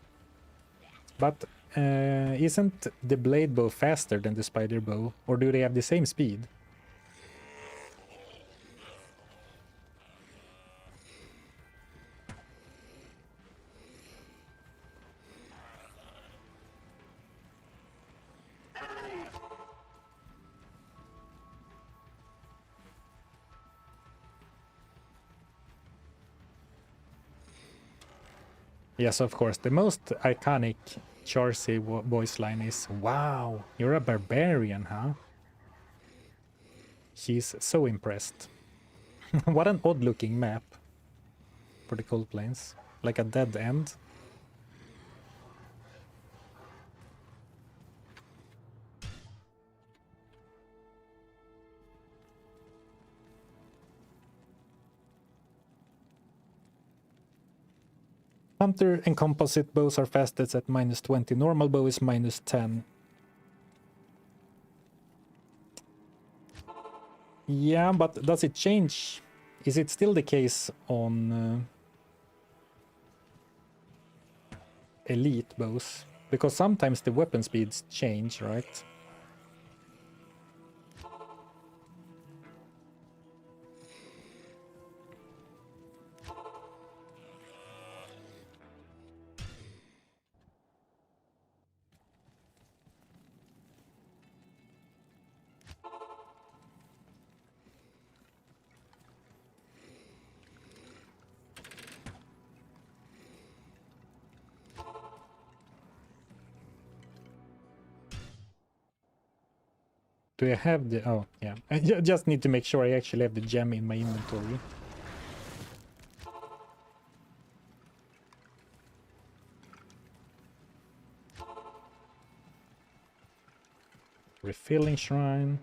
[SPEAKER 1] But isn't the blade bow faster than the spider bow? Or do they have the same speed? Yes, of course. The most iconic Charcy voice line is, "Wow, you're a barbarian, huh?" She's so impressed. What an odd-looking map for the Cold Plains. Like a dead end. Hunter and composite bows are fastest at -20. Normal bow is -10. Yeah, but does it change? Is it still the case on elite bows? Because sometimes the weapon speeds change, right? Do I have the... Oh, yeah. I just need to make sure I actually have the gem in my inventory. Refilling shrine.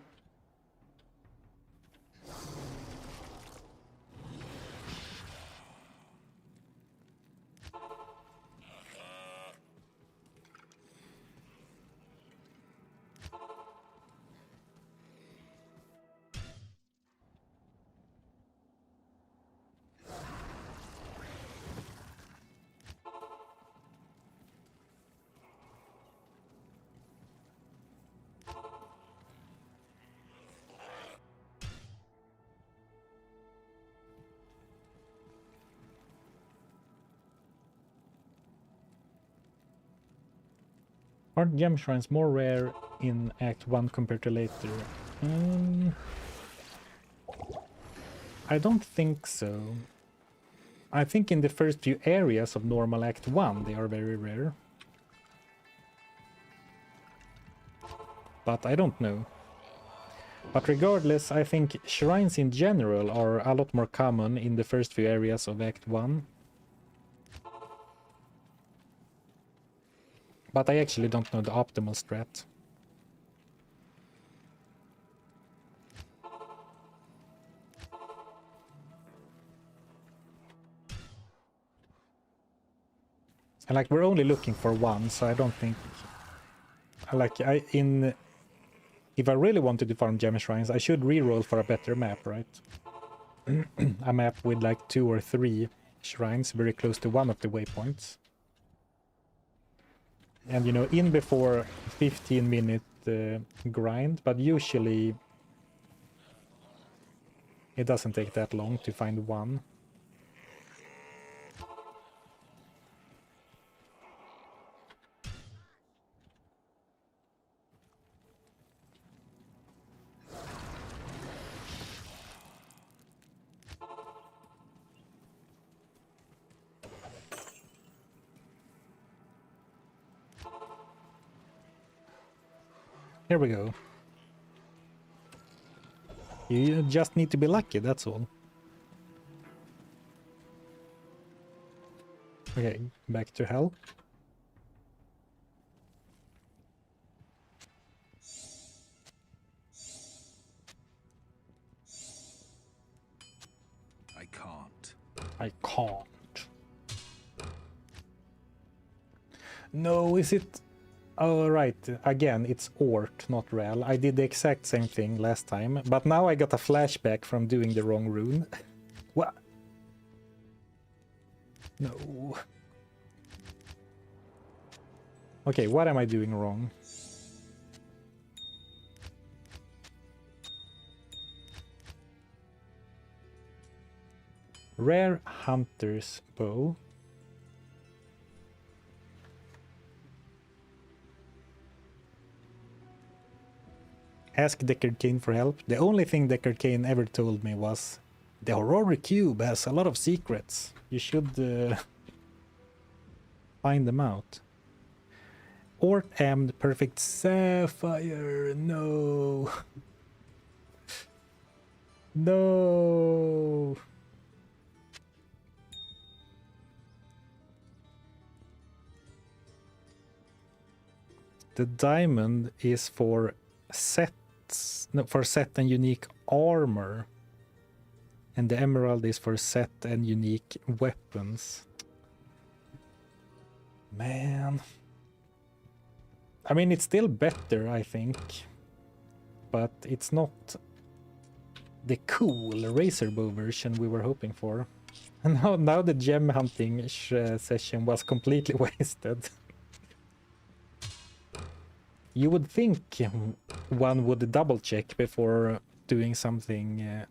[SPEAKER 1] Aren't gem shrines more rare in Act 1 compared to later? I don't think so. I think in the first few areas of normal Act 1 they are very rare. But I don't know. But regardless, I think shrines in general are a lot more common in the first few areas of Act 1. But I actually don't know the optimal strat. And like, we're only looking for one, so I don't think... Like, if I really wanted to farm gem shrines, I should reroll for a better map, right? A map with like 2 or 3 shrines very close to one of the waypoints. And, you know, in before 15-minute grind, but usually it doesn't take that long to find one. Here we go. You just need to be lucky, that's all. Okay, back to hell.
[SPEAKER 2] I can't.
[SPEAKER 1] I can't. No, is it... Oh, right. Again, it's Ort, not Rel. I did the exact same thing last time, but now I got a flashback from doing the wrong rune. What? No. Okay, what am I doing wrong? Rare Hunter's Bow. Ask Deckard Cain for help. The only thing Deckard Cain ever told me was, the Aurora Cube has a lot of secrets. You should find them out. Ort Emmed Perfect Sapphire. No. No. The diamond is for sets, no, for set and unique armor. And the emerald is for set and unique weapons. Man. I mean, it's still better, I think. But it's not the cool Razor Bow version we were hoping for. And now the gem hunting session was completely wasted. You would think one would double check before doing something,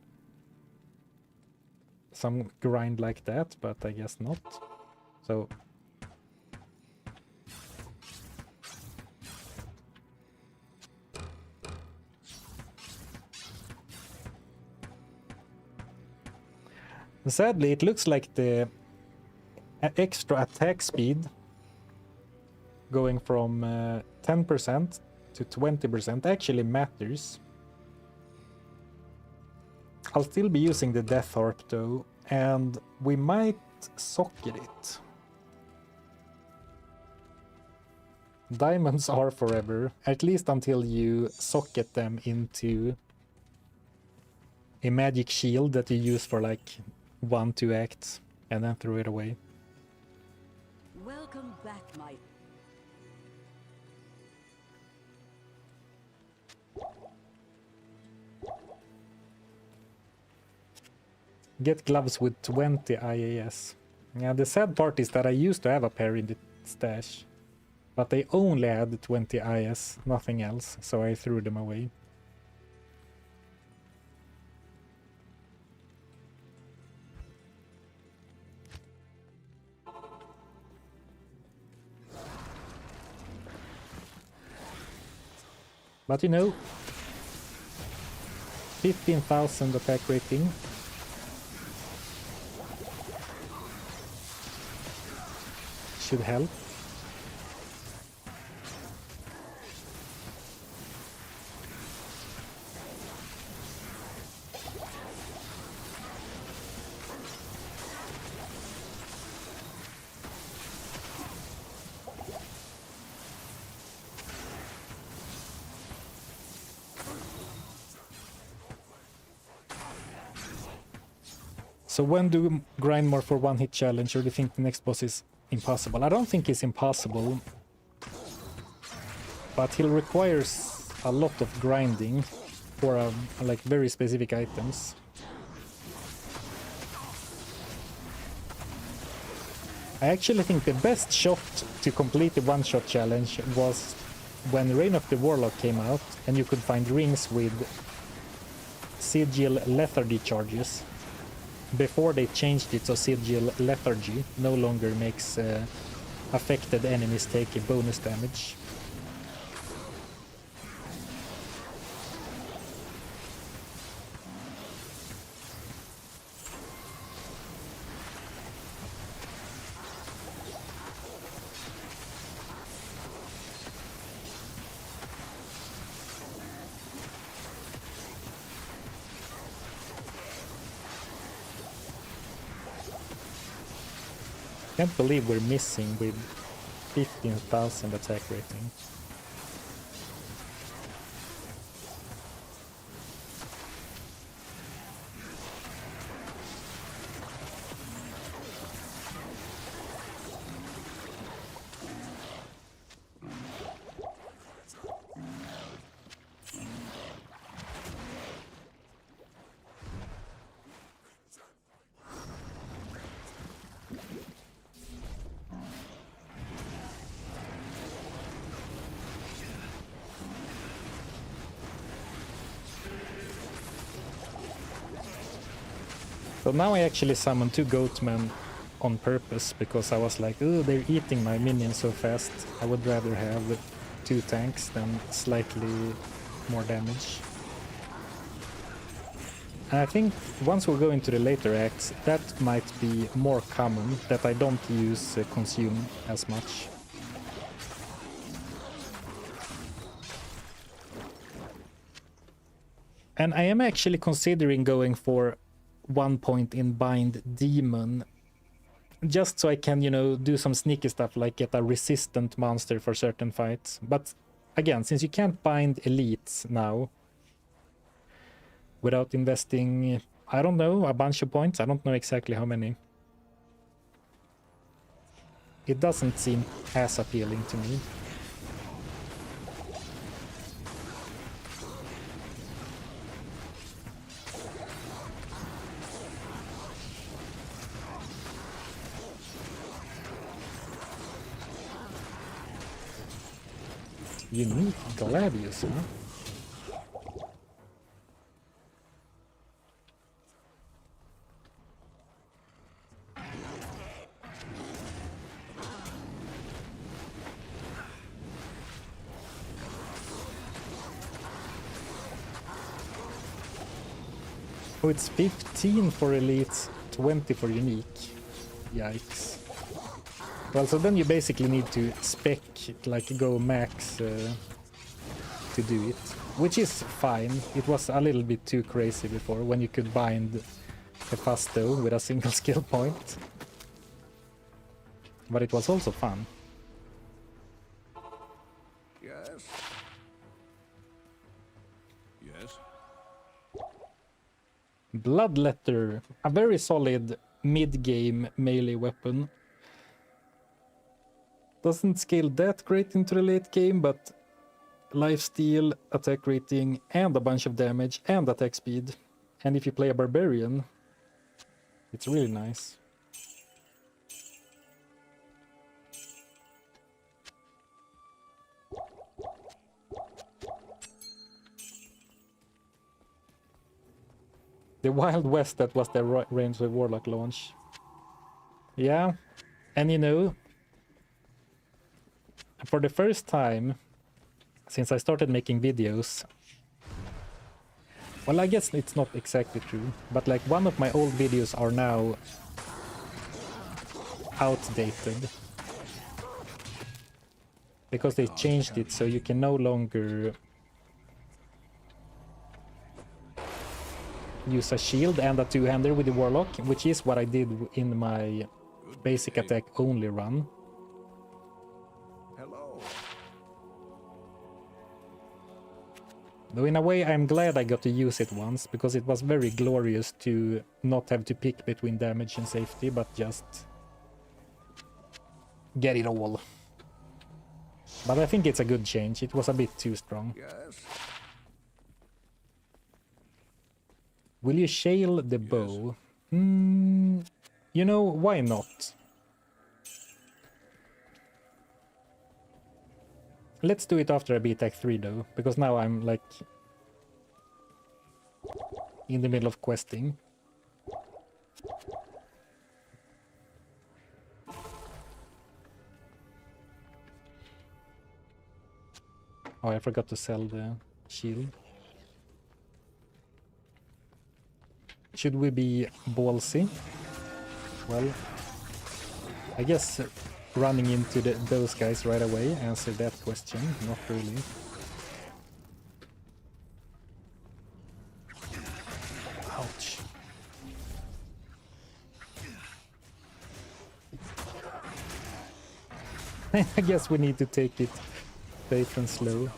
[SPEAKER 1] some grind like that, but I guess not. So sadly, it looks like the extra attack speed going from 10% to 20% actually matters. I'll still be using the Death Harp though, and we might socket it. Diamonds are forever, at least until you socket them into a magic shield that you use for like 1-2 acts and then throw it away.
[SPEAKER 6] Welcome back, my...
[SPEAKER 1] Get gloves with 20 IAS. Yeah, the sad part is that I used to have a pair in the stash, but they only had 20 IS, nothing else, so I threw them away. But you know, 15,000 attack rating. Should help. So when do we grind more for one hit challenge, or do you think the next boss is impossible? I don't think it's impossible, but he'll requires a lot of grinding for like very specific items. I actually think the best shot to complete the one-shot challenge was when Reign of the Warlock came out and you could find rings with Sigil Lethargy charges. Before they changed it so Sigil Lethargy no longer makes affected enemies take a bonus damage. Can't believe we're missing with 15,000 attack rating. So now I actually summoned 2 goatmen on purpose because I was like, oh, they're eating my minions so fast. I would rather have 2 tanks than slightly more damage. And I think once we go into the later acts, that might be more common, that I don't use consume as much. And I am actually considering going for 1 point in Bind Demon, just so I can, you know, do some sneaky stuff like get a resistant monster for certain fights. But again, since you can't bind elites now without investing, I don't know, a bunch of points, I don't know exactly how many. it doesn't seem as appealing to me. Unique Gladius, huh? Oh, it's 15 for elites, 20 for unique. Yikes. Well, so then you basically need to spec, like go max to do it, which is fine. It was a little bit too crazy before when you could bind Hefasto with a single skill point. But it was also fun.
[SPEAKER 3] Yes.
[SPEAKER 4] Yes.
[SPEAKER 1] Bloodletter, a very solid mid-game melee weapon. Doesn't scale that great into the late game, but lifesteal, attack rating, and a bunch of damage, and attack speed. And if you play a barbarian, it's really nice. The Wild West, that was the Range of Warlock launch. Yeah, and you know, for the first time since I started making videos, well, I guess it's not exactly true, but like one of my old videos are now outdated because they changed it so you can no longer use a shield and a two-hander with the Warlock, which is what I did in my basic attack only run.
[SPEAKER 3] Hello.
[SPEAKER 1] Though in a way I'm glad I got to use it once, because it was very glorious to not have to pick between damage and safety, but just get it all. But I think it's a good change. It was a bit too strong.
[SPEAKER 3] Yes.
[SPEAKER 1] Will you shale the bow? You know, why not? Let's do it after I beat Act 3 though, because now I'm like in the middle of questing. Oh, I forgot to sell the shield. Should we be ballsy? Well, I guess running into those guys right away answered that question. Not really. Ouch. I guess we need to take it safe and slow.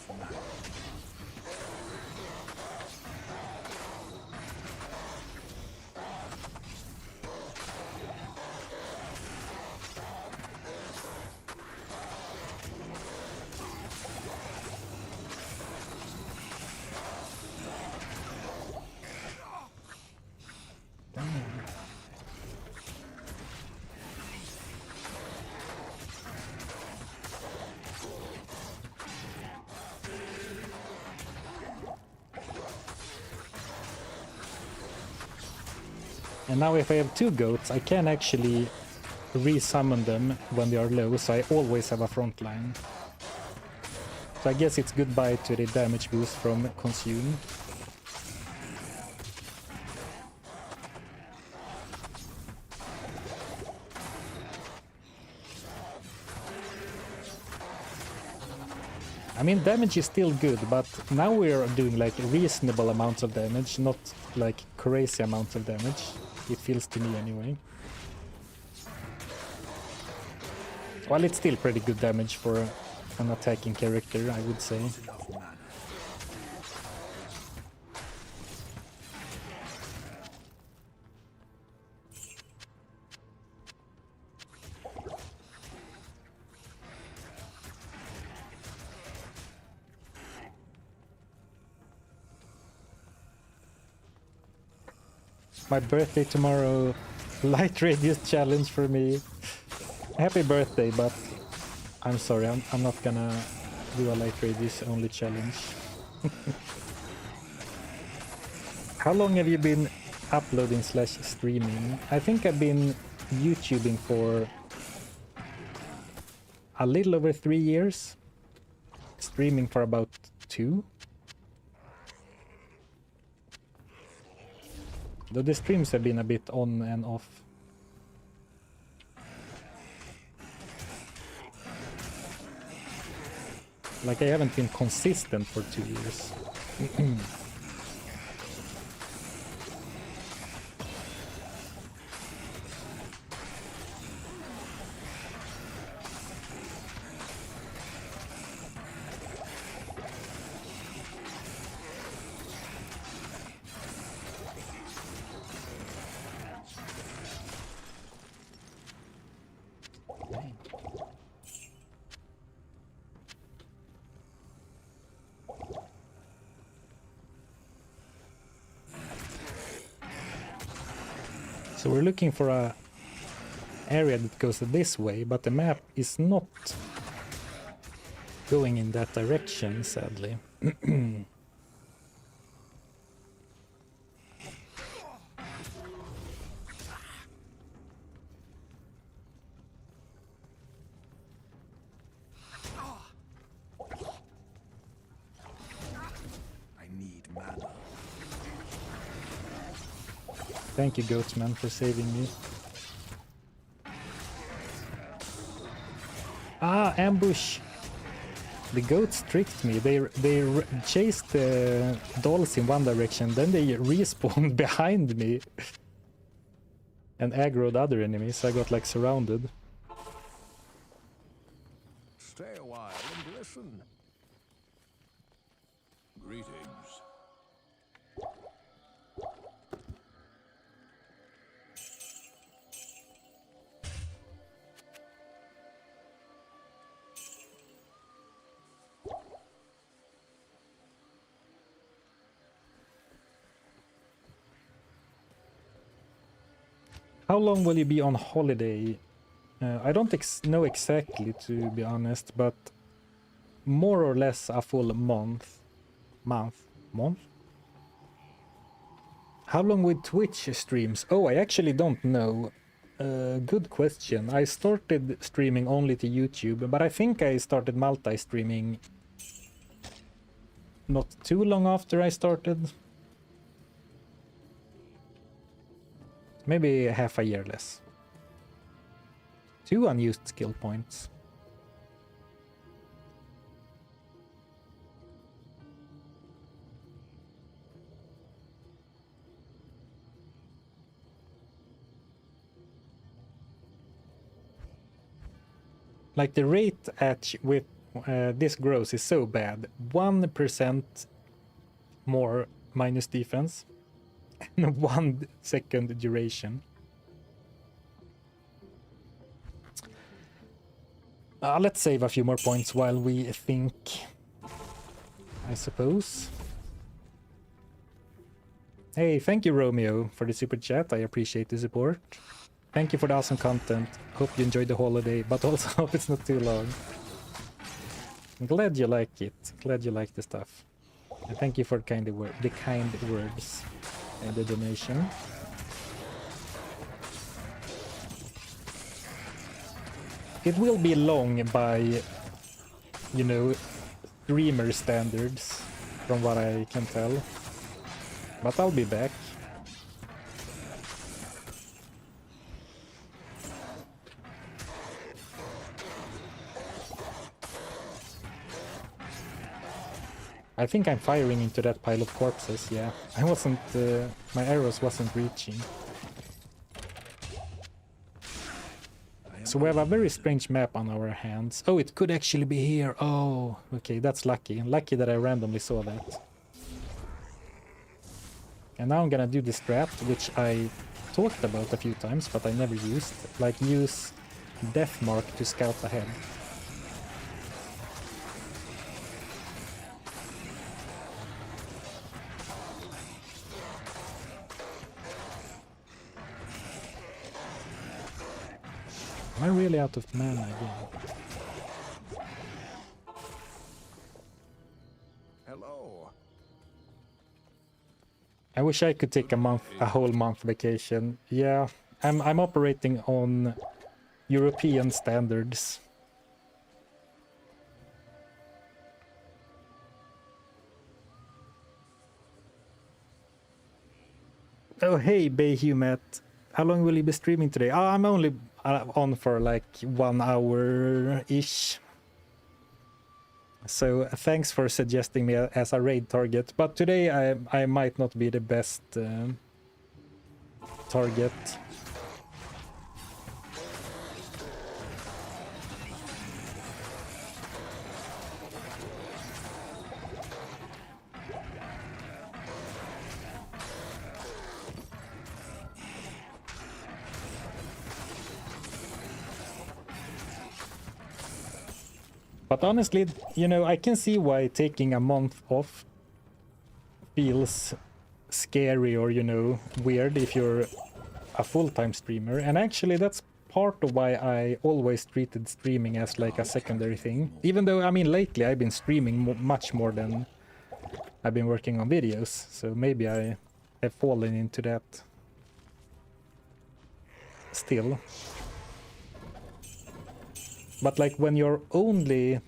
[SPEAKER 1] And now if I have two goats, I can actually re-summon them when they are low, so I always have a front line. So I guess it's goodbye to the damage boost from Consume. I mean, damage is still good, but now we're doing like reasonable amounts of damage, not like crazy amounts of damage. It feels to me anyway. Well, it's still pretty good damage for an attacking character, I would say. It's my birthday tomorrow. Light radius challenge for me. Happy birthday, but I'm sorry, I'm not gonna do a light radius only challenge. How long have you been uploading / streaming? I think I've been YouTubing for a little over 3 years. Streaming for about 2. Though the streams have been a bit on and off. Like, I haven't been consistent for 2 years. So we're looking for a area that goes this way, but the map is not going in that direction, sadly.
[SPEAKER 3] I need mana.
[SPEAKER 1] Thank you, Goatman, for saving me. Ah, ambush! The goats tricked me. They chased the dolls in one direction, then they respawned behind me and aggroed other enemies. I got like surrounded.
[SPEAKER 3] Stay a while and listen.
[SPEAKER 4] Greetings.
[SPEAKER 1] How long will you be on holiday? I don't know exactly, to be honest, but more or less a full month. Month? How long with Twitch streams? Oh, I actually don't know. Good question. I started streaming only to YouTube, but I think I started multi-streaming not too long after I started. Maybe half a year less. 2 unused skill points. Like the rate at with this grows is so bad. 1% more minus defense and 1 second duration. Let's save a few more points while we think, I suppose. Hey, thank you, Romeo, for the super chat. I appreciate the support. Thank you for the awesome content. Hope you enjoyed the holiday, but also hope it's not too long. I'm glad you like it. Glad you like the stuff. And thank you for the kind words and the donation. It will be long by, you know, streamer standards, from what I can tell. But I'll be back. I think I'm firing into that pile of corpses, yeah. I wasn't, my arrows wasn't reaching. So we have a very strange map on our hands. Oh, it could actually be here. Oh, okay, that's lucky. Lucky that I randomly saw that. And now I'm gonna do this strat, which I talked about a few times, but I never used. Like, use Death Mark to scout ahead. Am I really out of mana again?
[SPEAKER 3] Hello.
[SPEAKER 1] I wish I could take a whole month vacation. Yeah, I'm operating on European standards. Oh hey, Bayhumet. How long will you be streaming today? Oh, I'm only on for like 1 hour-ish. So thanks for suggesting me as a raid target. But today I might not be the best target. But honestly, you know, I can see why taking a month off feels scary or, you know, weird if you're a full-time streamer. And actually, that's part of why I always treated streaming as like a secondary thing. Even though, I mean, lately I've been streaming much more than I've been working on videos. So maybe I have fallen into that still. But like when you're only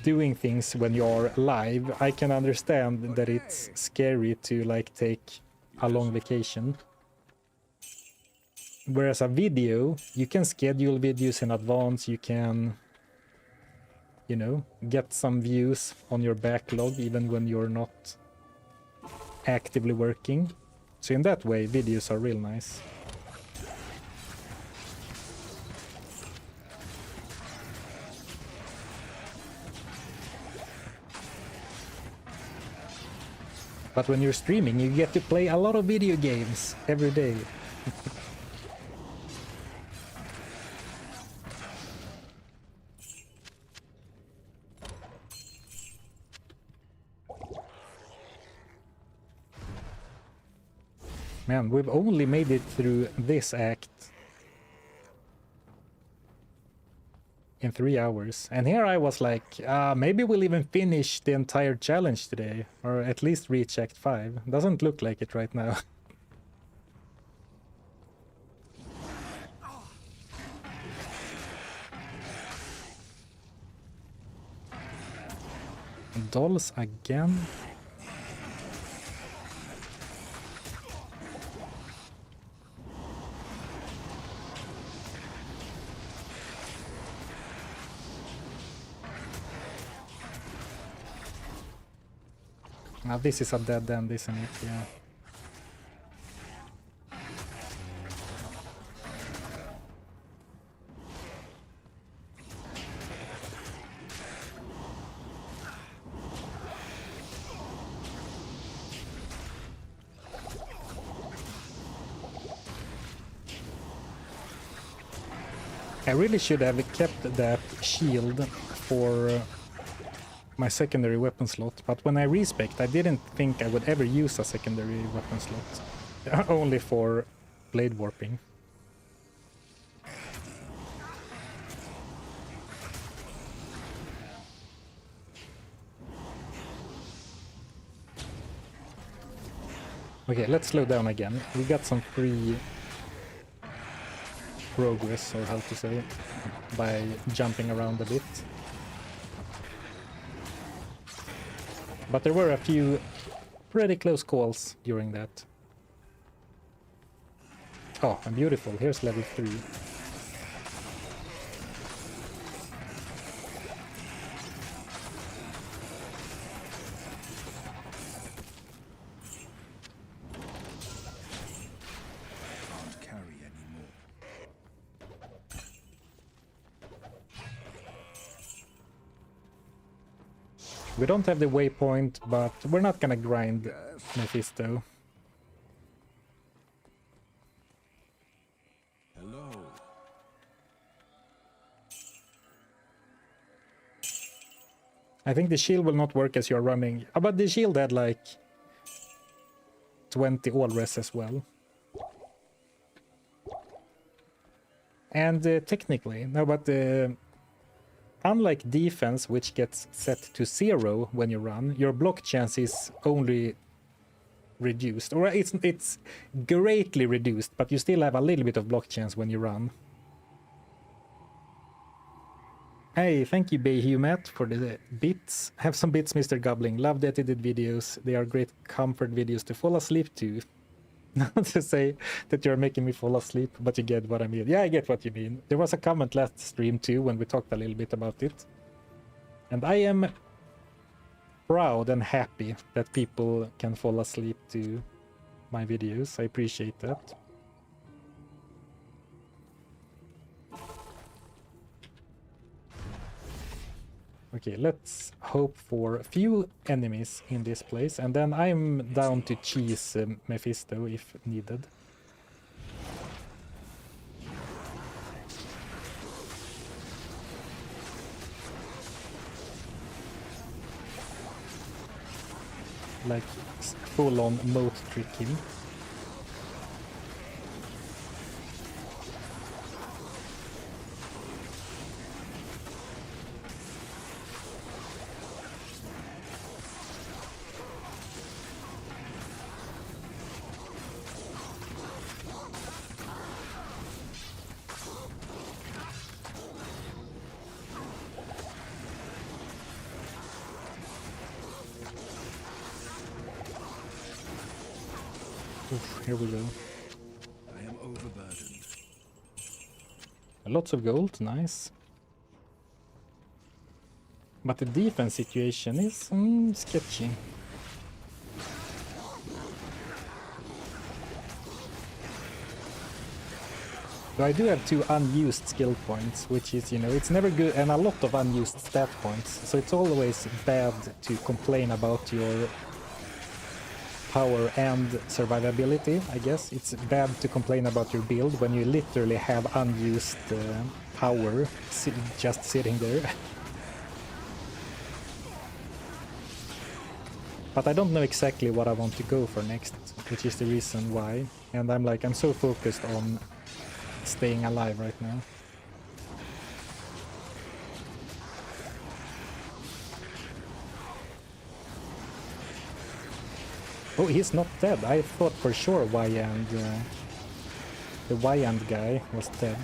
[SPEAKER 1] doing things when you're live, I can understand that it's scary to like take a long vacation. Whereas a video, you can schedule videos in advance, you can, you know, get some views on your backlog even when you're not actively working. So in that way, videos are real nice. But when you're streaming, you get to play a lot of video games every day. Man, we've only made it through this act in 3 hours. And here I was like, maybe we'll even finish the entire challenge today. Or at least reach Act 5. Doesn't look like it right now. Dolls again? Now this is a dead end, isn't it? Yeah. I really should have kept that shield for my secondary weapon slot, but when I respect, I didn't think I would ever use a secondary weapon slot. Only for blade warping. Okay, let's slow down again. We got some free progress, or how to say, by jumping around a bit. But there were a few pretty close calls during that. Oh, and beautiful. Here's level 3.
[SPEAKER 2] Can't carry anymore.
[SPEAKER 1] We don't have the waypoint, but we're not gonna grind Mephisto.
[SPEAKER 2] Hello.
[SPEAKER 1] I think the shield will not work as you're running. But the shield had like 20 all res as well. And technically, no, but unlike defense, which gets set to 0 when you run, your block chance is only reduced, or it's greatly reduced, but you still have a little bit of block chance when you run. Hey, thank you Bayhumat for the bits. Have some bits, Mr. Gobbling. Love the edited videos. They are great comfort videos to fall asleep to. Not to say that you're making me fall asleep, but you get what I mean. Yeah, I get what you mean. There was a comment last stream too when we talked a little bit about it. And I am proud and happy that people can fall asleep to my videos. I appreciate that. Okay, let's hope for a few enemies in this place, and then I'm down to cheese Mephisto if needed. Like full-on moat trick him. Oof, here we go.
[SPEAKER 2] I am overburdened.
[SPEAKER 1] Lots of gold, nice. But the defense situation is sketchy. So I do have 2 unused skill points, which is, you know, it's never good, and a lot of unused stat points. So it's always bad to complain about your power and survivability, I guess. It's bad to complain about your build when you literally have unused power just sitting there. But I don't know exactly what I want to go for next, which is the reason why. And I'm so focused on staying alive right now. Oh, he's not dead. I thought for sure the Y-end guy was dead.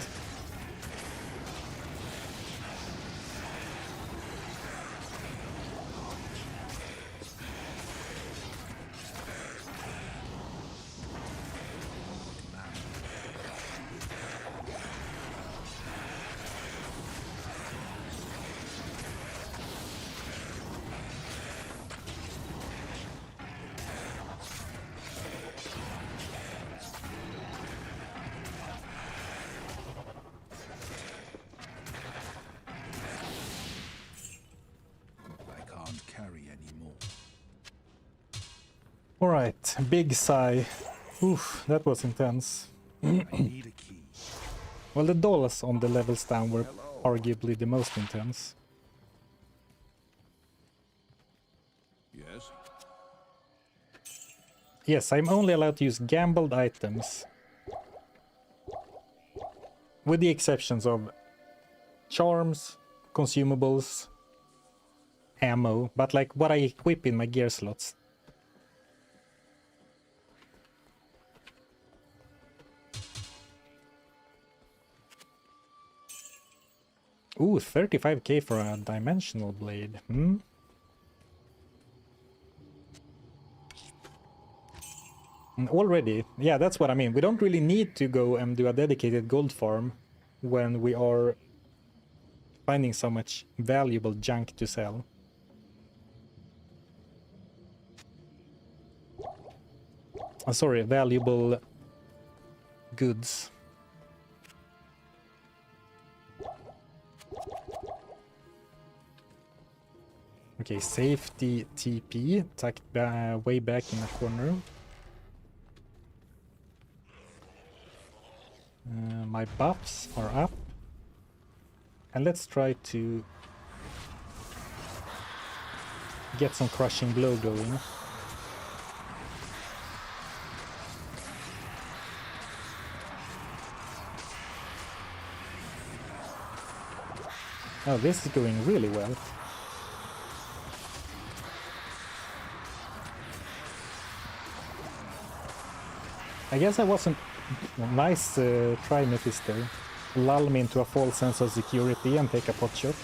[SPEAKER 1] Alright, big sigh. Oof, that was intense.
[SPEAKER 2] I need a key.
[SPEAKER 1] Well, the dolls on the levels down were arguably the most intense.
[SPEAKER 4] Yes?
[SPEAKER 1] Yes, I'm only allowed to use gambled items. With the exceptions of charms, consumables, ammo, but like what I equip in my gear slots. Ooh, 35k for a dimensional blade. Already, yeah, that's what I mean. We don't really need to go and do a dedicated gold farm when we are finding so much valuable junk to sell. Sorry, valuable goods. Okay, safety TP, tucked way back in the corner. My buffs are up. And let's try to get some crushing blow going. Oh, this is going really well. I guess I wasn't... Nice try, Mephisto. Lull me into a false sense of security and take a pot shot.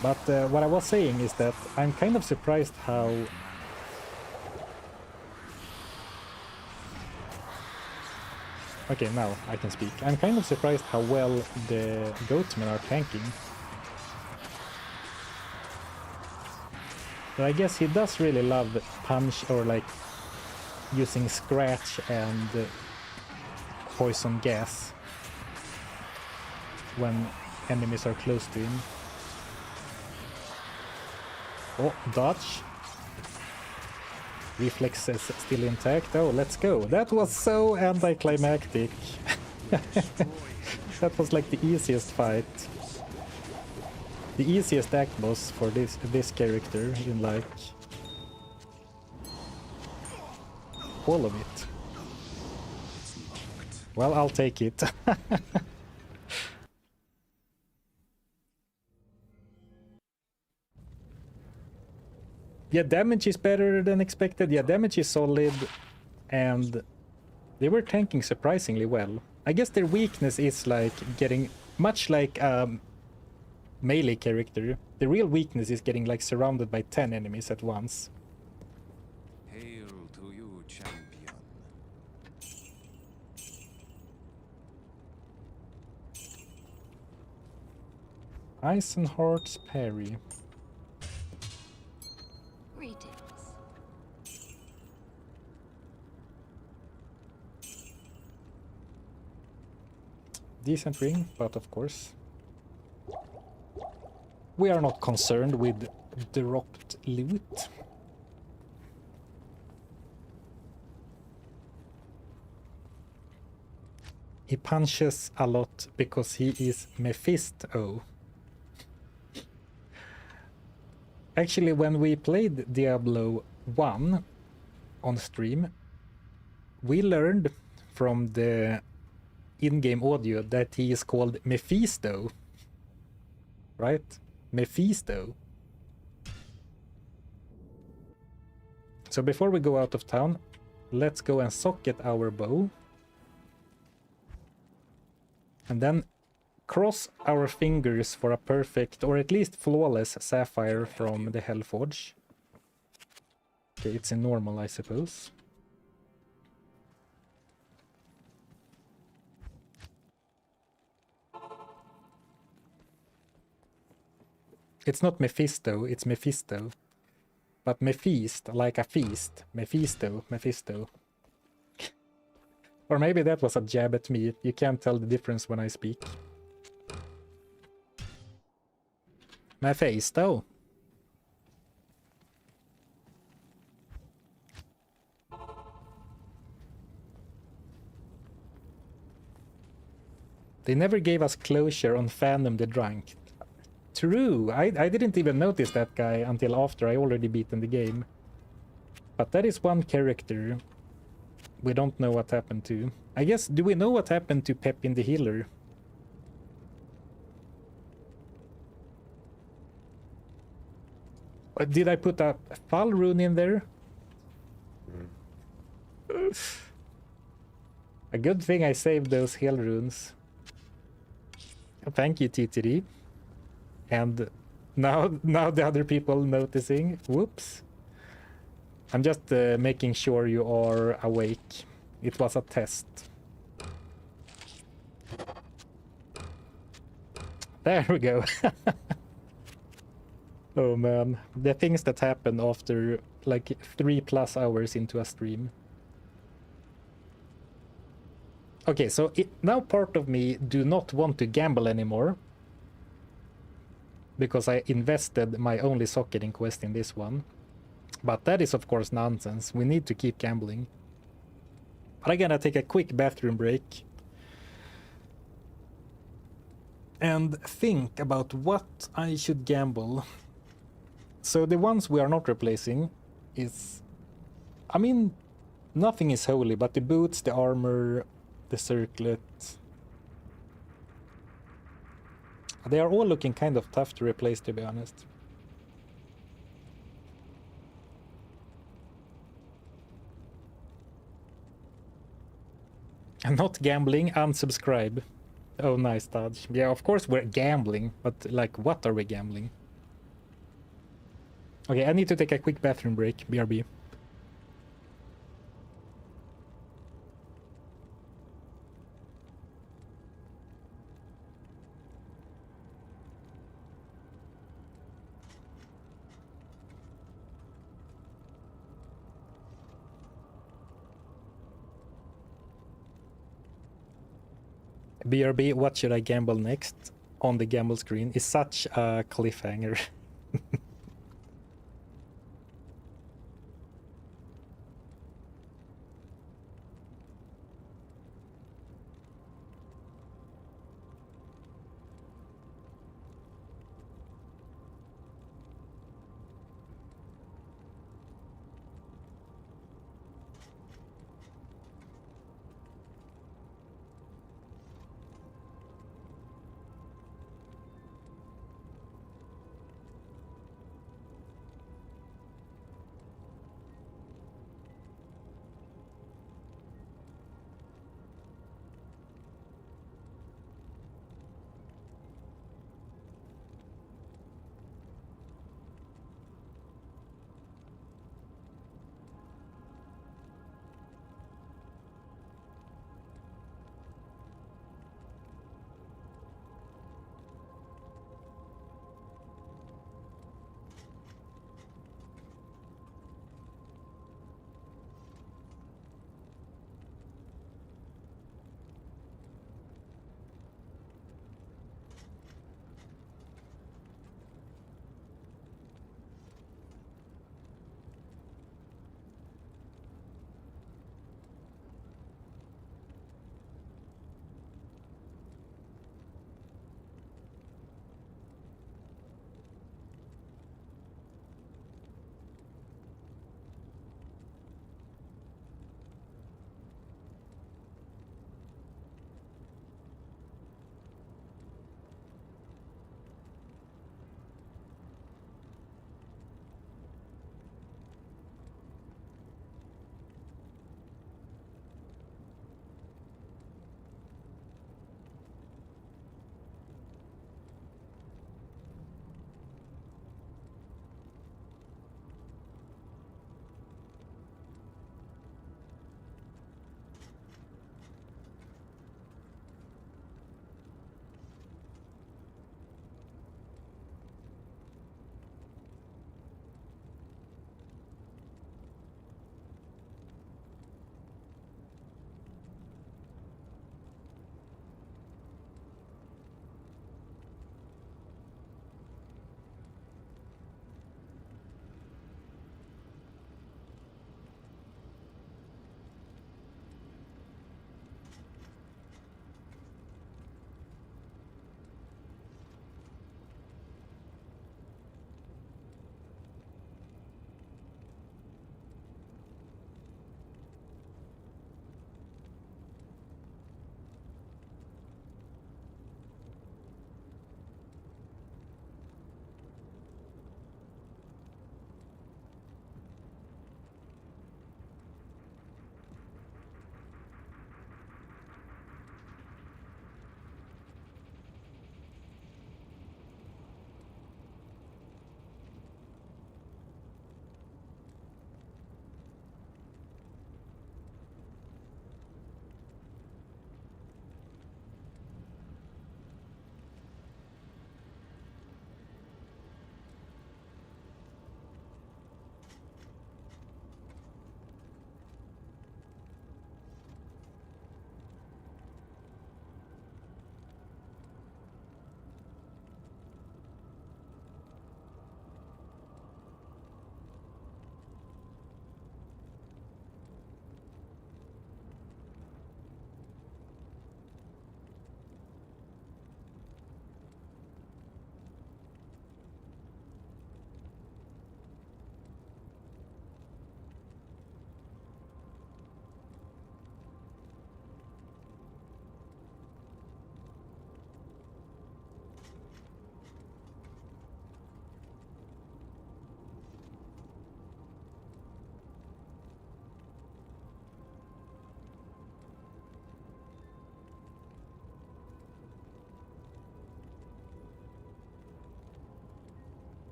[SPEAKER 1] But what I was saying is that I'm kind of surprised how... Okay, now I can speak. I'm kind of surprised how well the goatmen are tanking. But I guess he does really love punch or like using scratch and poison gas when enemies are close to him. Oh, dodge. Reflexes still intact. Oh, let's go. That was so anticlimactic. That was like the easiest fight. The easiest act boss for this character in like all of it. Well, I'll take it. Yeah, damage is better than expected. Yeah, damage is solid, and they were tanking surprisingly well. I guess their weakness is like getting, much like melee character, the real weakness is getting like surrounded by 10 enemies at once.
[SPEAKER 3] Hail to you, champion.
[SPEAKER 1] Eisenhart's parry.
[SPEAKER 6] Greetings.
[SPEAKER 1] Decent ring, but of course we are not concerned with dropped loot. He punches a lot because he is Mephisto. Actually, when we played Diablo 1 on stream, we learned from the in-game audio that he is called Mephisto. Right? Mephisto. So before we go out of town, let's go and socket our bow. And then cross our fingers for a perfect, or at least flawless, sapphire from the Hellforge. Okay, it's in normal, I suppose. It's not Mephisto, it's Mephisto. But Mephist, like a feast. Mephisto, Mephisto. Or maybe that was a jab at me. You can't tell the difference when I speak. Mephisto. They never gave us closure on Phantom the Drunk. True, I didn't even notice that guy until after I already beaten the game. But that is one character we don't know what happened to. I guess, do we know what happened to Pepin the Healer? Did I put a Fall rune in there? A good thing I saved those heal runes. Thank you, TTD. And now the other people noticing. Whoops. I'm just making sure you are awake. It was a test. There we go. Oh man, the things that happen after like 3+ hours into a stream. Okay, so now part of me do not want to gamble anymore, because I invested my only socketing quest in this one. But that is of course nonsense. We need to keep gambling. But I'm gonna take a quick bathroom break and think about what I should gamble. So the ones we are not replacing is... I mean, nothing is holy, but the boots, the armor, the circlet... They are all looking kind of tough to replace, to be honest. I'm not gambling, unsubscribe. Oh, nice, Taj. Yeah, of course we're gambling, but like, what are we gambling? Okay, I need to take a quick bathroom break, BRB. BRB, what should I gamble next? On the gamble screen is such a cliffhanger.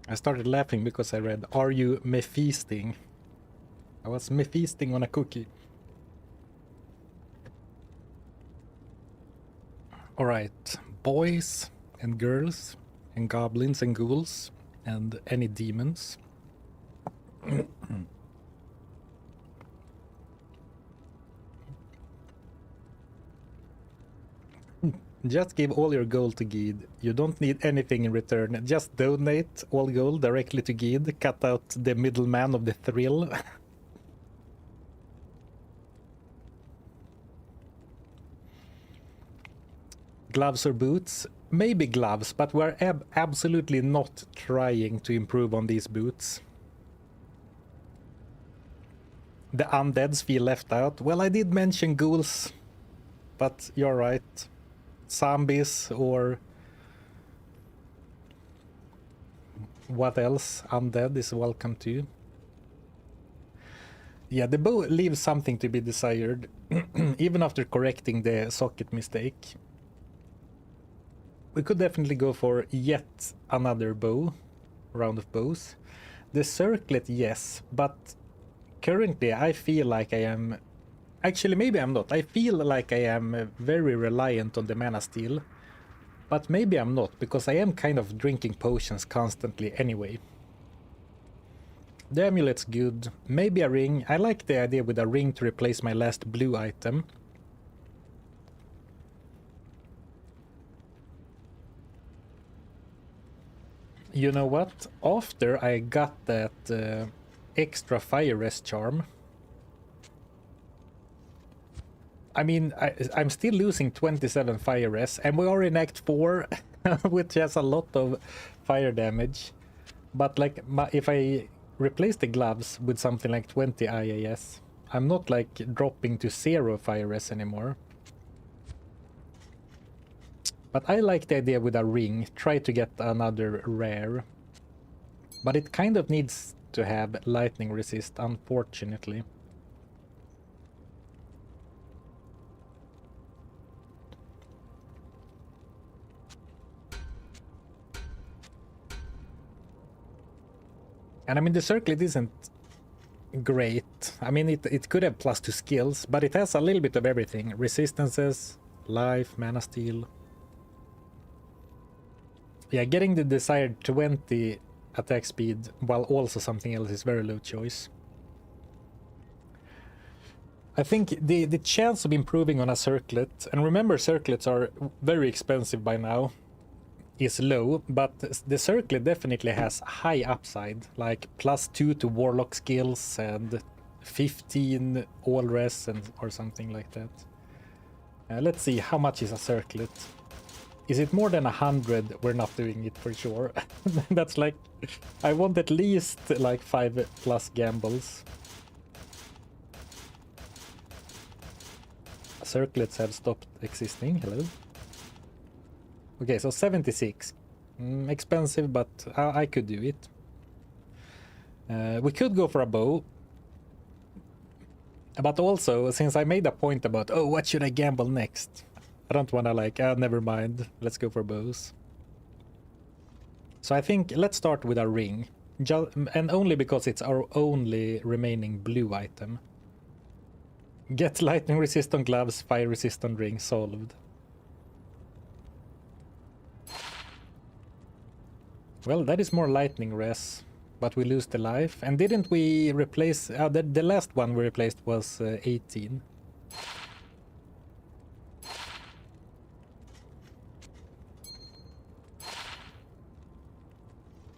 [SPEAKER 1] I started laughing because I read, "Are you me-feasting?" I was me-feasting on a cookie. Alright, boys and girls and goblins and ghouls and any demons. Just give all your gold to Gheed. You don't need anything in return. Just donate all gold directly to Gheed. Cut out the middleman of the thrill. Gloves or boots? Maybe gloves, but we're absolutely not trying to improve on these boots. The undeads feel left out. Well, I did mention ghouls, but you're right. Zombies or what else? Undead is welcome too. Yeah, the bow leaves something to be desired, even after correcting the socket mistake. We could definitely go for yet another bow, round of bows. The circlet, yes, but currently I feel like I am... Actually, maybe I'm not. I feel like I am very reliant on the mana steal. But maybe I'm not, because I am kind of drinking potions constantly anyway. The amulet's good. Maybe a ring. I like the idea with a ring to replace my last blue item. You know what? After I got that extra fire rest charm, I mean, I'm still losing 27 fire res, and we are in Act 4, which has a lot of fire damage. But like, if I replace the gloves with something like 20 IAS, I'm not like dropping to 0 fire res anymore. But I like the idea with a ring, try to get another rare. But it kind of needs to have lightning resist, unfortunately. And I mean, the circlet isn't great. I mean, it could have +2 skills, but it has a little bit of everything. Resistances, life, mana steal. Yeah, getting the desired 20 attack speed while also something else is very low choice. I think the chance of improving on a circlet, and remember circlets are very expensive by now, is low, but the circlet definitely has high upside, like +2 to warlock skills and 15 all res and or something like that. Let's see, how much is a circlet? Is it more than 100? We're not doing it for sure. That's like, I want at least like 5+ gambles. Circlets have stopped existing. Hello. Okay, so 76. Expensive, but I could do it. We could go for a bow. But also, since I made a point about, oh, what should I gamble next? I don't want to like, never mind, let's go for bows. So I think let's start with a ring. And only because it's our only remaining blue item. Get lightning resistant gloves, fire resistant ring, solved. Well, that is more lightning res, but we lose the life. And didn't we replace... the last one we replaced was 18.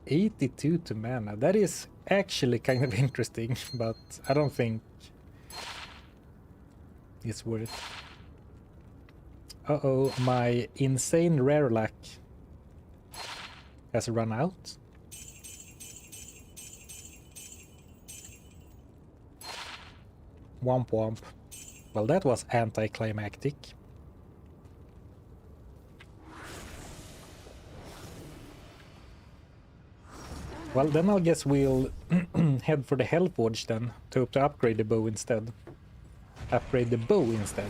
[SPEAKER 1] $82 to mana. That is actually kind of interesting, but I don't think it's worth. Uh-oh, my insane rare luck has run out. Womp womp. Well, that was anticlimactic. Well, then I guess we'll head for the Hellforge then, to upgrade the bow instead. Upgrade the bow instead.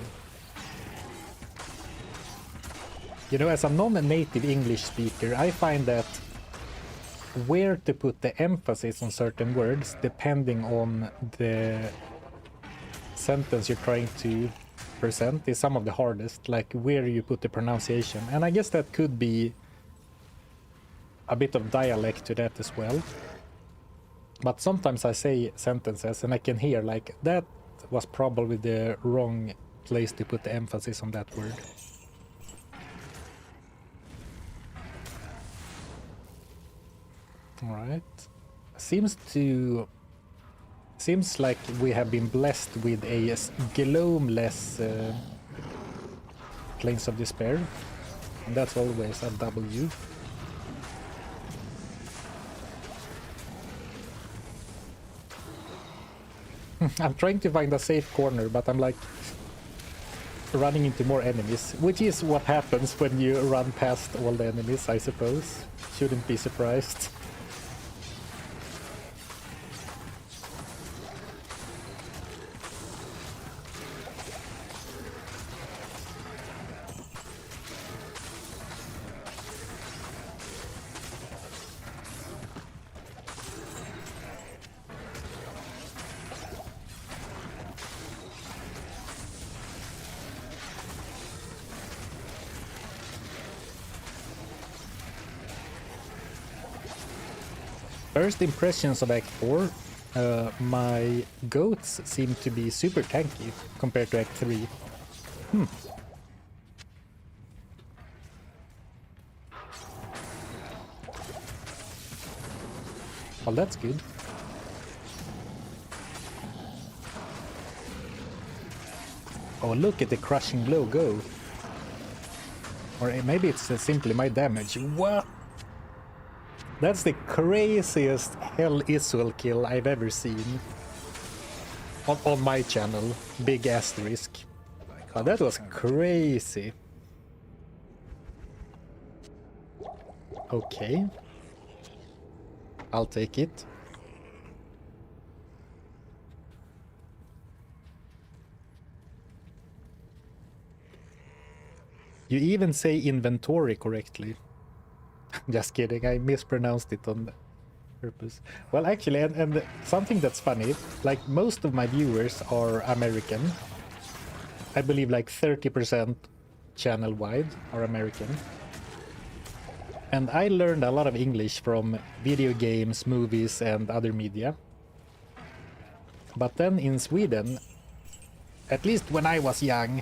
[SPEAKER 1] You know, as a non-native English speaker, I find that where to put the emphasis on certain words depending on the sentence you're trying to present is some of the hardest, like where you put the pronunciation. And I guess that could be a bit of dialect to that as well. But sometimes I say sentences and I can hear like that was probably the wrong place to put the emphasis on that word. All right. Seems like we have been blessed with a gloom-less Plains of Despair. And that's always a W. I'm trying to find a safe corner, but I'm like running into more enemies, which is what happens when you run past all the enemies, I suppose. Shouldn't be surprised. First impressions of Act 4, my goats seem to be super tanky compared to Act 3. Well, that's good. Oh, look at the crushing blow go. Or maybe it's simply my damage. What? That's the craziest Hell Isuel kill I've ever seen. On my channel. Big asterisk. Oh, that was crazy. Okay. I'll take it. You even say inventory correctly. Just kidding, I mispronounced it on purpose. Well, actually, and something that's funny, like most of my viewers are American. I believe like 30% channel-wide are American. And I learned a lot of English from video games, movies, and other media. But then in Sweden, at least when I was young,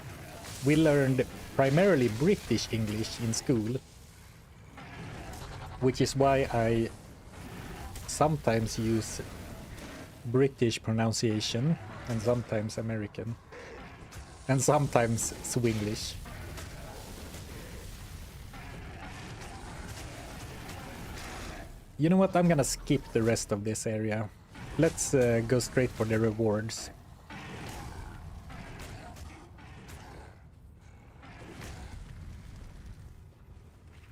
[SPEAKER 1] we learned primarily British English in school. Which is why I sometimes use British pronunciation and sometimes American. And sometimes Swinglish. You know what? I'm gonna skip the rest of this area. Let's go straight for the rewards.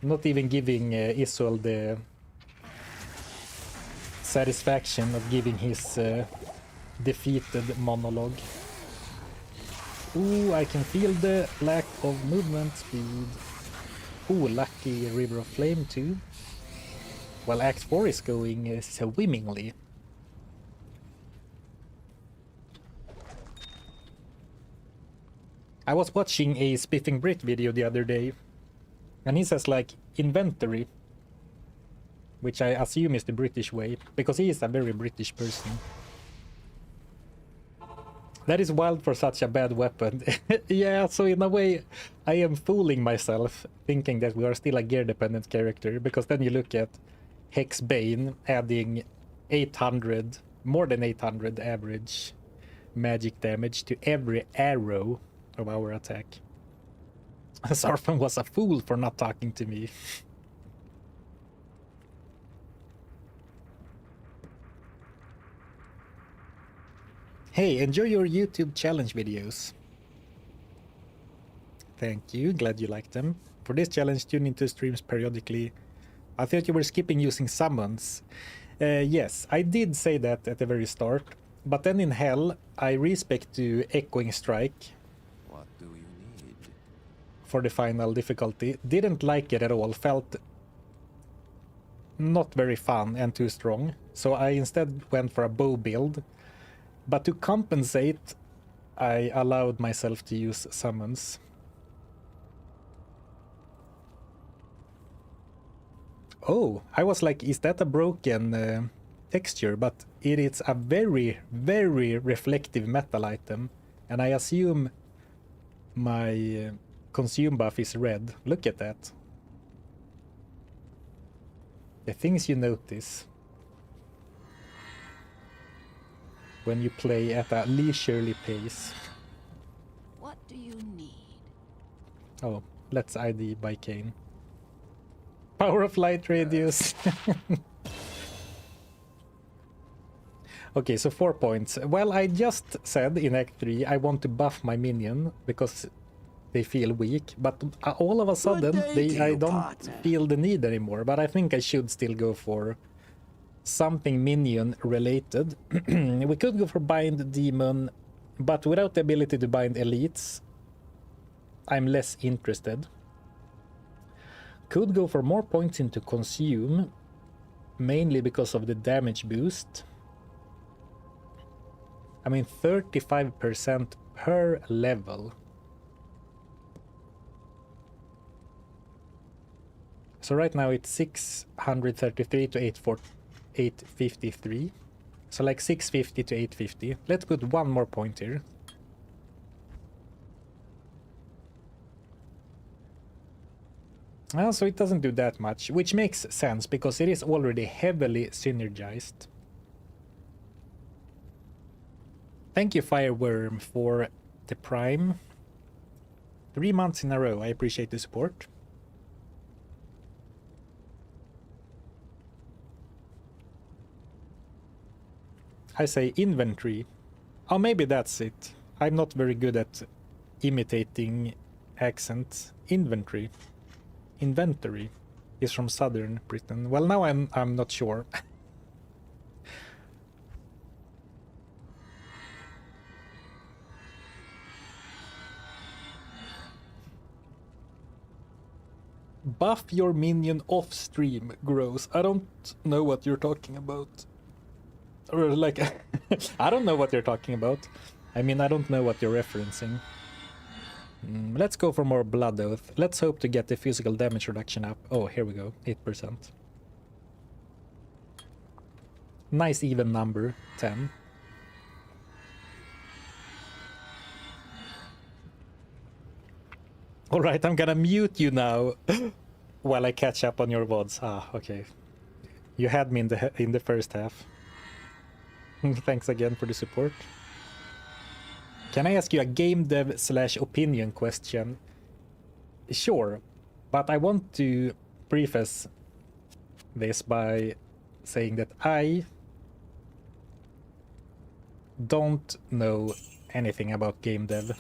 [SPEAKER 1] Not even giving Isuel the satisfaction of giving his defeated monologue. Ooh, I can feel the lack of movement speed. Ooh, lucky River of Flame too. Well, Act 4 is going swimmingly. I was watching a Spiffing Brit video the other day. And he says like inventory, which I assume is the British way, because he is a very British person. That is wild for such a bad weapon. Yeah, so in a way, I am fooling myself, thinking that we are still a gear-dependent character, because then you look at Hex Bane adding 800, more than 800 average magic damage to every arrow of our attack. Sarfan was a fool for not talking to me. Hey, enjoy your YouTube challenge videos. Thank you, glad you like them. For this challenge, tune into streams periodically. I thought you were skipping using summons. Yes, I did say that at the very start. But then in Hell, I respec to Echoing Strike.
[SPEAKER 3] What do you need?
[SPEAKER 1] For the final difficulty. Didn't like it at all. Felt not very fun and too strong. So I instead went for a bow build. But to compensate, I allowed myself to use summons. Oh, I was like, is that a broken texture? But it is a very, very reflective metal item. And I assume my consume buff is red. Look at that. The things you notice when you play at a leisurely pace.
[SPEAKER 6] What do you need?
[SPEAKER 1] Oh, let's ID by Kane. Power of light radius. Okay, so 4 points. Well, I just said in Act 3 I want to buff my minion because they feel weak, but all of a sudden I don't feel the need anymore. But I think I should still go for something minion related. We could go for bind demon, but without the ability to bind elites, I'm less interested. Could go for more points into consume, mainly because of the damage boost. I mean, 35% per level. So right now it's 633 to 853. So like 650 to 850. Let's put one more point here. So it doesn't do that much, which makes sense because it is already heavily synergized. Thank you, Fireworm, for the Prime. 3 months in a row. I appreciate the support. I say inventory. Oh, maybe that's it. I'm not very good at imitating accents. Inventory. Inventory is from southern Britain. Well, now I'm not sure. Buff your minion off stream, grows. I don't know what you're talking about. Or like, I don't know what you're talking about. I mean, I don't know what you're referencing. Let's go for more Blood Oath. Let's hope to get the physical damage reduction up. Oh, here we go, 8%. Nice even number, 10. Alright, I'm gonna mute you now while I catch up on your VODs. Ah, okay. You had me in the first half. Thanks again for the support. Can I ask you a game dev / opinion question? Sure, but I want to preface this by saying that I don't know anything about game dev.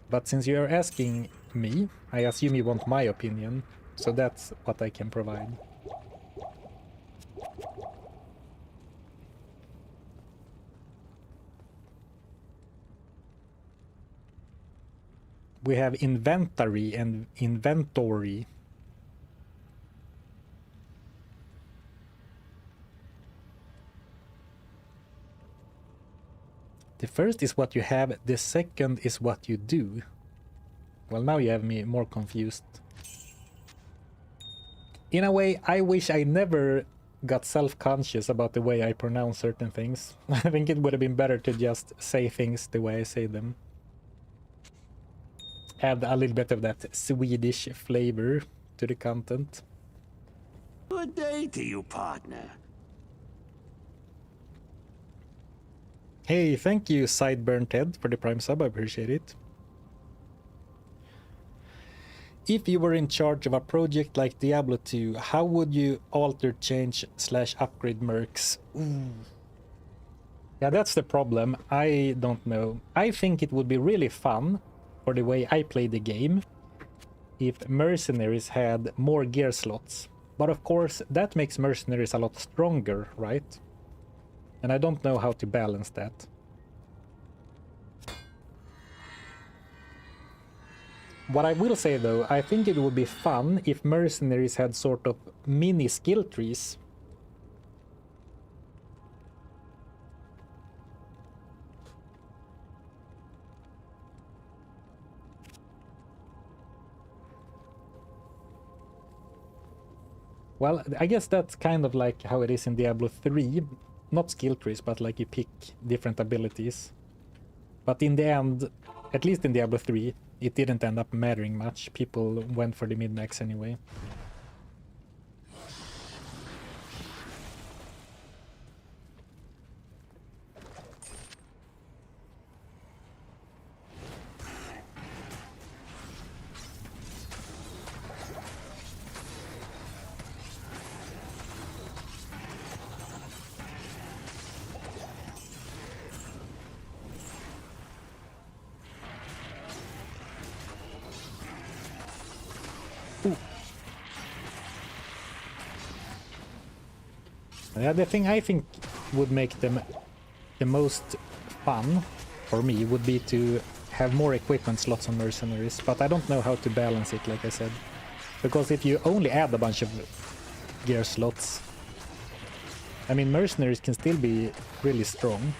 [SPEAKER 1] But since you are asking me, I assume you want my opinion, so that's what I can provide. We have inventory and inventory. The first is what you have, the second is what you do. Well, now you have me more confused. In a way, I wish I never got self-conscious about the way I pronounce certain things. I think it would have been better to just say things the way I say them. Add a little bit of that Swedish flavor to the content.
[SPEAKER 5] Good day to you, partner.
[SPEAKER 1] Hey, thank you, Sideburn Ted, for the Prime sub. I appreciate it. If you were in charge of a project like Diablo 2, how would you alter, change / upgrade mercs? Ooh. Yeah, that's the problem. I don't know. I think it would be really fun for the way I play the game if mercenaries had more gear slots. But of course, that makes mercenaries a lot stronger, right? And I don't know how to balance that. What I will say though, I think it would be fun if mercenaries had sort of mini skill trees. Well, I guess that's kind of like how it is in Diablo 3. Not skill trees, but like you pick different abilities. But in the end, at least in Diablo 3, it didn't end up mattering much. People went for the min-max anyway. Yeah, the thing I think would make them the most fun for me would be to have more equipment slots on mercenaries, but I don't know how to balance it, like I said. Because if you only add a bunch of gear slots, I mean, mercenaries can still be really strong.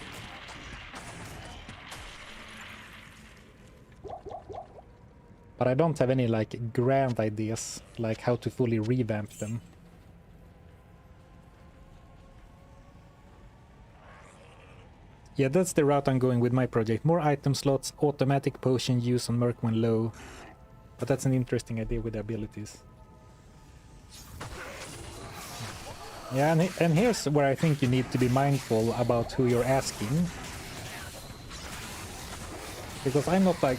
[SPEAKER 1] But I don't have any like grand ideas, like how to fully revamp them. Yeah, that's the route I'm going with my project. More item slots, automatic potion use on Merc when low. But that's an interesting idea with the abilities. Yeah, and here's where I think you need to be mindful about who you're asking. Because I'm not like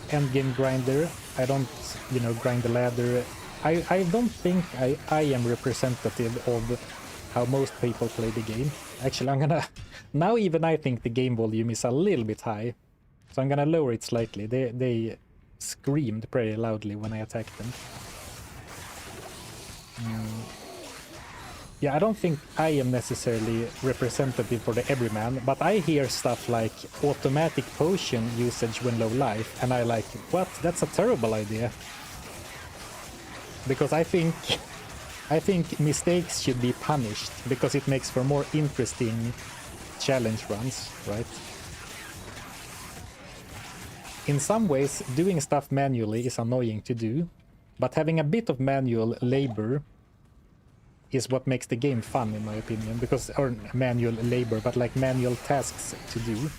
[SPEAKER 1] endgame grinder. I don't, you know, grind the ladder. I don't think I am representative of how most people play the game. Actually, I'm gonna... Now even I think the game volume is a little bit high. So I'm gonna lower it slightly. They screamed pretty loudly when I attacked them. Yeah, I don't think I am necessarily representative for the everyman, but I hear stuff like automatic potion usage when low life, and I like, what? That's a terrible idea. Because I think mistakes should be punished, because it makes for more interesting challenge runs, right? In some ways, doing stuff manually is annoying to do, but having a bit of manual labor is what makes the game fun, in my opinion, because, or manual labor, but like manual tasks to do.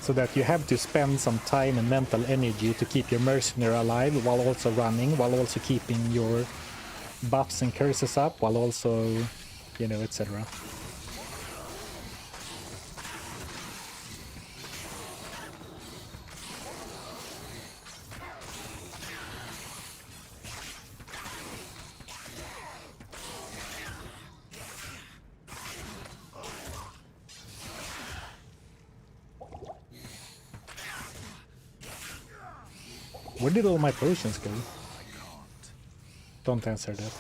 [SPEAKER 1] So that you have to spend some time and mental energy to keep your mercenary alive while also running, while also keeping your buffs and curses up, while also, you know, etc. Where did all my potions go? Don't answer that.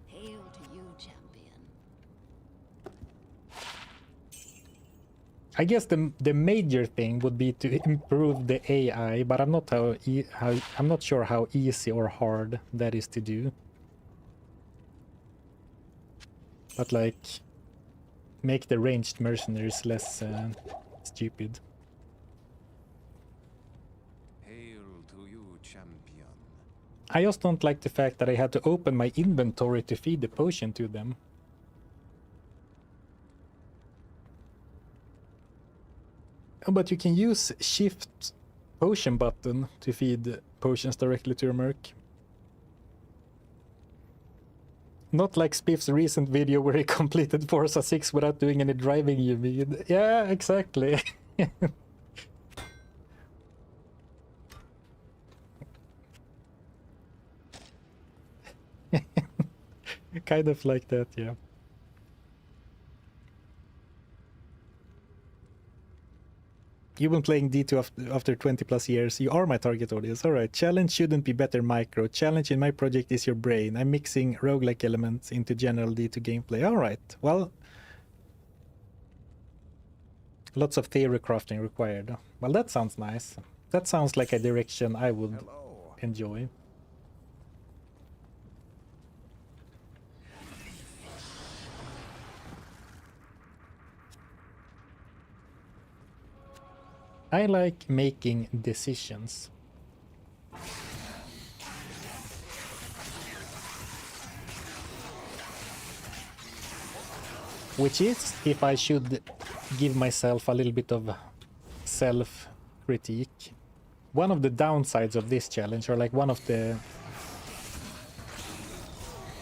[SPEAKER 6] Hail to you, champion.
[SPEAKER 1] I guess the major thing would be to improve the AI, but I'm not I'm not sure how easy or hard that is to do. But like, make the ranged mercenaries less stupid.
[SPEAKER 3] Hail to you, champion.
[SPEAKER 1] I just don't like the fact that I had to open my inventory to feed the potion to them. Oh, but you can use shift potion button to feed potions directly to your merc. Not like Spiff's recent video where he completed Forza 6 without doing any driving, you mean? Yeah, exactly. Kind of like that, yeah. You've been playing D2 after 20 plus years. You are my target audience. Alright, challenge shouldn't be better micro. Challenge in my project is your brain. I'm mixing roguelike elements into general D2 gameplay. Alright, well... Lots of theory crafting required. Well, that sounds nice. That sounds like a direction I would enjoy. I like making decisions. Which is, if I should give myself a little bit of self-critique, one of the downsides of this challenge, or like one of the...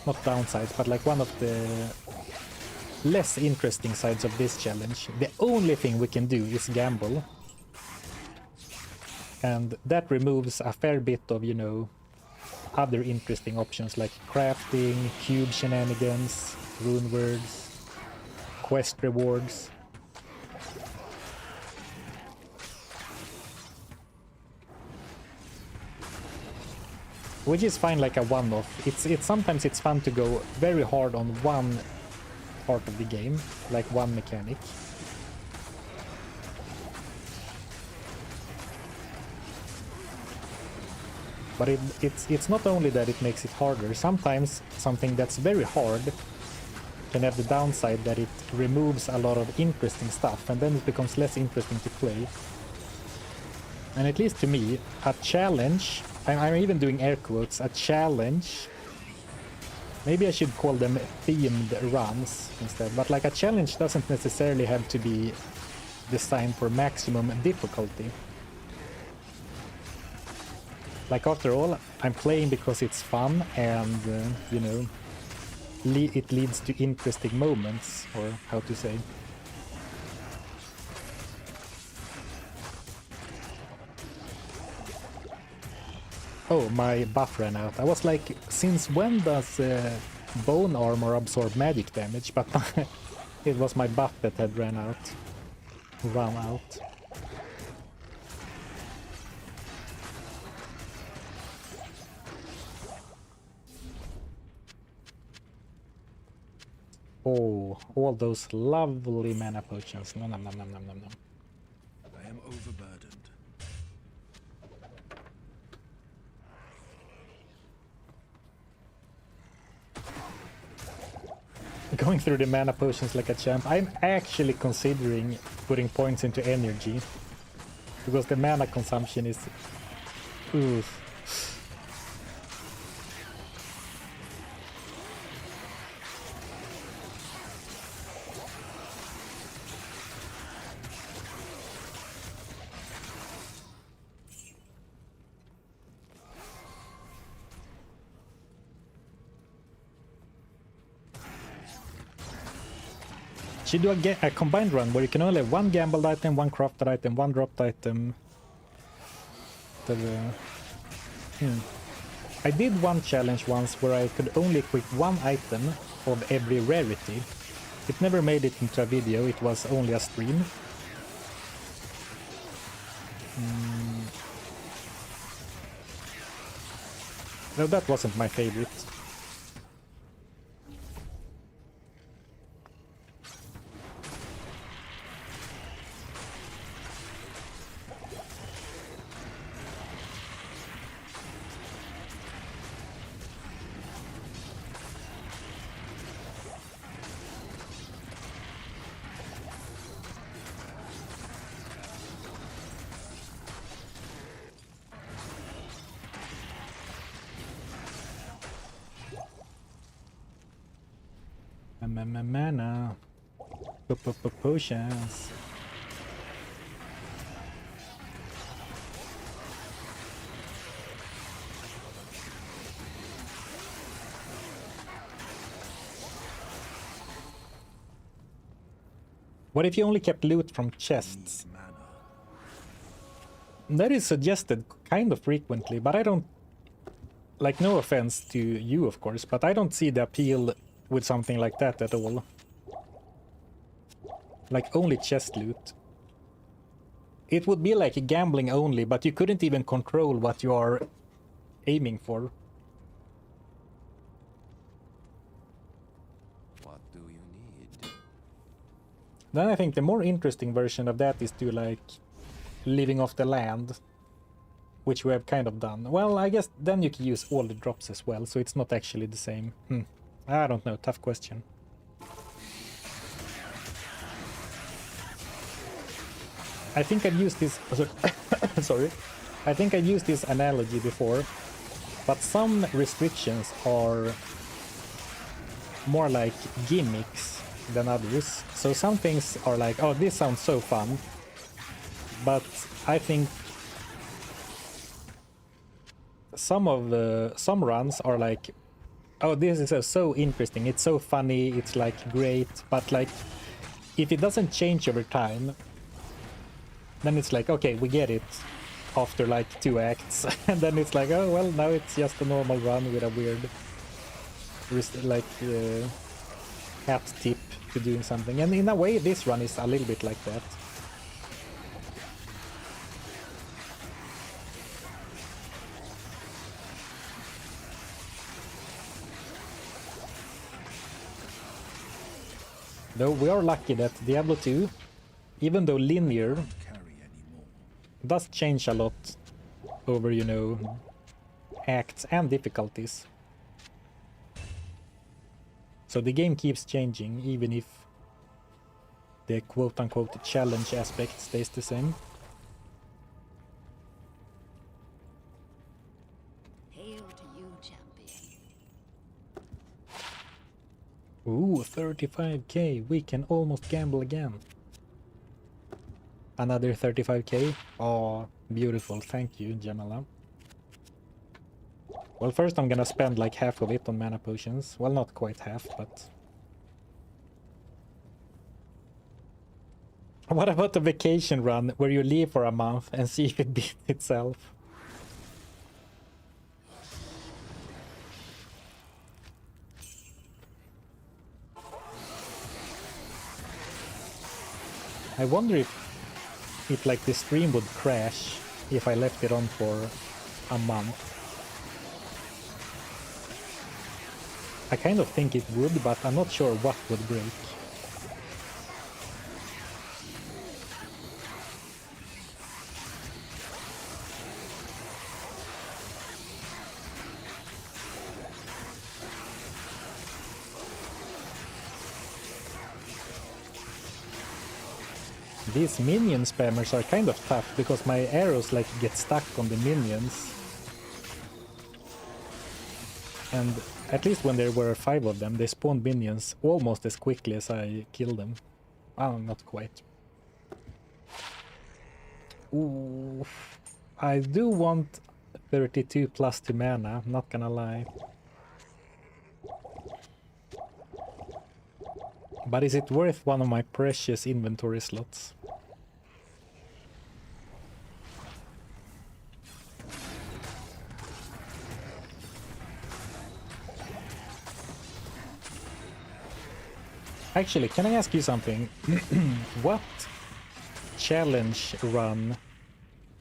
[SPEAKER 1] not downsides, but like one of the less interesting sides of this challenge, the only thing we can do is gamble. And that removes a fair bit of, you know, other interesting options like crafting, cube shenanigans, rune words, quest rewards. Which is fine, like a one-off. It's sometimes it's fun to go very hard on one part of the game, like one mechanic. But it's not only that it makes it harder. Sometimes something that's very hard can have the downside that it removes a lot of interesting stuff, and then it becomes less interesting to play. And at least to me, a challenge, I'm even doing air quotes, a challenge, maybe I should call them themed runs instead, but like a challenge doesn't necessarily have to be designed for maximum difficulty. Like, after all, I'm playing because it's fun and, you know, it leads to interesting moments, or how to say. Oh, my buff ran out. I was like, since when does bone armor absorb magic damage? But it was my buff that had run out. Oh, all those lovely mana potions. Nom nom nom nom nom nom nom.
[SPEAKER 2] I am overburdened.
[SPEAKER 1] Going through the mana potions like a champ. I'm actually considering putting points into energy, because the mana consumption is... oof. Should do a combined run where you can only have one gambled item, one crafted item, one dropped item. I did one challenge once where I could only equip one item of every rarity. It never made it into a video, it was only a stream. No, that wasn't my favorite. Mana. Potions. What if you only kept loot from chests? That is suggested kind of frequently, but I don't... Like, no offense to you, of course, but I don't see the appeal with something like that at all. Like, only chest loot. It would be like gambling only, but you couldn't even control what you are aiming for.
[SPEAKER 3] What do you need?
[SPEAKER 1] Then I think the more interesting version of that is to like living off the land, which we have kind of done. Well, I guess then you can use all the drops as well, so it's not actually the same. I don't know, tough question. I think I've used this sorry. I think I've used this analogy before, but some restrictions are more like gimmicks than others. So some things are like, oh, this sounds so fun, but I think some runs are like, oh, this is so interesting, it's so funny, it's like great, but like if it doesn't change over time, then it's like, okay, we get it after like 2 acts, and then it's like, oh well, now it's just a normal run with a weird hat tip to doing something. And in a way this run is a little bit like that. Though we are lucky that Diablo 2, even though linear,
[SPEAKER 2] Carry anymore.
[SPEAKER 1] does change a lot over, you know, acts and difficulties. So the game keeps changing, even if the quote-unquote challenge aspect stays the same.
[SPEAKER 6] Hail to you, champion.
[SPEAKER 1] Ooh, 35k, we can almost gamble again. Another 35k? Oh, beautiful, thank you, Jamala. Well, first I'm gonna spend like half of it on mana potions. Well, not quite half, but... What about the vacation run, where you leave for a month and see if it beats itself? I wonder if like the stream would crash if I left it on for a month. I kind of think it would, but I'm not sure what would break. These minion spammers are kind of tough because my arrows like get stuck on the minions. And at least when there were 5 of them, they spawned minions almost as quickly as I killed them. Oh, not quite. Ooh, I do want 32 plus 2 mana, not gonna lie. But is it worth one of my precious inventory slots? Actually, can I ask you something? What challenge run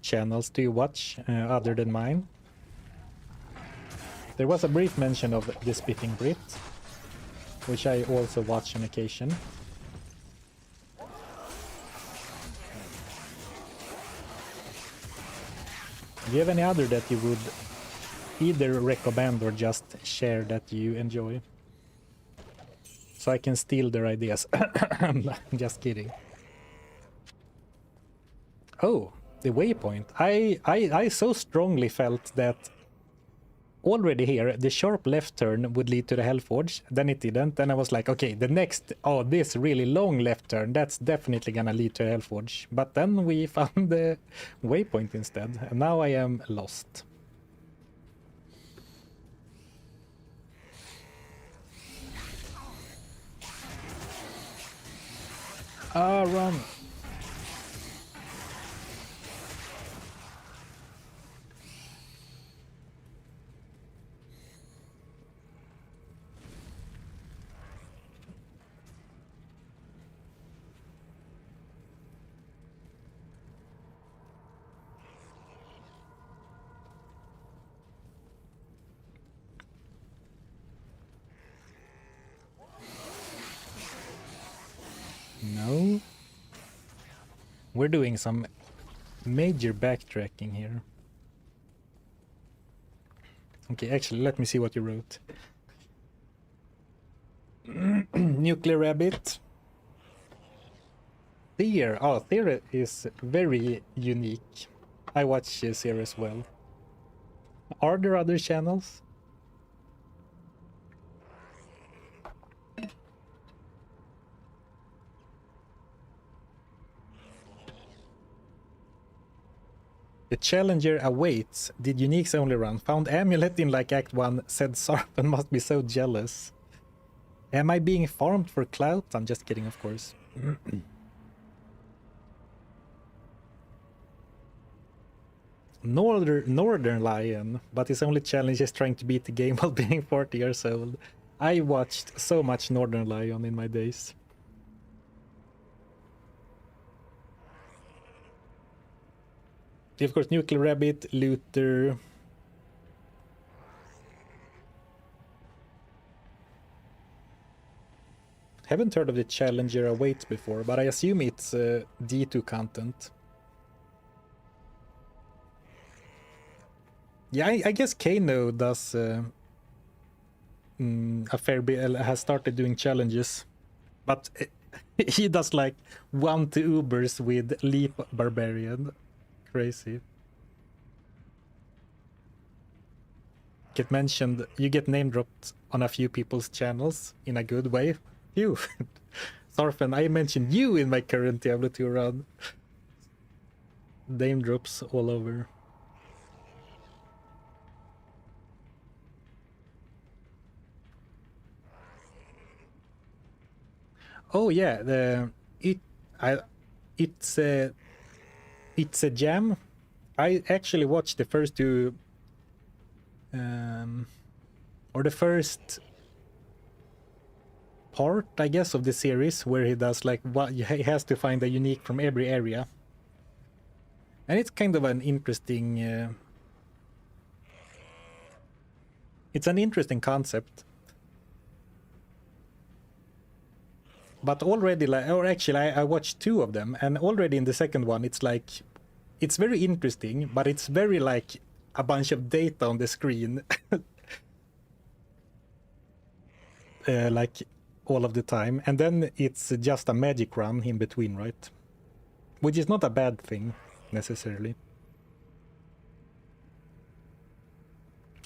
[SPEAKER 1] channels do you watch other than mine? There was a brief mention of the Spitting Brit, which I also watch on occasion. Do you have any other that you would either recommend or just share that you enjoy? So I can steal their ideas. I'm just kidding. Oh, the waypoint. I so strongly felt that already here, the sharp left turn would lead to the Hellforge, then it didn't, then I was like, okay, the next, oh, this really long left turn, that's definitely gonna lead to Hellforge. But then we found the waypoint instead, and now I am lost. Ah, run! No. We're doing some major backtracking here. Okay, actually, let me see what you wrote. Nuclear Rabbit. Seer. Oh, Seer is very unique. I watch Seer as well. Are there other channels? The challenger awaits. Did uniques only run? Found amulet in like Act 1. Said Sarpen must be so jealous. Am I being farmed for clout? I'm just kidding, of course. Northern Lion, but his only challenge is trying to beat the game while being 40 years old. I watched so much Northern Lion in my days. Of course, Nuclear Rabbit, Luther. Haven't heard of the Challenger Awaits before, but I assume it's D2 content. Yeah, I guess Kano does a fair bit, has started doing challenges, but he does like 1-2 Ubers with Leap Barbarian. Crazy. Get mentioned, you get name dropped on a few people's channels in a good way. Phew. Sarfen, I mentioned you in my current Diablo 2 run. Name drops all over. Oh yeah, it's a jam. I actually watched the first two, or the first part, I guess, of the series where he does like what he has to find a unique from every area, and it's kind of an interesting. It's an interesting concept. But already, like, or actually, I watched 2 of them, and already in the second one, it's like, it's very interesting, but it's very like a bunch of data on the screen, like all of the time, and then it's just a magic run in between, right? Which is not a bad thing necessarily.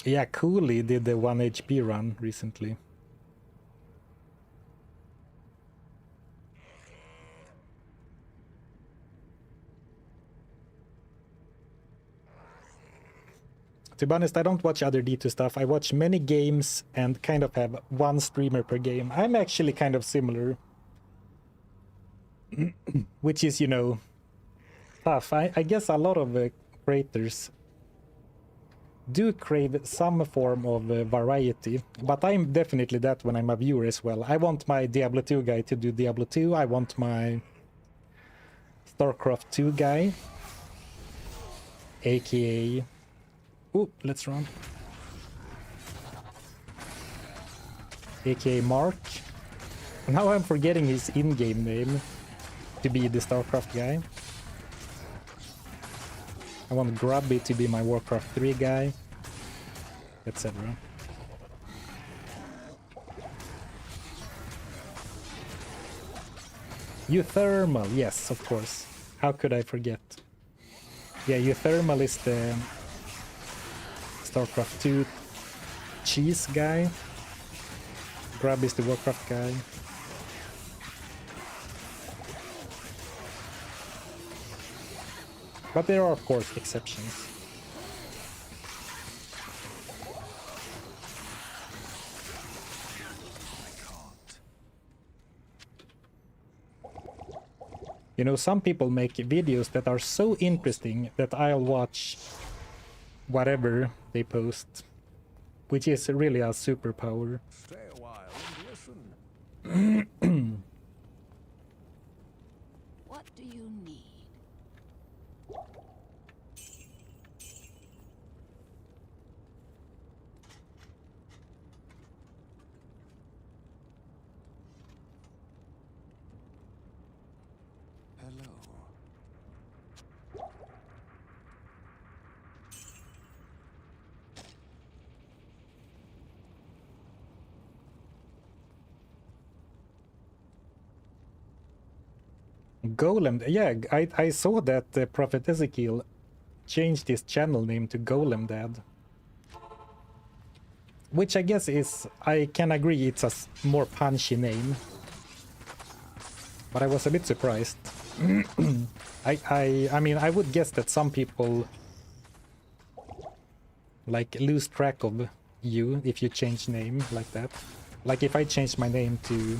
[SPEAKER 1] Yeah, Cooley did the 1 HP run recently. To be honest, I don't watch other D2 stuff. I watch many games and kind of have one streamer per game. I'm actually kind of similar. Which is, you know, tough. I guess a lot of creators do crave some form of variety, but I'm definitely that when I'm a viewer as well. I want my Diablo 2 guy to do Diablo 2. I want my StarCraft 2 guy, aka... Ooh, let's run. AKA Mark. Now I'm forgetting his in-game name to be the StarCraft guy. I want Grubby to be my Warcraft 3 guy, etc. Euthermal, yes, of course. How could I forget? Yeah, Euthermal is the StarCraft 2 cheese guy. Grub is the Warcraft guy. But there are, of course, exceptions. You know, some people make videos that are so interesting that I'll watch whatever they post, which is really a superpower.
[SPEAKER 4] Stay a while and listen.
[SPEAKER 6] What do you need?
[SPEAKER 3] Hello.
[SPEAKER 1] Golem, yeah, I saw that Prophet Ezekiel changed his channel name to Golem Dad. Which I guess is, I can agree, it's a more punchy name. But I was a bit surprised. I mean, I would guess that some people like lose track of you if you change name like that. Like if I change my name to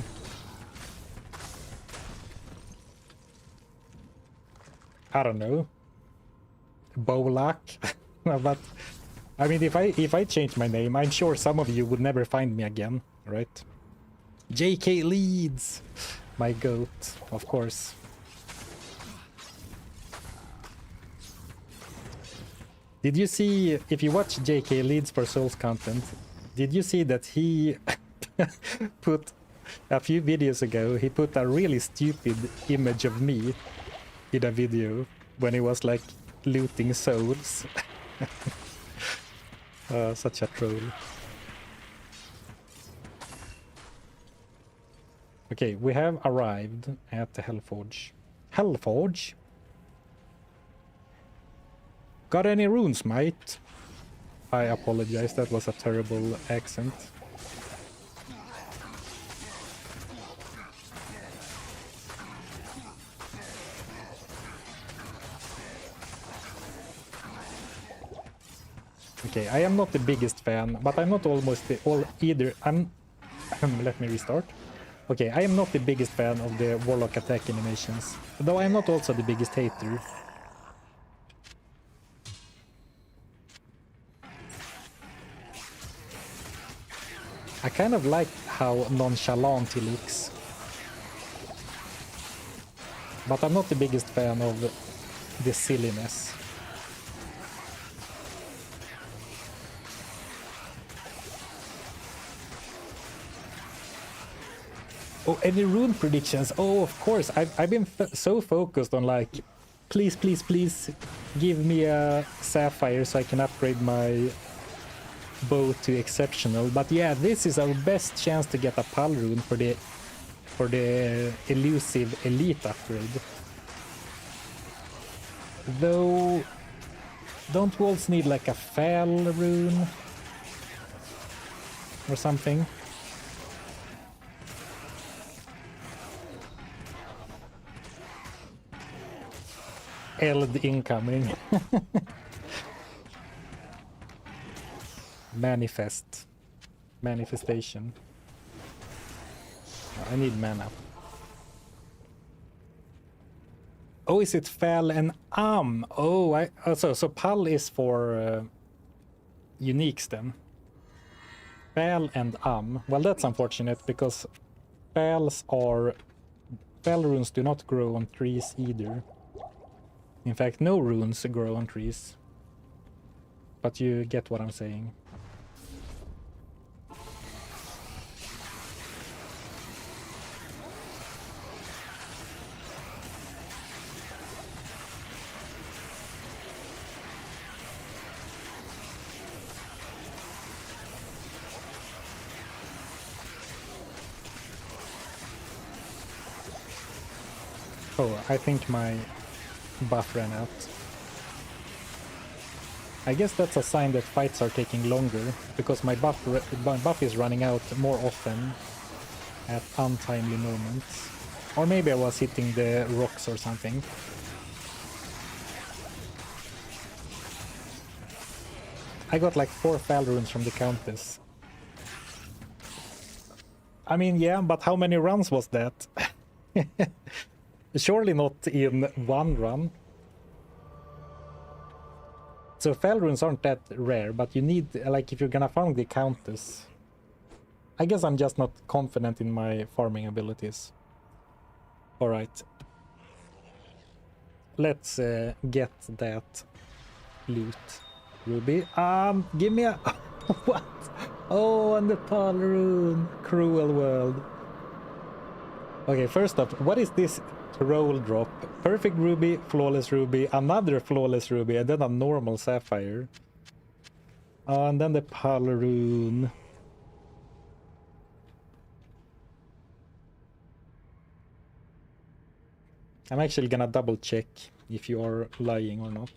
[SPEAKER 1] I don't know, Bolak. But I mean, if I change my name, I'm sure some of you would never find me again, right? JK Leeds, my goat, of course. Did you see, if you watch JK Leeds for Souls content, did you see that he put a few videos ago, he put a really stupid image of me in a video when he was like looting souls. Such a troll. Okay, we have arrived at the Hellforge. Hellforge? Got any runes, mate? I apologize, that was a terrible accent. Okay, I am not the biggest fan, but I'm not almost the all either. Let me restart. Okay, I am not the biggest fan of the Warlock attack animations, though I am not also the biggest hater. I kind of like how nonchalant he looks, but I'm not the biggest fan of the silliness. Oh, any rune predictions? Oh, of course. I've been so focused on like, please, please, please give me a sapphire so I can upgrade my bow to exceptional. But yeah, this is our best chance to get a pal rune for the elusive elite upgrade. Though, don't walls need like a fel rune or something? Eld incoming. Manifestation. I need mana. Oh, is it Fel and Oh, so Pal is for uniques then. Fel and Well, that's unfortunate because Fel runes do not grow on trees either. In fact, no runes grow on trees. But you get what I'm saying. Oh, I think my buff ran out. I guess that's a sign that fights are taking longer, because my buff is running out more often at untimely moments. Or maybe I was hitting the rocks or something. I got like 4 Fel runes from the Countess. I mean, yeah, but how many runs was that? Surely not in one run. So Fel runes aren't that rare, but you need, like, if you're gonna farm the Countess. I guess I'm just not confident in my farming abilities. Alright. Let's get that loot. Ruby. Give me a... What? Oh, and the Pal rune. Cruel world. Okay, first off, what is this roll drop. Perfect ruby, flawless ruby, another flawless ruby, and then a normal sapphire. And then the Pal rune. I'm actually gonna double check if you are lying or not.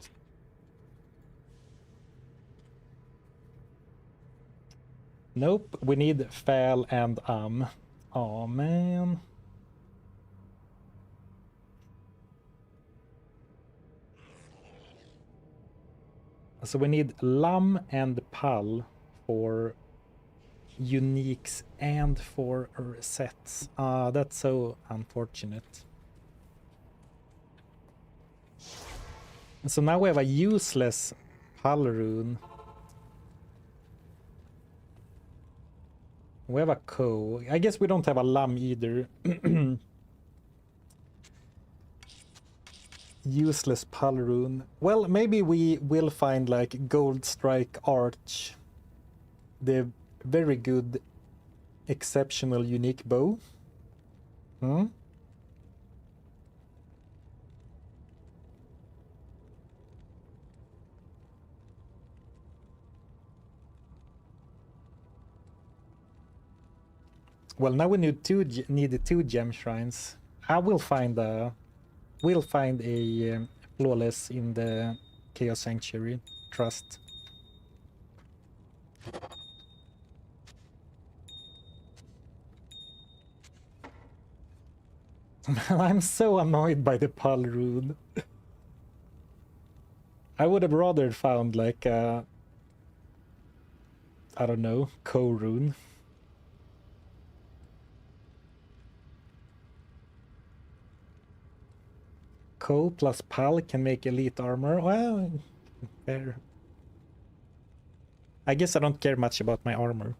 [SPEAKER 1] Nope, we need Fal and Oh man. So we need Lam and Pal for uniques and for resets. That's so unfortunate. So now we have a useless Pal rune. We have a Ko. I guess we don't have a Lam either. Useless Pal rune. Well, maybe we will find like Gold Strike Arch. The very good, exceptional, unique bow. Hmm? Well, now we need two gem shrines. I will find a flawless in the Chaos Sanctuary. Trust. I'm so annoyed by the Pal rune. I would have rather found like I don't know, Ko rune. Ko plus Pal can make elite armor. Well, fair. I guess I don't care much about my armor.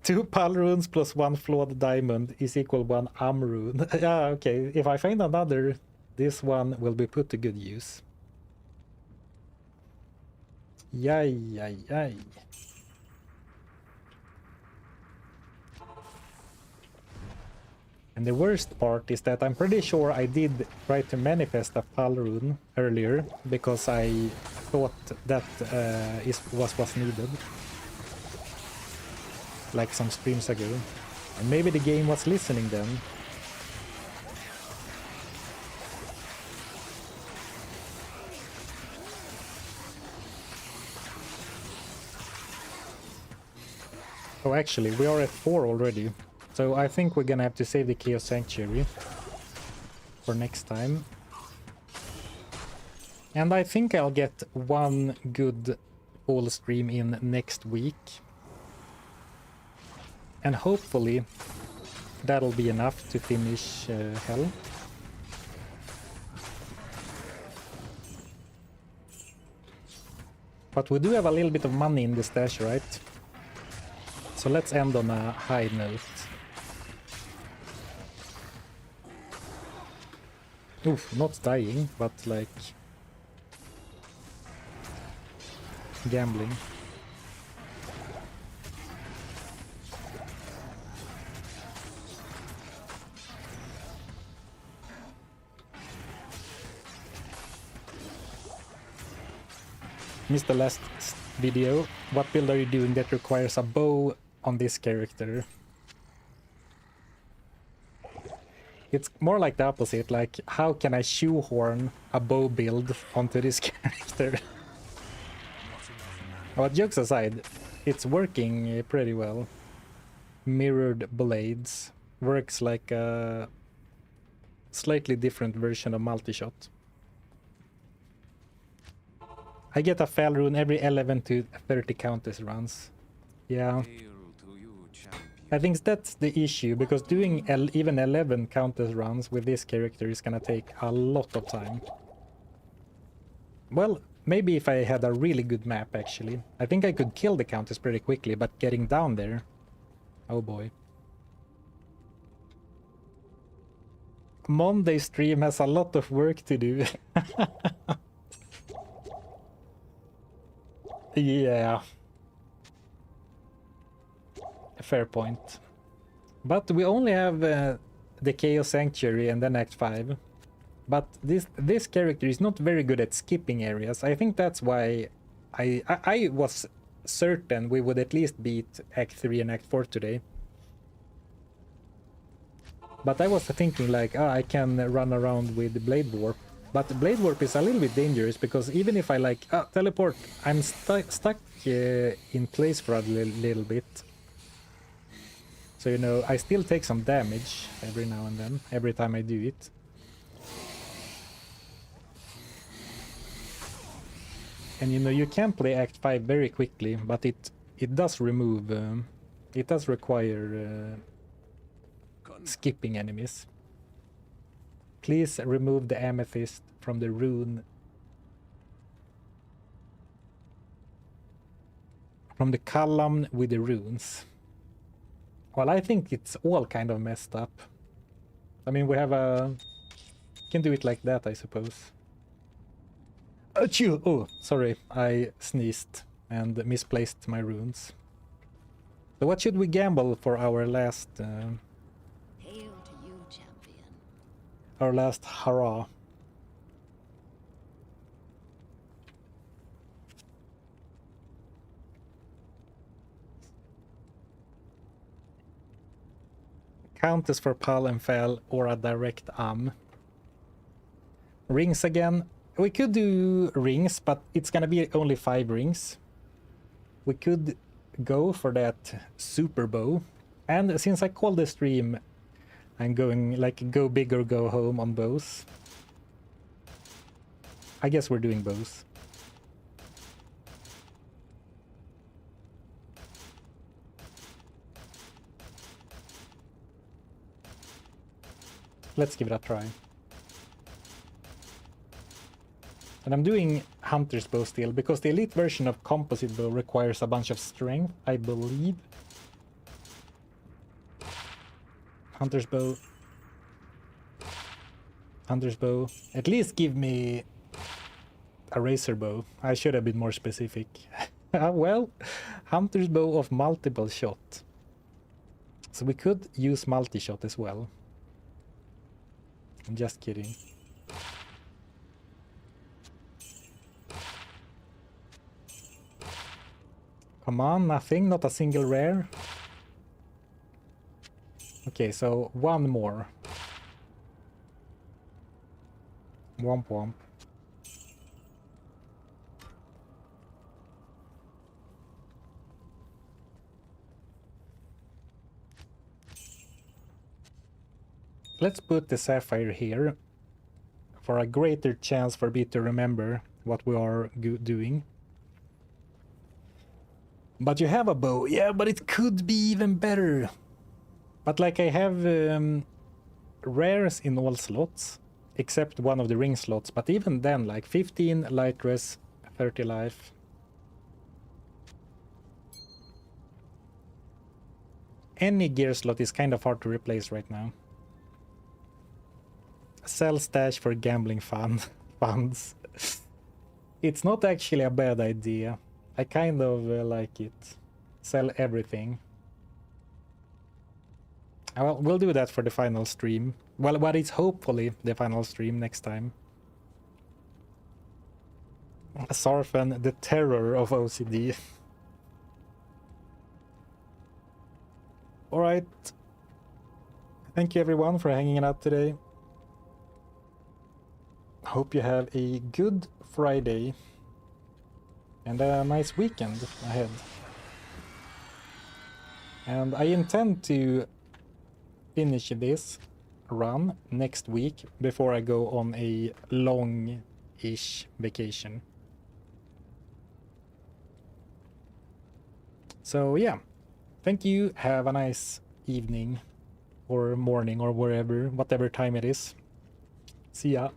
[SPEAKER 1] Two Pal runes plus one flawed diamond is equal one rune. Yeah, okay. If I find another, this one will be put to good use. Yay, yay, yay. And the worst part is that I'm pretty sure I did try to manifest a Pal rune earlier because I thought that was needed. Like some streams ago. And maybe the game was listening then. Oh, actually, we are at 4 already. So I think we're gonna have to save the Chaos Sanctuary for next time. And I think I'll get one good full stream in next week. And hopefully that'll be enough to finish Hell. But we do have a little bit of money in the stash, right? So let's end on a high note. Oof, not dying, but like gambling. Missed the last video. What build are you doing that requires a bow on this character? It's more like the opposite, like how can I shoehorn a bow build onto this character? But jokes aside, it's working pretty well. Mirrored blades works like a slightly different version of multi-shot. I get a fail rune every 11 to 30 countess runs. Yeah. I think that's the issue, because doing even 11 countess runs with this character is gonna take a lot of time. Well, maybe if I had a really good map, actually. I think I could kill the countess pretty quickly, but getting down there... Oh boy. Monday stream has a lot of work to do. Yeah. Fair point. But we only have the Chaos Sanctuary and then Act 5. But this character is not very good at skipping areas. I think that's why I was certain we would at least beat Act 3 and Act 4 today. But I was thinking like, I can run around with Blade Warp. But Blade Warp is a little bit dangerous because even if I like teleport, I'm stuck in place for a little bit. So, you know, I still take some damage every now and then, every time I do it. And you know, you can play Act 5 very quickly, but it does remove, it does require skipping enemies. Please remove the amethyst from the rune. From the column with the runes. Well, I think it's all kind of messed up. I mean, we have a... can do it like that, I suppose. Achoo! Oh, sorry, I sneezed and misplaced my runes. So what should we gamble for our last...
[SPEAKER 6] Hail to you, champion.
[SPEAKER 1] our last hurrah? Countess for Pal and Fel or a direct Rings again. We could do rings, but it's gonna be only 5 rings. We could go for that super bow. And since I called the stream, I'm going like go big or go home on bows. I guess we're doing bows. Let's give it a try. And I'm doing Hunter's Bow still, because the elite version of Composite Bow requires a bunch of strength, I believe. Hunter's Bow. Hunter's Bow. At least give me a Razor Bow. I should have been more specific. Well, Hunter's Bow of multiple shot. So we could use multi-shot as well. I'm just kidding. Come on, nothing, not a single rare. Okay, so one more. Womp womp. Let's put the sapphire here for a greater chance for me to remember what we are doing. But you have a bow. Yeah, but it could be even better. But like I have rares in all slots, except one of the ring slots. But even then, like 15 light res, 30 life. Any gear slot is kind of hard to replace right now. Sell stash for gambling funds. It's not actually a bad idea. I kind of like it. Sell everything. Well, we'll do that for the final stream. Well, what is hopefully the final stream next time. Sarfan, the terror of OCD. Alright. Thank you everyone for hanging out today. Hope you have a good Friday and a nice weekend ahead. And I intend to finish this run next week before I go on a long-ish vacation. So yeah, thank you, have a nice evening or morning or whatever time it is. See ya.